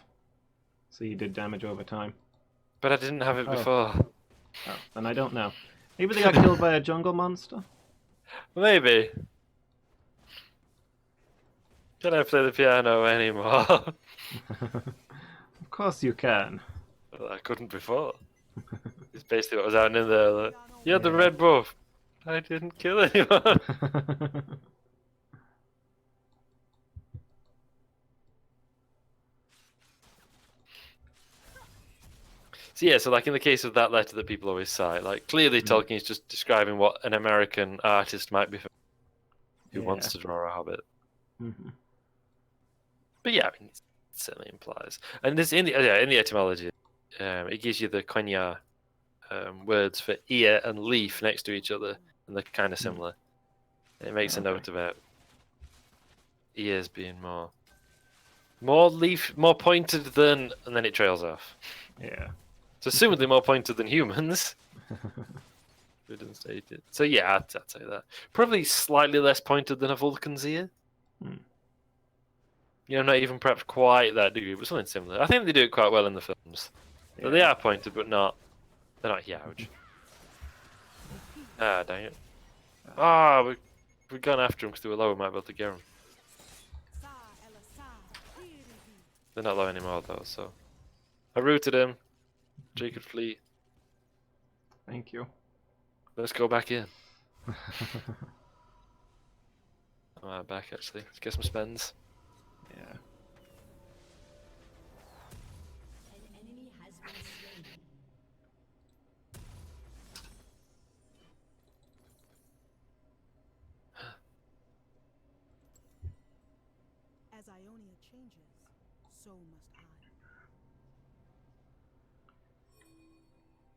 so you did damage over time. But I didn't have it Oh. before. Oh, then I don't know. Maybe they got killed by a jungle monster? Maybe. Can I play the piano anymore? Of course you can. Well, I couldn't before. It's basically what was happening there. Like, you had the red buff. I didn't kill anyone. So yeah, so like in the case of that letter that people always cite, like clearly Tolkien is just describing what an American artist might be who wants to draw a hobbit. Mhm. But yeah, I mean, it certainly implies. And this in the etymology, it gives you the Quenya words for ear and leaf next to each other, and they're kind of similar. It makes a note about ears being more pointed than, and then it trails off. Yeah. It's assumedly more pointed than humans. It doesn't state it. So yeah, I'd say that. Probably slightly less pointed than a Vulcan's ear. Hmm. You know, not even perhaps quite that degree, but something similar. I think they do it quite well in the films. So they are pointed, but they're not huge. Ah, dang it. Ah, we've gone after them because they were low, we might be able to get them. They're not low anymore though, so. I rooted him. Jay could flee. Thank you. Let's go back in. Alright, back actually. Let's get some spends. Yeah. As Ionia changes, so must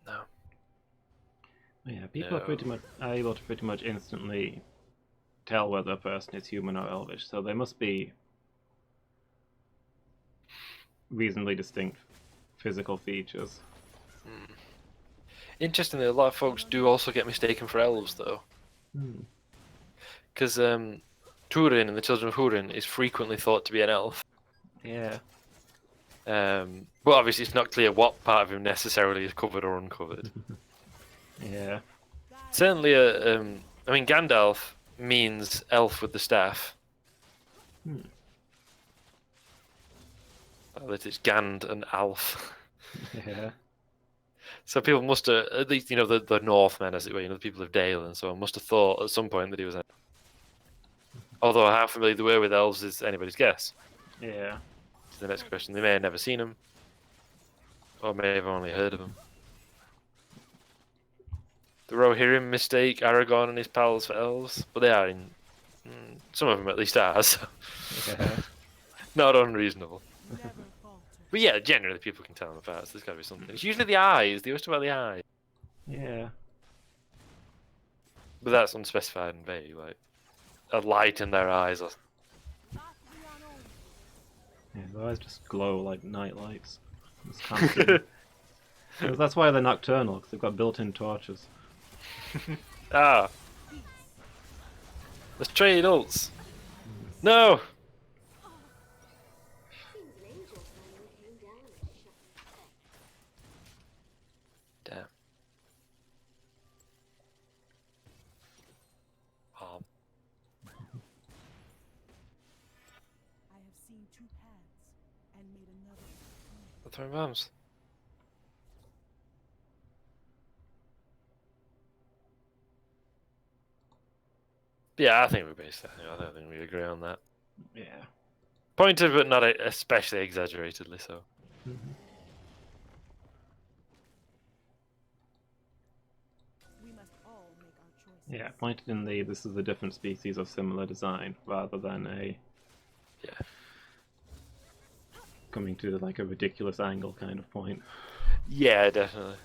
I. No. Yeah, people No. are able to pretty much instantly tell whether a person is human or elvish, so they must be reasonably distinct physical features. Interestingly, a lot of folks do also get mistaken for elves, though. Hmm. Because Turin and the Children of Hurin is frequently thought to be an elf. Yeah. But obviously it's not clear what part of him necessarily is covered or uncovered. Yeah. Certainly, I mean, Gandalf means elf with the staff. Hmm. That it's Gand and Alf. Yeah. So people must have, at least, the Northmen, as it were, the people of Dale and so on, must have thought at some point that he was an elf. Although how familiar they were with elves is anybody's guess. Yeah. To the next question, they may have never seen them, or may have only heard of them. The Rohirrim mistake Aragorn and his pals for elves, but they are in. Some of them at least are, so Yeah. not unreasonable. Never falter. But yeah, generally people can tell them apart, so there's got to be something. It's usually the eyes, they always talk about the eyes. Yeah. But that's unspecified and vague, like a light in their eyes or Yeah, their eyes just glow like night lights. It's constant. That's why they're nocturnal, because they've got built-in torches. Ah. Let's trade ults. No! Damn. I have seen two paths and made another. I'm throwing bombs. Yeah, I think we basically. I don't think we agree on that. Yeah. Pointed, but not especially exaggeratedly so. We must all make our choices. Yeah, pointed in the this is a different species of similar design, rather than a Yeah. coming to like a ridiculous angle kind of point. Yeah, definitely.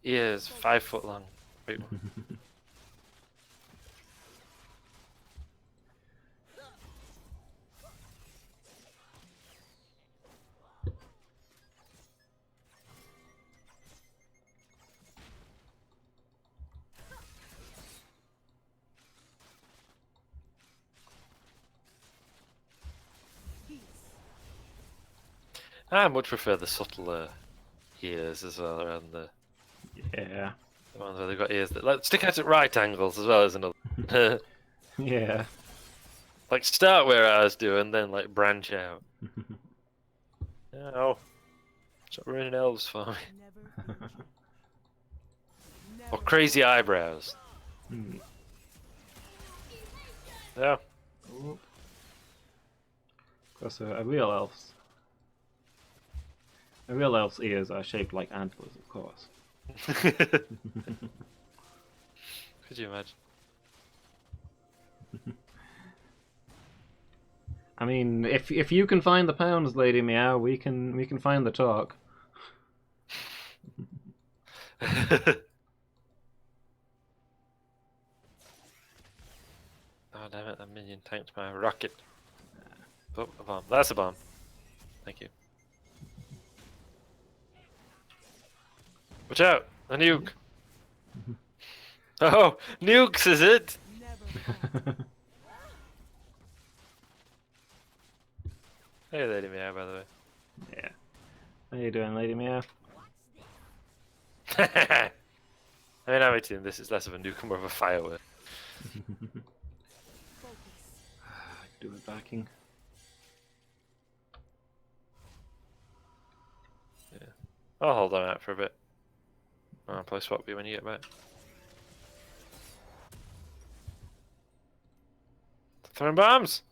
He is 5 foot long. Wait, I much prefer the subtler ears as well around the Yeah. ones where they've got ears that like, stick out at right angles as well as another. Yeah. Like start where ours do and then like branch out. Oh, stop ruining elves for me. Never future. Or Never crazy eyebrows. Hmm. Yeah. Of course, a real elf's ears are shaped like antlers, of course. Could you imagine? I mean, if you can find the pounds, Lady Meow, we can find the talk. Oh damn it, that minion tanked my rocket. Oh, a bomb. That's a bomb. Thank you. Watch out! A nuke! Oh! Nukes, is it? Never falter. Hey, Lady Meow, by the way. Yeah. How you doing, Lady Meow? I mean, I'm 18. This is less of a nuke, more of a firework. Do it backing. Yeah. I'll hold on out for a bit. I'll play swap you when you get back. Throwing bombs!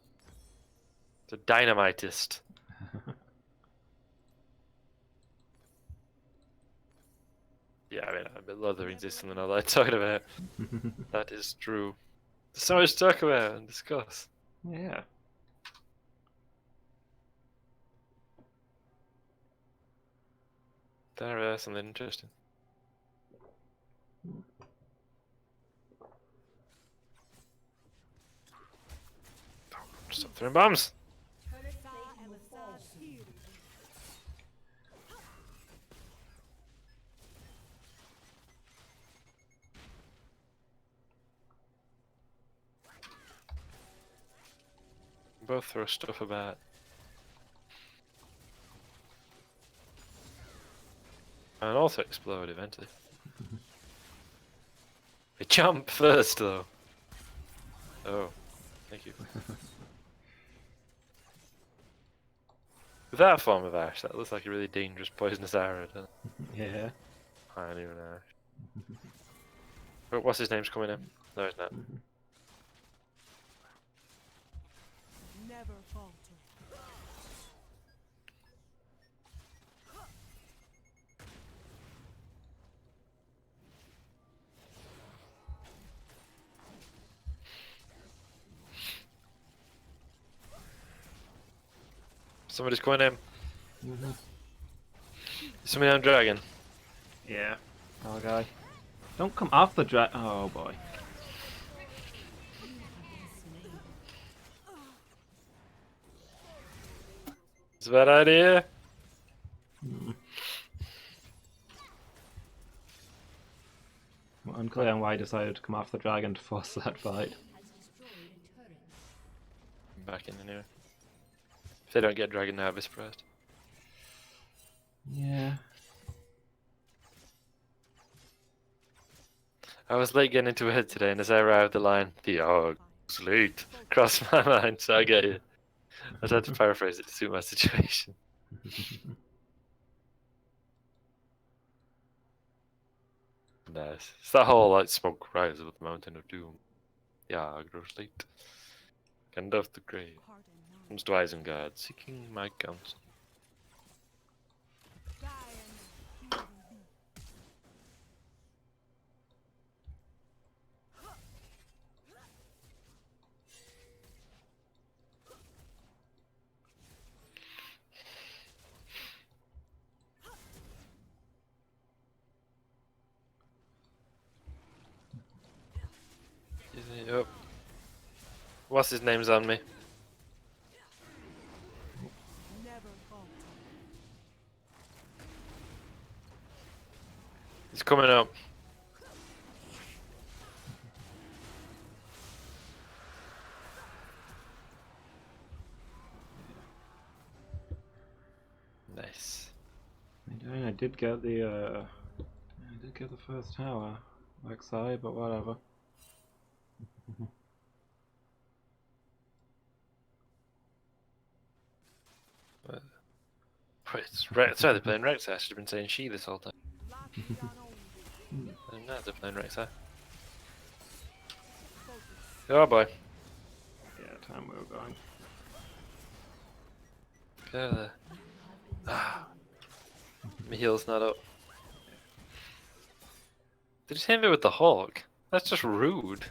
It's a dynamitist. Yeah, I mean, a lot of the rings is something I like talking about. That is true. There's so much to talk about and discuss. Yeah. There's something interesting. Stop throwing bombs! Both throw stuff about. And also explode eventually. They jump first though. Oh, thank you. With that form of ash, that looks like a really dangerous poisonous arrow, doesn't it? Yeah. I don't even know. But what's his name's coming in? No, it's not. Never falter. Somebody's coming in. Mm-hmm. Somebody on dragon. Yeah. Oh, guy. Don't come off the Oh, boy. It's a bad idea. Well, unclear on why I decided to come off the dragon to force that fight. I'm back in anyway. If they don't get dragon now, I'll be surprised. Yeah. I was late getting into it today, and as I arrived, the line, "The og's late," crossed my mind, so I get you. I just had to paraphrase it to suit my situation. Nice. It's that whole like smoke rises with the mountain of doom. The og grows late. And of the grave comes to Isengard, seeking my counsel. Yep. What's his name's on me? Never falter. He's coming up. Nice. I did get the first tower, like Sai, but whatever. Wait, sorry, they're playing Rex. I should have been saying she this whole time. And now they're playing Rex. Oh boy. Yeah, time we were going. Get out of there. Ah. My heal's not up. They just hit me with the Hulk. That's just rude.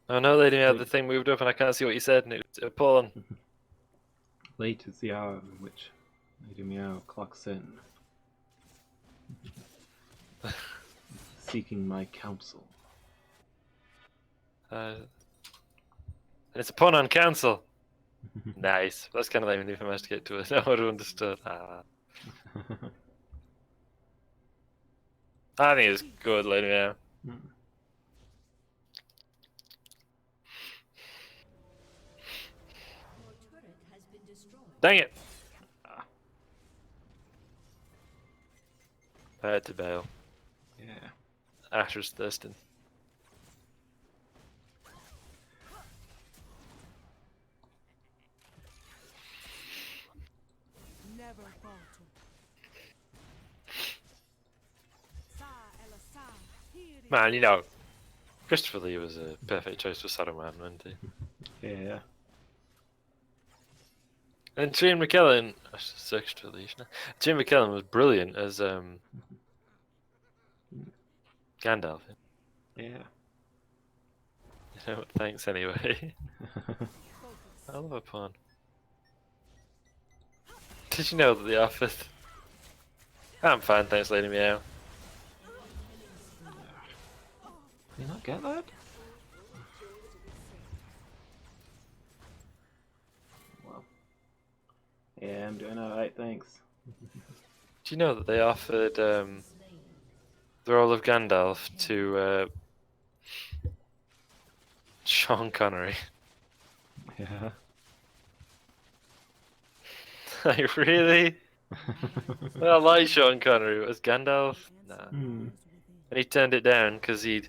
Oh no, lady, had the thing moved up and I can't see what you said, and it's appalling. Late is the hour in which Lady Meow clocks in. Seeking my counsel. And it's a pun on cancel. Nice. That's kind of like when you managed to get to it. I would have understood. Ah. I think it's good, lady. Yeah. Dang it! I had to bail. Yeah. Asher's thirsting. Never falter. Man, you know, Christopher Lee was a perfect choice for Saruman, wasn't he? Yeah. And Ian McKellen, Christopher Lee, Ian McKellen was brilliant as Gandalf. Yeah. You know what, thanks anyway. I love a pun. Did you know that they offered... I'm fine, thanks Lady Meow. Did you not get that? Well. Yeah, I'm doing alright, thanks. Do you know that they offered the role of Gandalf to Sean Connery? Yeah. Like, really? Well, I like Sean Connery, but as Gandalf? Nah. Hmm. And he turned it down because he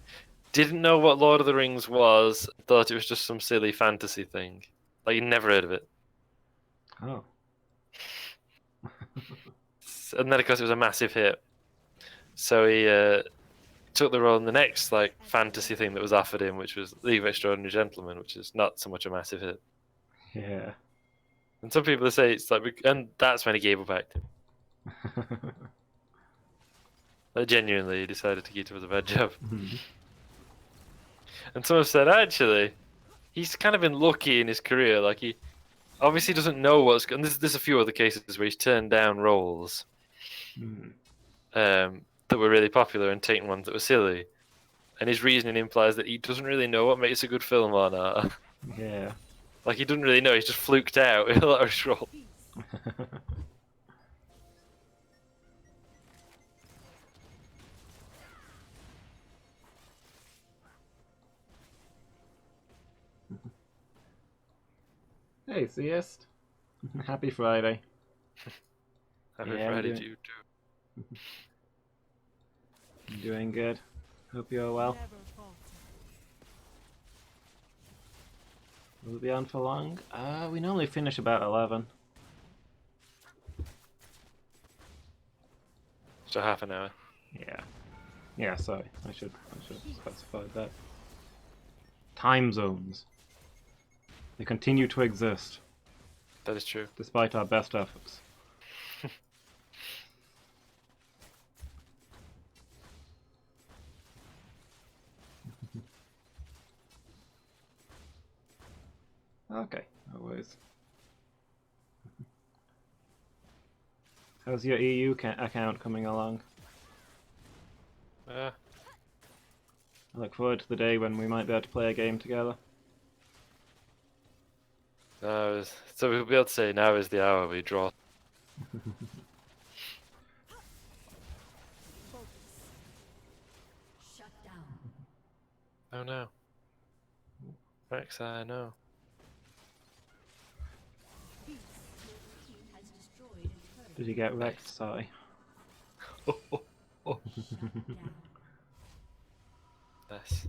didn't know what Lord of the Rings was, thought it was just some silly fantasy thing. Like, he'd never heard of it. Oh. And then, of course, it was a massive hit. So he took the role in the next like fantasy thing that was offered him, which was League of Extraordinary Gentlemen, which is not so much a massive hit. Yeah. And some people say it's like, and that's when he gave up acting. Like, genuinely, he decided to get it was a bad job. Mhm. And some have said, actually, he's kind of been lucky in his career. Like, he obviously doesn't know what's... And there's a few other cases where he's turned down roles Hmm. that were really popular and taken ones that were silly. And his reasoning implies that he doesn't really know what makes a good film or not. Yeah. Like, he doesn't really know, he's just fluked out in a lot of his roles. Hey, Theist. Happy Friday. Happy Yeah, I'm Friday doing- to you too. I'm doing good. Hope you're well. Will it be on for long? We normally finish about 11. So half an hour. Yeah. Yeah, sorry. I should specify that. Time zones. They continue to exist, That is true. despite our best efforts. Okay, no worries. How's your EU account coming along? I look forward to the day when we might be able to play a game together. So we'll be able to say now is the hour we draw. Shut down. Oh no. Rex, I know. Your team has destroyed a turret. Did you get wrecked? Sorry. Shut down. Nice.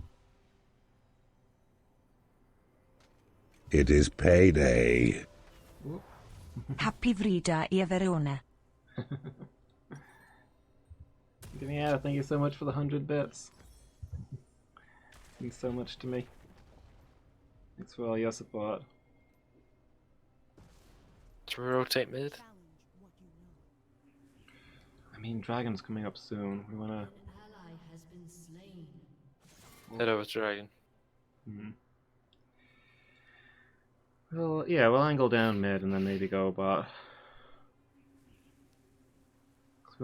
It is payday. Happy Vrida i Verona. Yeah, thank you so much for the 100 bits. Means so much to me. Thanks for all your support. Should we rotate mid? I mean, Dragon's coming up soon. We wanna... An ally has been slain. Head over to Dragon. Hmm. Well, yeah, we'll angle down mid and then maybe go bot. 'Cause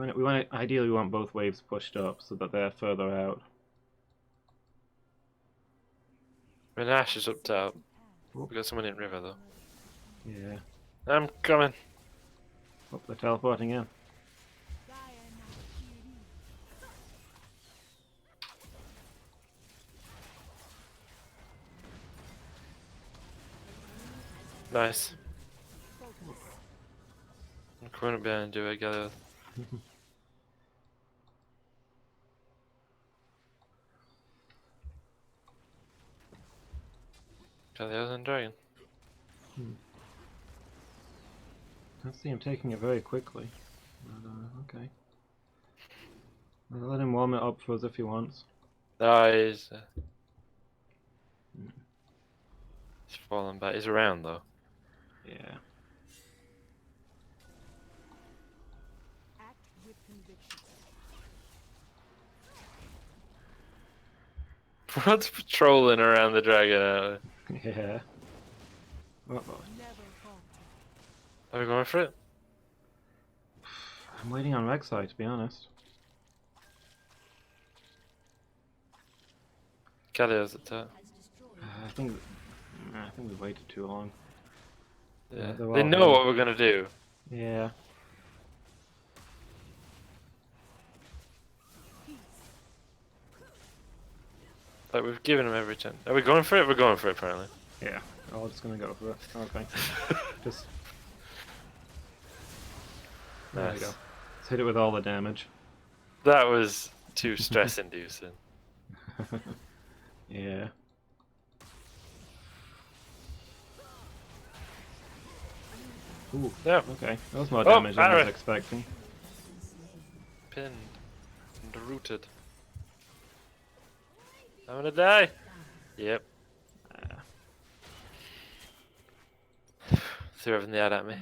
ideally we want both waves pushed up so that they're further out. I mean, Ash is up top. We got someone in river though. Yeah. I'm coming. Oh, they're teleporting in. Nice. I'm coming up behind you, I gather. Got the other dragon. I see him taking it very quickly. But, okay. I'll let him warm it up for us if he wants. He's falling back. He's around though. Yeah. Rod's patrolling around the dragon alley. Yeah. Uh-oh. Are we going for it? I'm waiting on Rek'Sai, to be honest. Kalio's at top. I think we waited too long. Yeah. they're They all know here. what we're gonna do. Yeah. Like we've given them every chance. Are we going for it? We're going for it apparently. Yeah. Oh, just gonna go for it. Okay. Just. There we Nice. go. Let's hit it with all the damage. That was too stress inducing. Yeah. Ooh. No. Okay. That was more Oh, damage than I was Barret. expecting. Pinned and rooted. I'm gonna die. Yep. Threw everything they had at me.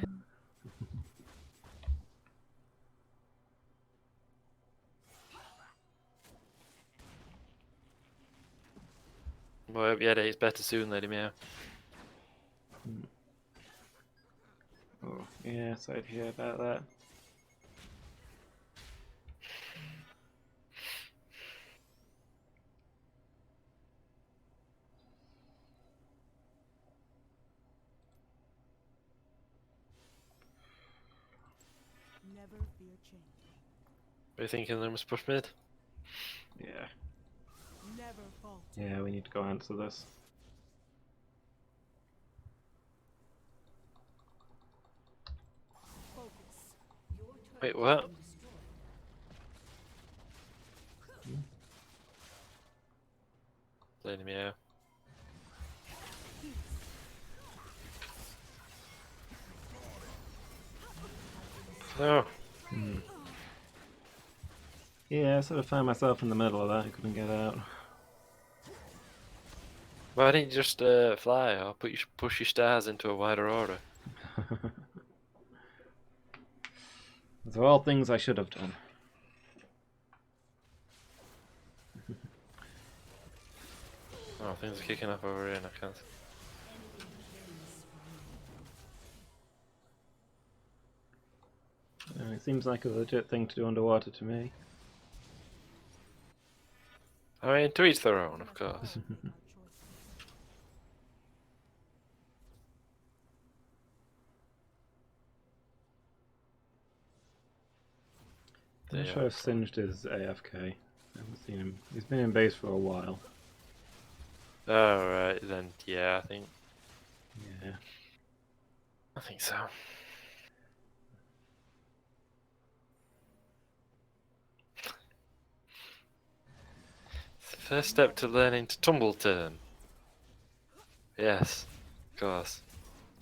Boy, I hope your headache's better soon, Lady Meow. Oh, yeah, so I'd hear about that. Never fear change. Are you thinking they must push mid? Yeah. Never falter. Yeah, we need to go answer this. Focus. Wait, what? Lady Meow. No. Yeah, I sort of found myself in the middle of that. I couldn't get out. Why didn't you just fly or push your stars into a wider order? Those are all things I should have done. Oh, things are kicking off over here and I can't. It seems like a legit thing to do underwater to me. I mean, to each their own, of course. I'm not sure if Singed is AFK. I haven't seen him. He's been in base for a while. Oh, right, then, yeah, Yeah. I think so. It's the first step to learning to tumble turn. Yes, of course.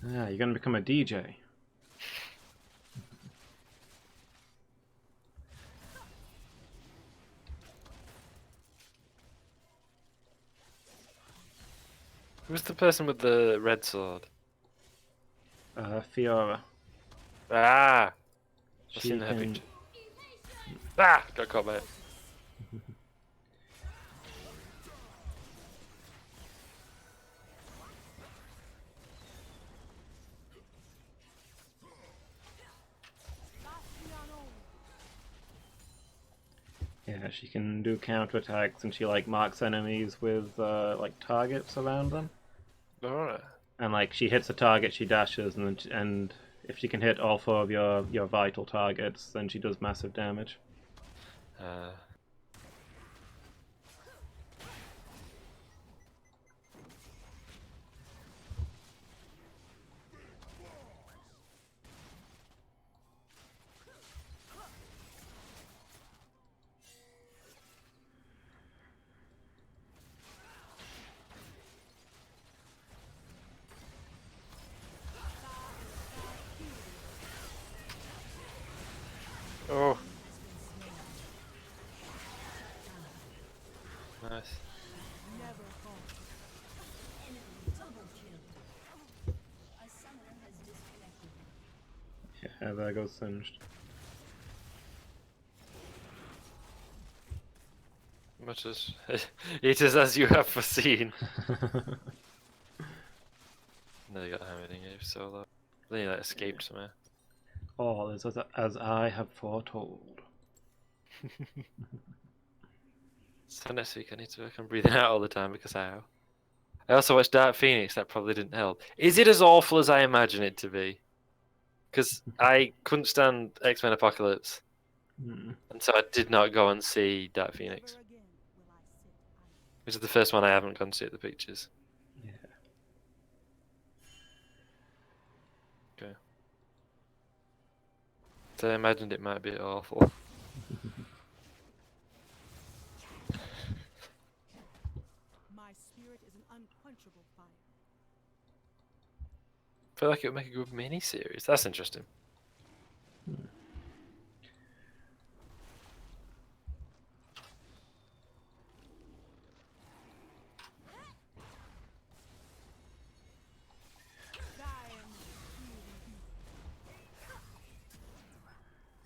Ah, you're gonna become a DJ. Who's the person with the red sword? Fiora. Ah! I've She seen her can... picture. Ah! Got caught by it. Yeah, she can do counterattacks, and she like marks enemies with like targets around them. Alright. And like she hits a target, she dashes, and if she can hit all four of your vital targets, then she does massive damage. Oh. Nice. Never falter. A summoner has disconnected. Yeah, there goes Singed. Much as it is as you have foreseen. No, they got hammered in here solo. Then he like escaped somewhere. All is as I have foretold. So next week I need to work on breathing out all the time because how? I also watched Dark Phoenix. That probably didn't help. Is it as awful as I imagine it to be? Because I couldn't stand X-Men Apocalypse, Hmm. and so I did not go and see Dark Phoenix, which is the first one I haven't gone to see at the pictures. Yeah. Okay. So I imagined it might be awful. My spirit is an unquenchable fire. I feel like it would make a good mini-series. That's interesting.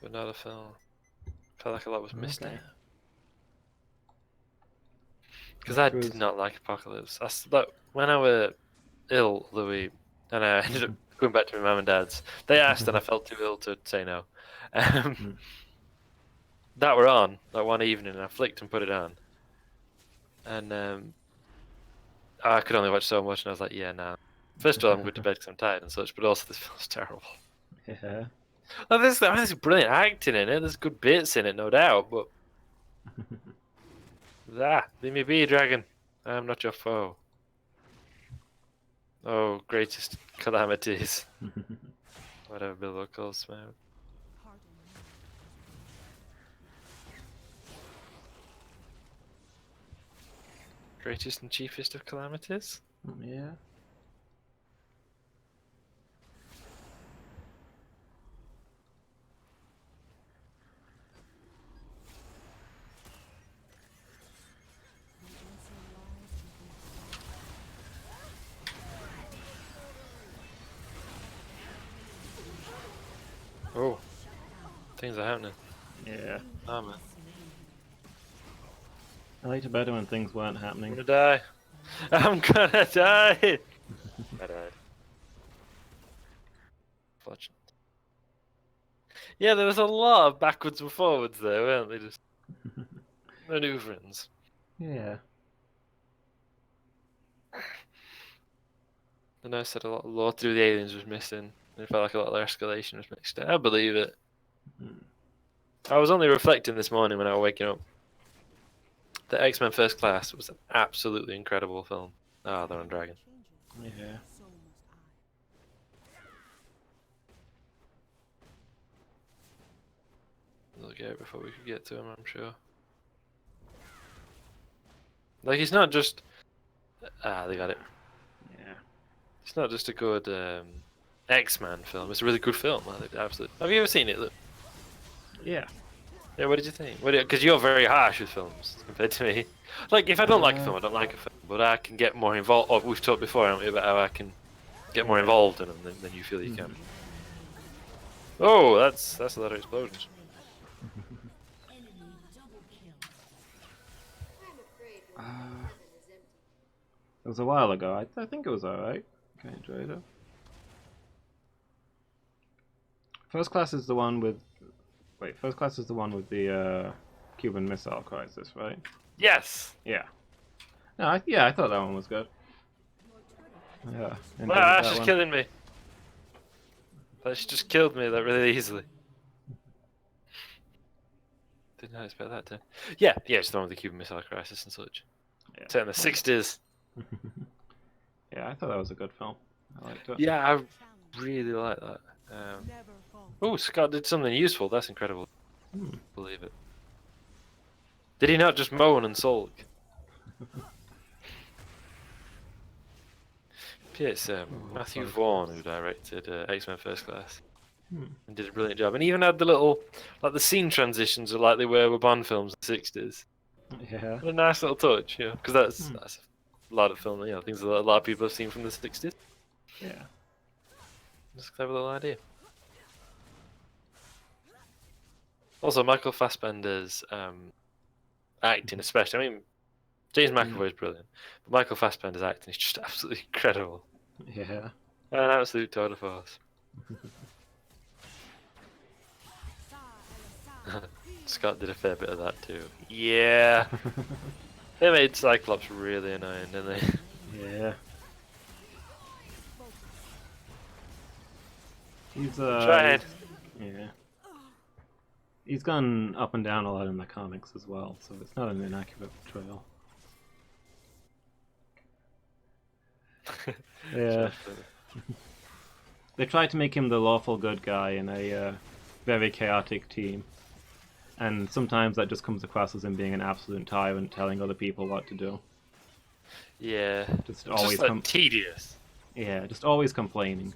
But not a film. I felt like a lot was missed Okay. out. Because I Cruise. did not like Apocalypse. Look, when I was ill the week, and I ended up going back to my mum and dad's, they asked and I felt too ill to say no. That were on, like one evening, and I flicked and put it on. And I could only watch so much, and I was like, yeah, nah. First of all, I'm going to bed because I'm tired and such, but also this feels terrible. Yeah. Oh, there's brilliant acting in it. There's good bits in it, no doubt. But leave me be, dragon. I am not your foe. Oh, greatest calamities. Whatever Bilbo calls Smoke. Greatest and chiefest of calamities. Yeah. Oh, things are happening. Yeah. Oh man, I liked it better when things weren't I'm happening. gonna die. I'm gonna die. I died. Fortunate. Yeah, there was a lot of backwards and forwards there, weren't they? Just maneuverings. Yeah. And I said a lot to do with the aliens was missing. It felt like a lot of their escalation was mixed up. I believe it. I was only reflecting this morning when I was waking up. The X-Men First Class was an absolutely incredible film. Ah, they're on Dragon. Yeah. So must I. They'll get it before we could get to him, I'm sure. Like, he's not just... Ah, they got it. Yeah. It's not just a good X-Men film. It's a really good film. I think, absolutely. Have you ever seen it? Look? Yeah. Yeah, what did you think? Because you're very harsh with films compared to me. Like, if I don't like a film, I don't like a film. But I can get more involved. Oh, we've talked before, haven't we, about how I can get more involved in them than you feel you can. Oh, that's a lot of explosions. It was a while ago. I think it was alright. I enjoyed it. First Class is the one with... Wait, First Class is the one with the Cuban Missile Crisis, right? Yes! Yeah. No, I thought that one was good. Yeah. enjoyed Ah, that she's one. killing me. But she just killed me that really easily. Didn't expect that to. Yeah, it's the one with the Cuban Missile Crisis and such. Yeah. Set in the 60s. Yeah, I thought that was a good film. I liked it. Yeah, I really like that. Never fall. Oh, Scott did something useful. That's incredible. Believe it. Did he not just moan and sulk? It's Matthew Vaughn who directed X-Men First Class and did a brilliant job. And even had the little, like the scene transitions are like they were with Bond films in the 60s. Yeah. What a nice little touch, you know, because that's a lot of film, you know, things that a lot of people have seen from the 60s. Yeah. Just a clever little idea. Also, Michael Fassbender's acting, especially. I mean, James McAvoy is brilliant, but Michael Fassbender's acting is just absolutely incredible. Yeah. An absolute tour de force. Scott did a fair bit of that too. Yeah. They made Cyclops really annoying, didn't they? Yeah. He's Tried. yeah. He's gone up and down a lot in the comics as well, so it's not an inaccurate portrayal. Yeah. They tried to make him the lawful good guy in a very chaotic team. And sometimes that just comes across as him being an absolute tyrant, telling other people what to do. Yeah. Just It's always just like tedious. Yeah, just always complaining.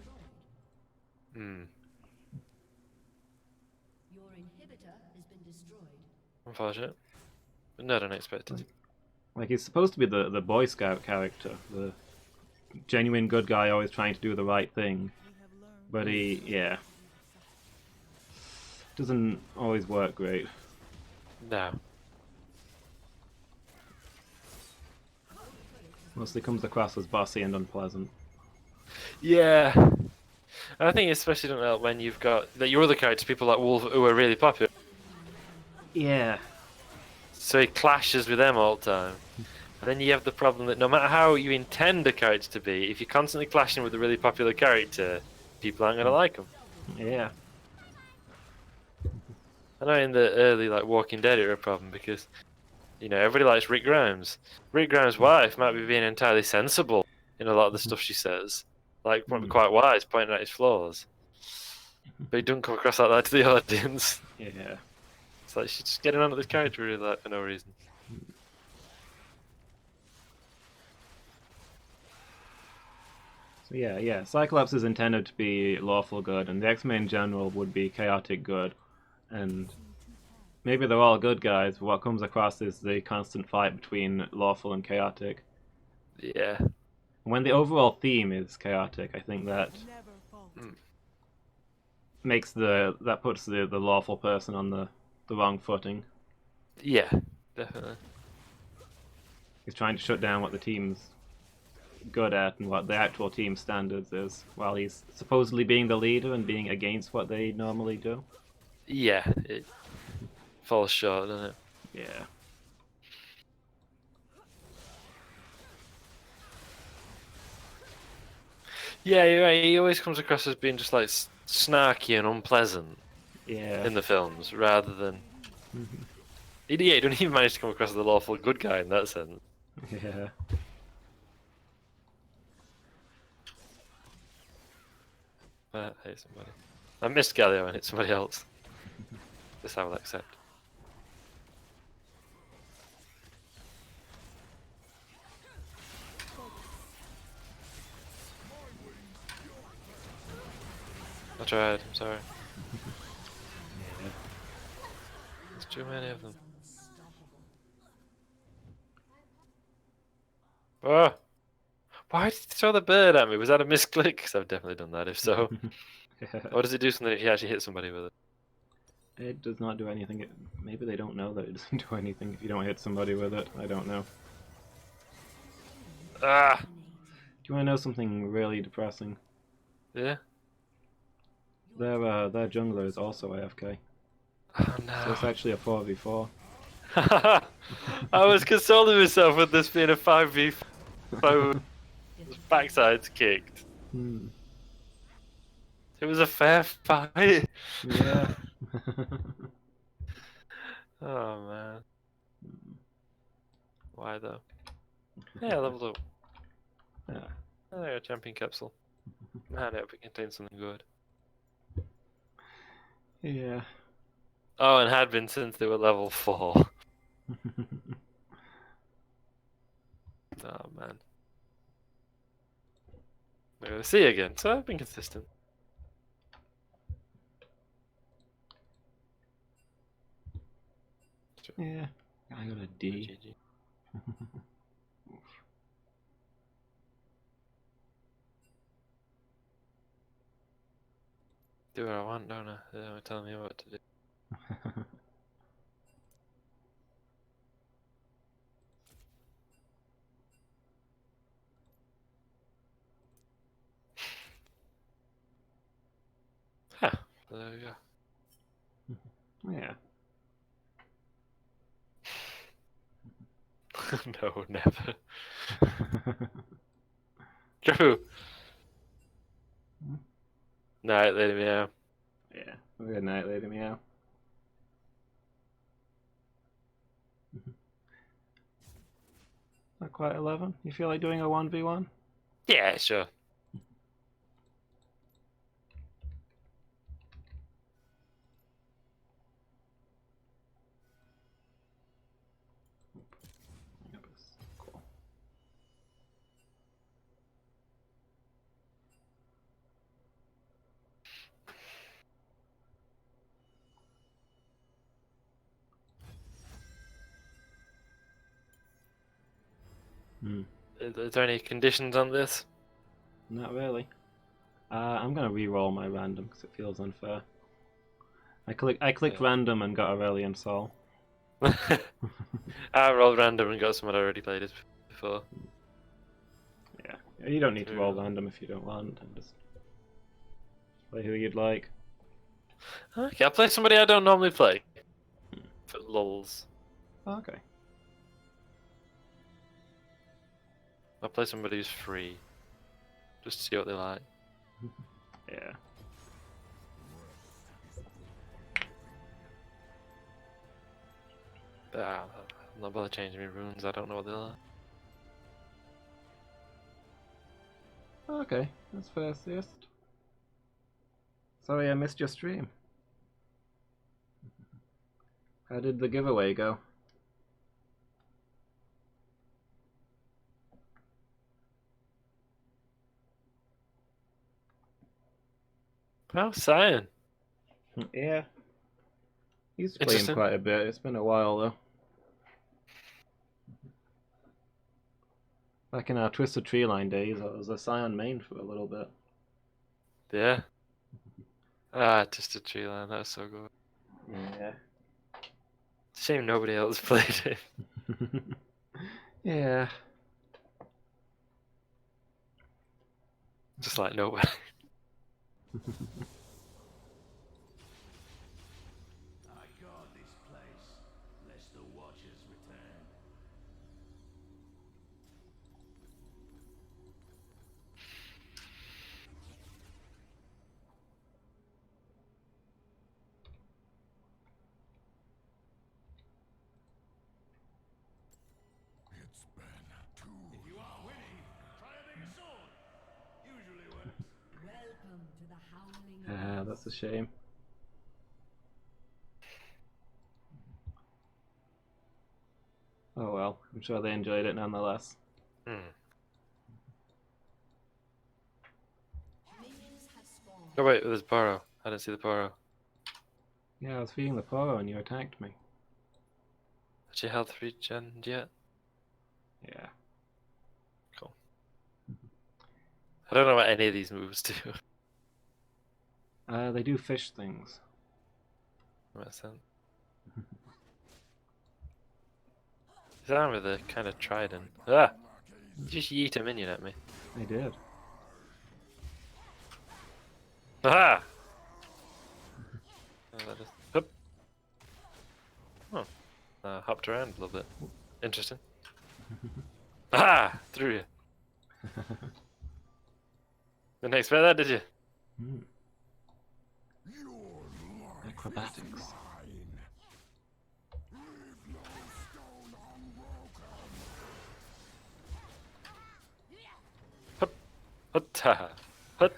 Hmm. Your inhibitor has been destroyed. Unfortunate. But not unexpected. Like, he's supposed to be the Boy Scout character, the genuine good guy always trying to do the right thing. But yeah. Doesn't always work great. No. Mostly comes across as bossy and unpleasant. Yeah. And I think especially don't help when you've got that your other characters, people like Wolf, who are really popular. Yeah. So he clashes with them all the time. And then you have the problem that no matter how you intend a character to be, if you're constantly clashing with a really popular character, people aren't going to like him. Yeah. I know in the early like Walking Dead era problem because, you know, everybody likes Rick Grimes. Rick Grimes' wife might be being entirely sensible in a lot of the stuff she says. Like, might be quite wise, pointing out his flaws. But he doesn't come across like that to the audience. Yeah. It's like she's just getting on with this character really like for no reason. So yeah. Cyclops is intended to be lawful good, and the X-Men in general would be chaotic good. And maybe they're all good guys, but what comes across is the constant fight between lawful and chaotic. Yeah. When the overall theme is chaotic, I think that puts the lawful person on the wrong footing. Yeah, definitely. He's trying to shut down what the team's good at and what the actual team standards is, while he's supposedly being the leader and being against what they normally do. Yeah, it falls short, doesn't it? Yeah. Yeah, you're right. He always comes across as being just like snarky and unpleasant Yeah. in the films, rather than. Yeah, he don't even manage to come across as the lawful good guy in that sense. Yeah. I hate somebody. I missed Galio and hit somebody else. This I will accept. I tried, I'm sorry. There's too many of them. Oh! Why did he throw the bird at me? Was that a misclick? Because I've definitely done that, if so. Or does it do something if you actually hit somebody with it? It does not do anything. Maybe they don't know that it doesn't do anything if you don't hit somebody with it. I don't know. Ah! Do you want to know something really depressing? Yeah? Their jungler is also AFK. Oh So it's no. actually a 4v4. I was consoling myself with this being a 5v5. Backside's kicked. Hmm. It was a fair fight. Yeah. Oh man. Why though? Yeah, leveled up. Yeah. Oh, there, a champion capsule. Man, I hope it contains something good. Yeah. Oh, and had been since they were level 4. Oh man. We're gonna see again, so I've been consistent. Yeah. I got a D. GG. Do what I want, don't I? They don't tell me what to do. there we go. Yeah. No, never. True. Night, Lady Meow. Yeah. Good night, Lady Meow. Not quite 11. You feel like doing a 1v1? Yeah, sure. Cool. Is there any conditions on this? Not really. I'm gonna re-roll my random because it feels unfair. I clicked Yeah. random and got Aurelian Soul. I rolled random and got someone I already played it before. Yeah. You don't need to roll True. random if you don't want, and just play who you'd like. Okay, I'll play somebody I don't normally play. For lulls. Okay. I'll play somebody who's free. Just to see what they like. Yeah. I'm not bother changing my runes, I don't know what they like. Okay, that's first. Sorry I missed your stream. How did the giveaway go? Oh, Cyan. Yeah. Used to play him Interesting. quite a bit. It's been a while though. Back in our Twisted Tree Line days, I was a Scion main for a little bit. Yeah. Ah, just a tree line, that was so good. Yeah. It's a shame nobody else played it. Yeah. Just like nobody. I guard this place, lest the Watchers return. It's been too If you aren't winning, try a bigger sword. Usually works. Welcome to the Howling Abyss. That's a shame. Oh well, I'm sure they enjoyed it nonetheless. Minions have spawned. Oh wait, there's Poro. I didn't see the Poro. Yeah, I was feeding the Poro and you attacked me. Had your health regen yet? Yeah. Cool. I don't know what any of these moves do. They do fish things. Makes sense. His arm with a kind of trident. Ah! Just yeet a minion at me. I did. Aha! That is... Hup. Oh. Hopped around a little bit. Interesting. Aha! Through you. Didn't expect that, did you? your life Acrobatics. is mine. Leave no stone unbroken. Hut-ha. Hut.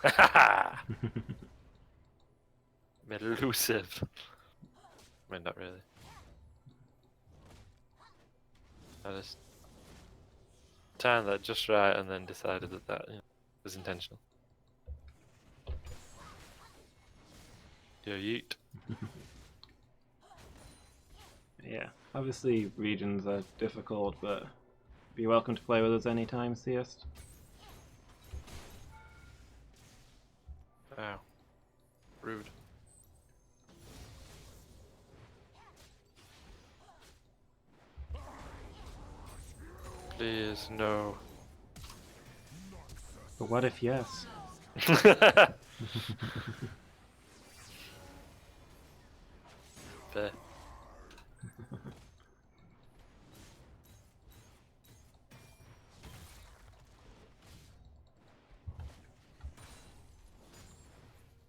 Ha Elusive. I mean, not really. I just timed that just right and then decided that was intentional. Yeah, yeet. Yeah, obviously regions are difficult, but be welcome to play with us anytime, Seest. Ow. Rude. Please, no. But what if yes? Fair.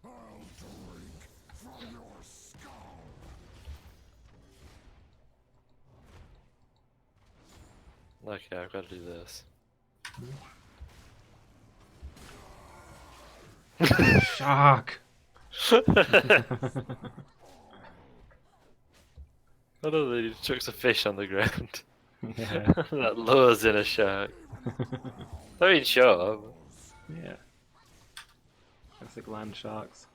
I'll drink from your skull. Okay, I've got to do this. Shark! I don't know, he chucks a fish on the ground. Yeah. That lures in a shark. I mean, sure. Yeah. Classic land sharks.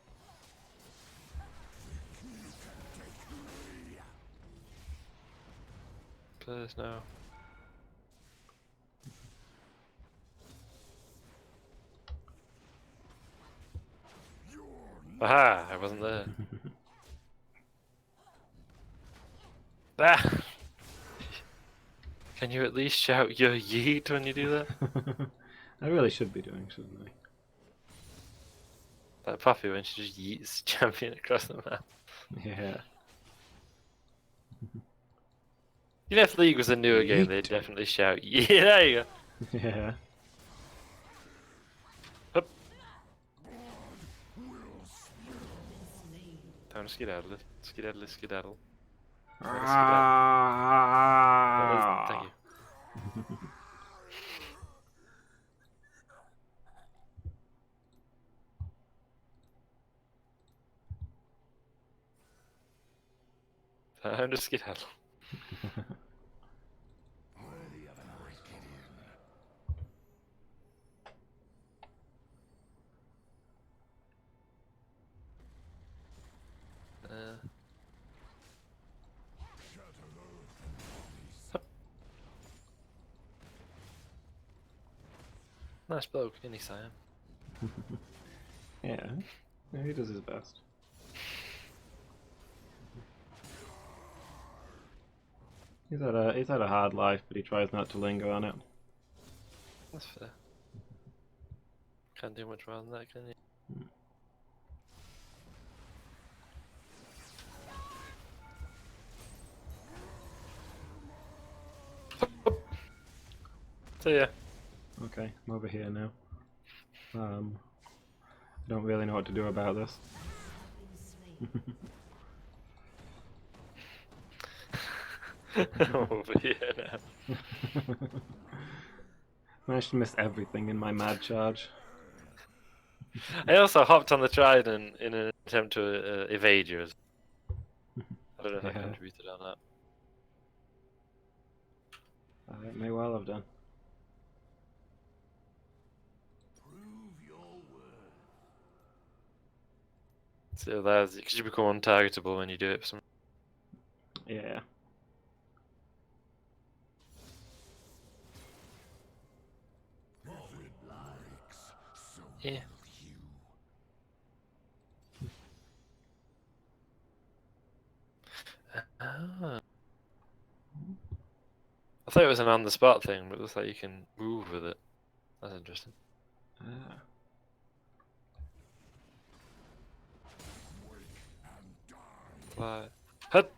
Please, no. Aha! I wasn't there. Ah! Can you at least shout your yeet when you do that? I really should be doing, shouldn't I? Like Poppy when she just yeets champion across the map. Yeah. You know, if League was a newer game, Yeet. they'd definitely shout, yeah, there you go. Yeah. Hup. Time to skedaddle it. Skedaddle it, skedaddle. Time to skedaddle. Thank you. Time to skedaddle. Worthy of an Nice bloke, isn't he, Sam? Yeah. Yeah, he does his best. He's had a hard life, but he tries not to linger on it. That's fair. Can't do much more than that, can you? So yeah. Okay, I'm over here now. I don't really know what to do about this. Over here now. Managed to miss everything in my mad charge. I also hopped on the trident in an attempt to evade you. I don't know if that Yeah. contributed on that. It may well have done. prove your worth. So that's because you become untargetable when you do it for some. Yeah. Yeah. Ah. I thought it was an on the spot thing, but it looks like you can move with it. That's interesting. Ah. Fly. Hut!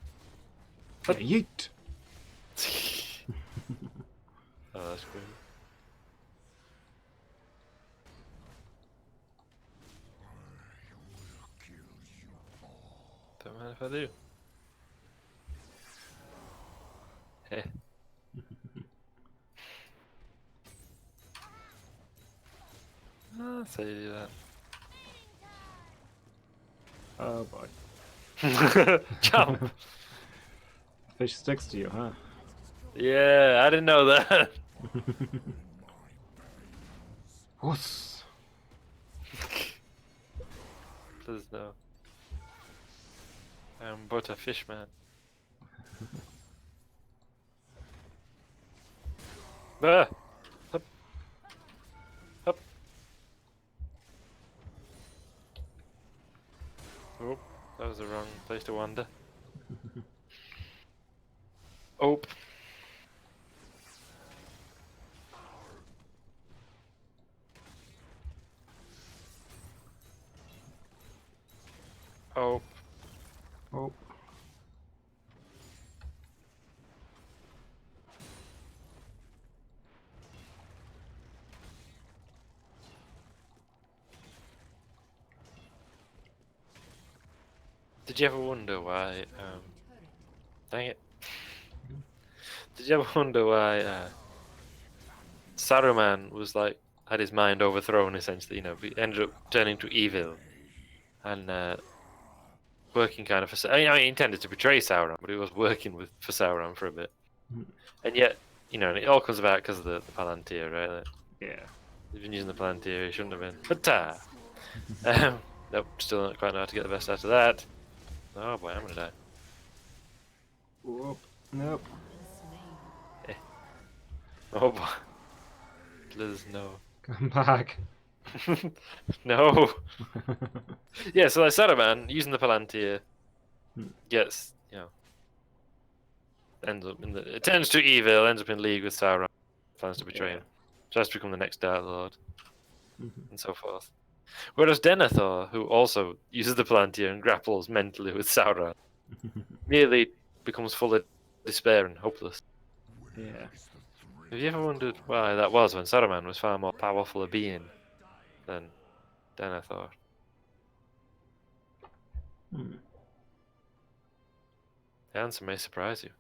Yeah, yeet! Oh, that's cool. Don't mind if I do. Hey. That's how you do Oh boy. that. Jump! Fish sticks to you, huh? Yeah, I didn't know that. Wuss! Please no. I'm but a fish man. Ah! Up. Up. Oh, that was the wrong place to wander. Oh. Oh, Oh. did you ever wonder why? Dang it! Did you ever wonder why Saruman was like had his mind overthrown essentially? You know, he ended up turning to evil and working kind of for. I mean, he intended to betray Sauron, but he was working for Sauron for a bit. And yet, you know, it all comes about because of the Palantir, right? Like, Yeah. he's been using the Palantir, he shouldn't have been. But nope, still don't quite know how to get the best out of that. Oh boy, I'm gonna die. Whoop. Nope. Oh boy. Liz, no. Come back. No. Yeah, so like Saruman, using the Palantir, gets, you know, ends up in the. It turns to evil, ends up in league with Sauron, plans to betray him. Tries to become the next Dark Lord, and so forth. Whereas Denethor, who also uses the Palantir and grapples mentally with Sauron, merely becomes full of despair and hopeless. Yeah. Have you ever wondered why that was when Saruman was far more powerful a being than Denethor? The answer may surprise you.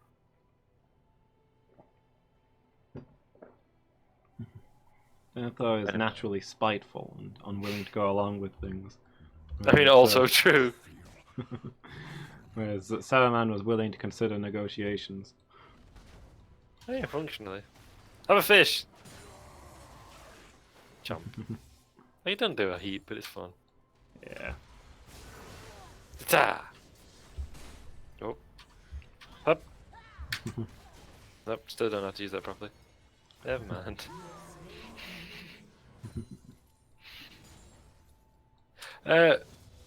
Denethor is naturally spiteful and unwilling to go along with things. I mean, also true. Whereas Saruman was willing to consider negotiations. Oh, yeah, functionally. Have a fish! Chomp. Well, you don't do a heap, but it's fun. Yeah. Ta! Oh. Up. Nope, still don't know how to use that properly. Never mind.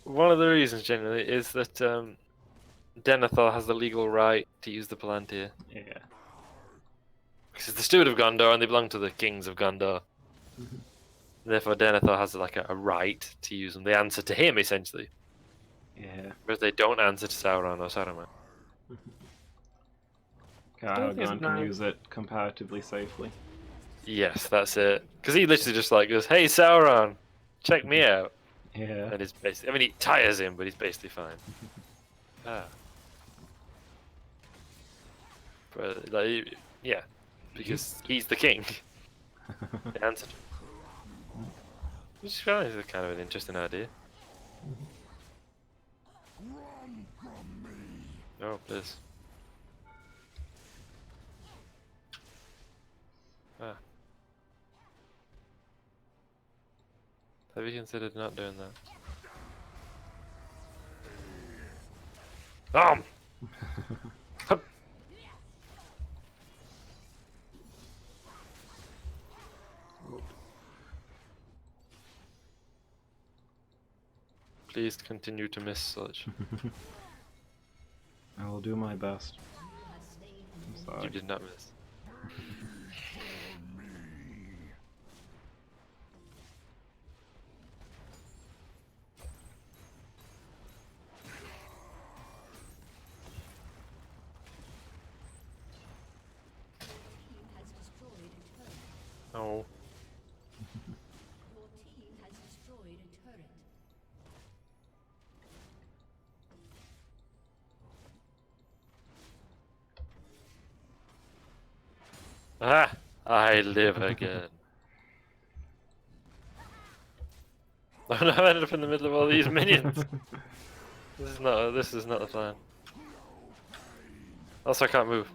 One of the reasons, generally, is that Denethor has the legal right to use the Palantir. Yeah. Because he's the steward of Gondor, and they belong to the kings of Gondor. Therefore, Denethor has like a right to use them. They answer to him, essentially. Yeah. Whereas they don't answer to Sauron or Saruman. Aragorn can use it comparatively safely. Yes, that's it. Because he literally just like goes, "Hey Sauron, check me out." Yeah. And he's basically, I mean, he tires him, but he's basically fine. But like, yeah, because he's the king. They answered. Which is kind of an interesting idea. Oh, this. Have you considered not doing that? Hup. Please continue to miss such. I will do my best. I'm sorry. You did not miss. Oh. Your team has destroyed a turret. Ah! I live again. Oh no, I ended up in the middle of all these minions. This is not the plan. Also, I can't move.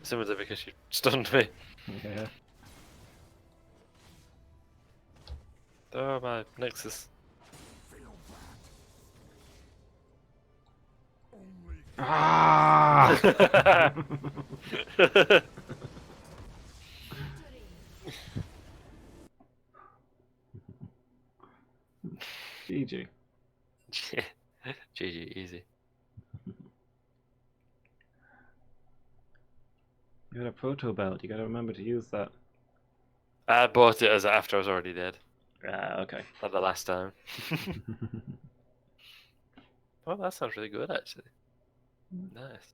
Similarly because you stunned me. Yeah. Oh my Nexus. Ah! GG. GG, easy. You got a proto belt. You gotta remember to use that. I bought it as after I was already dead. Ah, okay. Not the last time. Oh, that sounds really good, actually. Nice.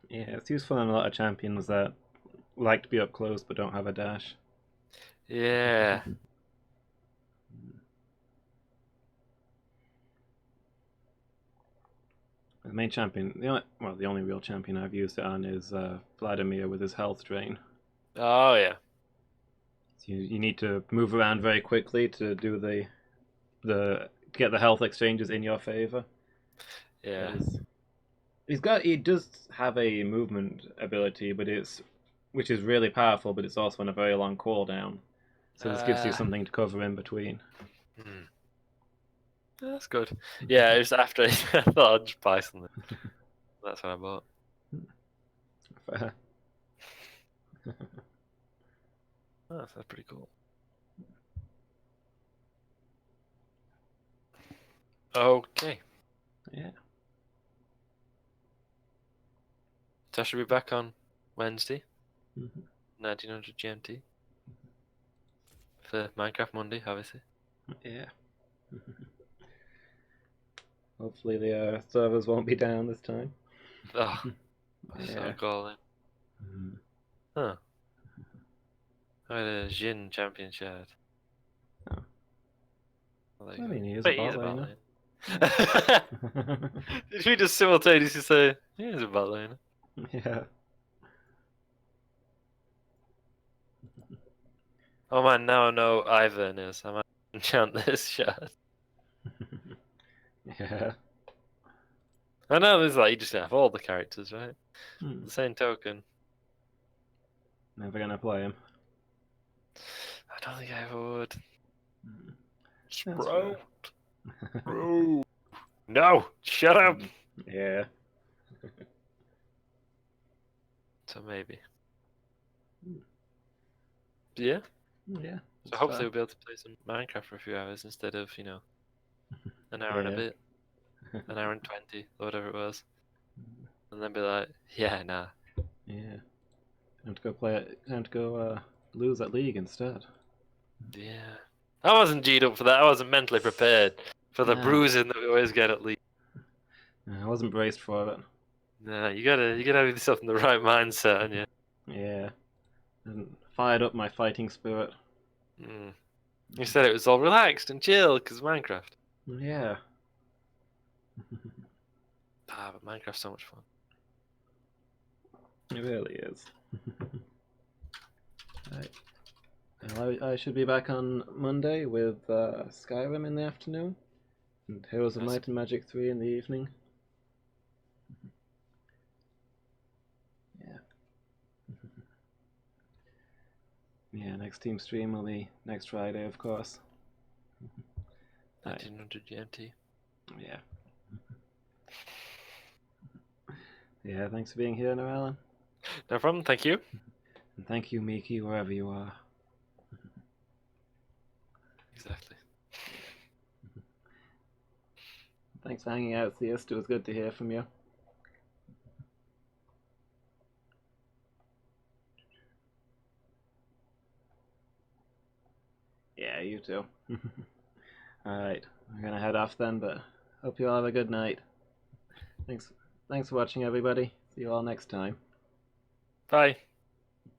Yeah, it's useful in a lot of champions that like to be up close but don't have a dash. Yeah. The main champion, the only real champion I've used it on is Vladimir with his health drain. Oh, yeah. So you need to move around very quickly to do the get the health exchanges in your favor. Yeah. He does have a movement ability, which is really powerful, but it's also on a very long cooldown. So this gives you something to cover in between. Hmm. That's good. Yeah, it was after I thought I'd just buy something. That's what I bought. Fair. Oh, that's pretty cool. Okay. Yeah. So I should be back on Wednesday, Mhm. 1900 GMT. For Minecraft Monday, obviously. Yeah. Hopefully the servers won't be down this time. Oh, Yeah. so galling. Mhm. Huh. I had a Jin champion shirt. Oh. Well, I mean, he is Wait, a he is bot a bot laner. lane. Did we just simultaneously say, he is a bot lane? Yeah. Oh man, now I know Ivan is. I might enchant this shirt. Yeah. I know there's like, you just have all the characters, right? Hmm. The same token. Never gonna play him. I don't think I ever would. That's Sprout. fair. Bro. No! Shut up! Yeah. So maybe. Yeah. Yeah. So hopefully we'll be able to play some Minecraft for a few hours instead of, an hour and a Yeah. bit. An hour and 20, or whatever it was. And then be like, yeah, nah. Yeah. Time to go play it. Time to go lose at League instead. Yeah. I wasn't G'd up for that. I wasn't mentally prepared for the No. bruising that we always get at least. I wasn't braced for it. Nah, you gotta have yourself in the right mindset, and Yeah. And fired up my fighting spirit. You said it was all relaxed and chill because Minecraft. Yeah. But Minecraft's so much fun. It really is. Right. Well, I should be back on Monday with Skyrim in the afternoon and Heroes of Nice. Might and Magic 3 in the evening. Yeah. Yeah, next team stream will be next Friday, of course. 1900 GMT. Yeah. Yeah, thanks for being here, Noellen. No problem, thank you. And thank you, Miki, wherever you are. Exactly. Thanks for hanging out, Theist. It was good to hear from you. Yeah, you too. Alright, we're gonna head off then, but hope you all have a good night. Thanks for watching, everybody. See you all next time. Bye.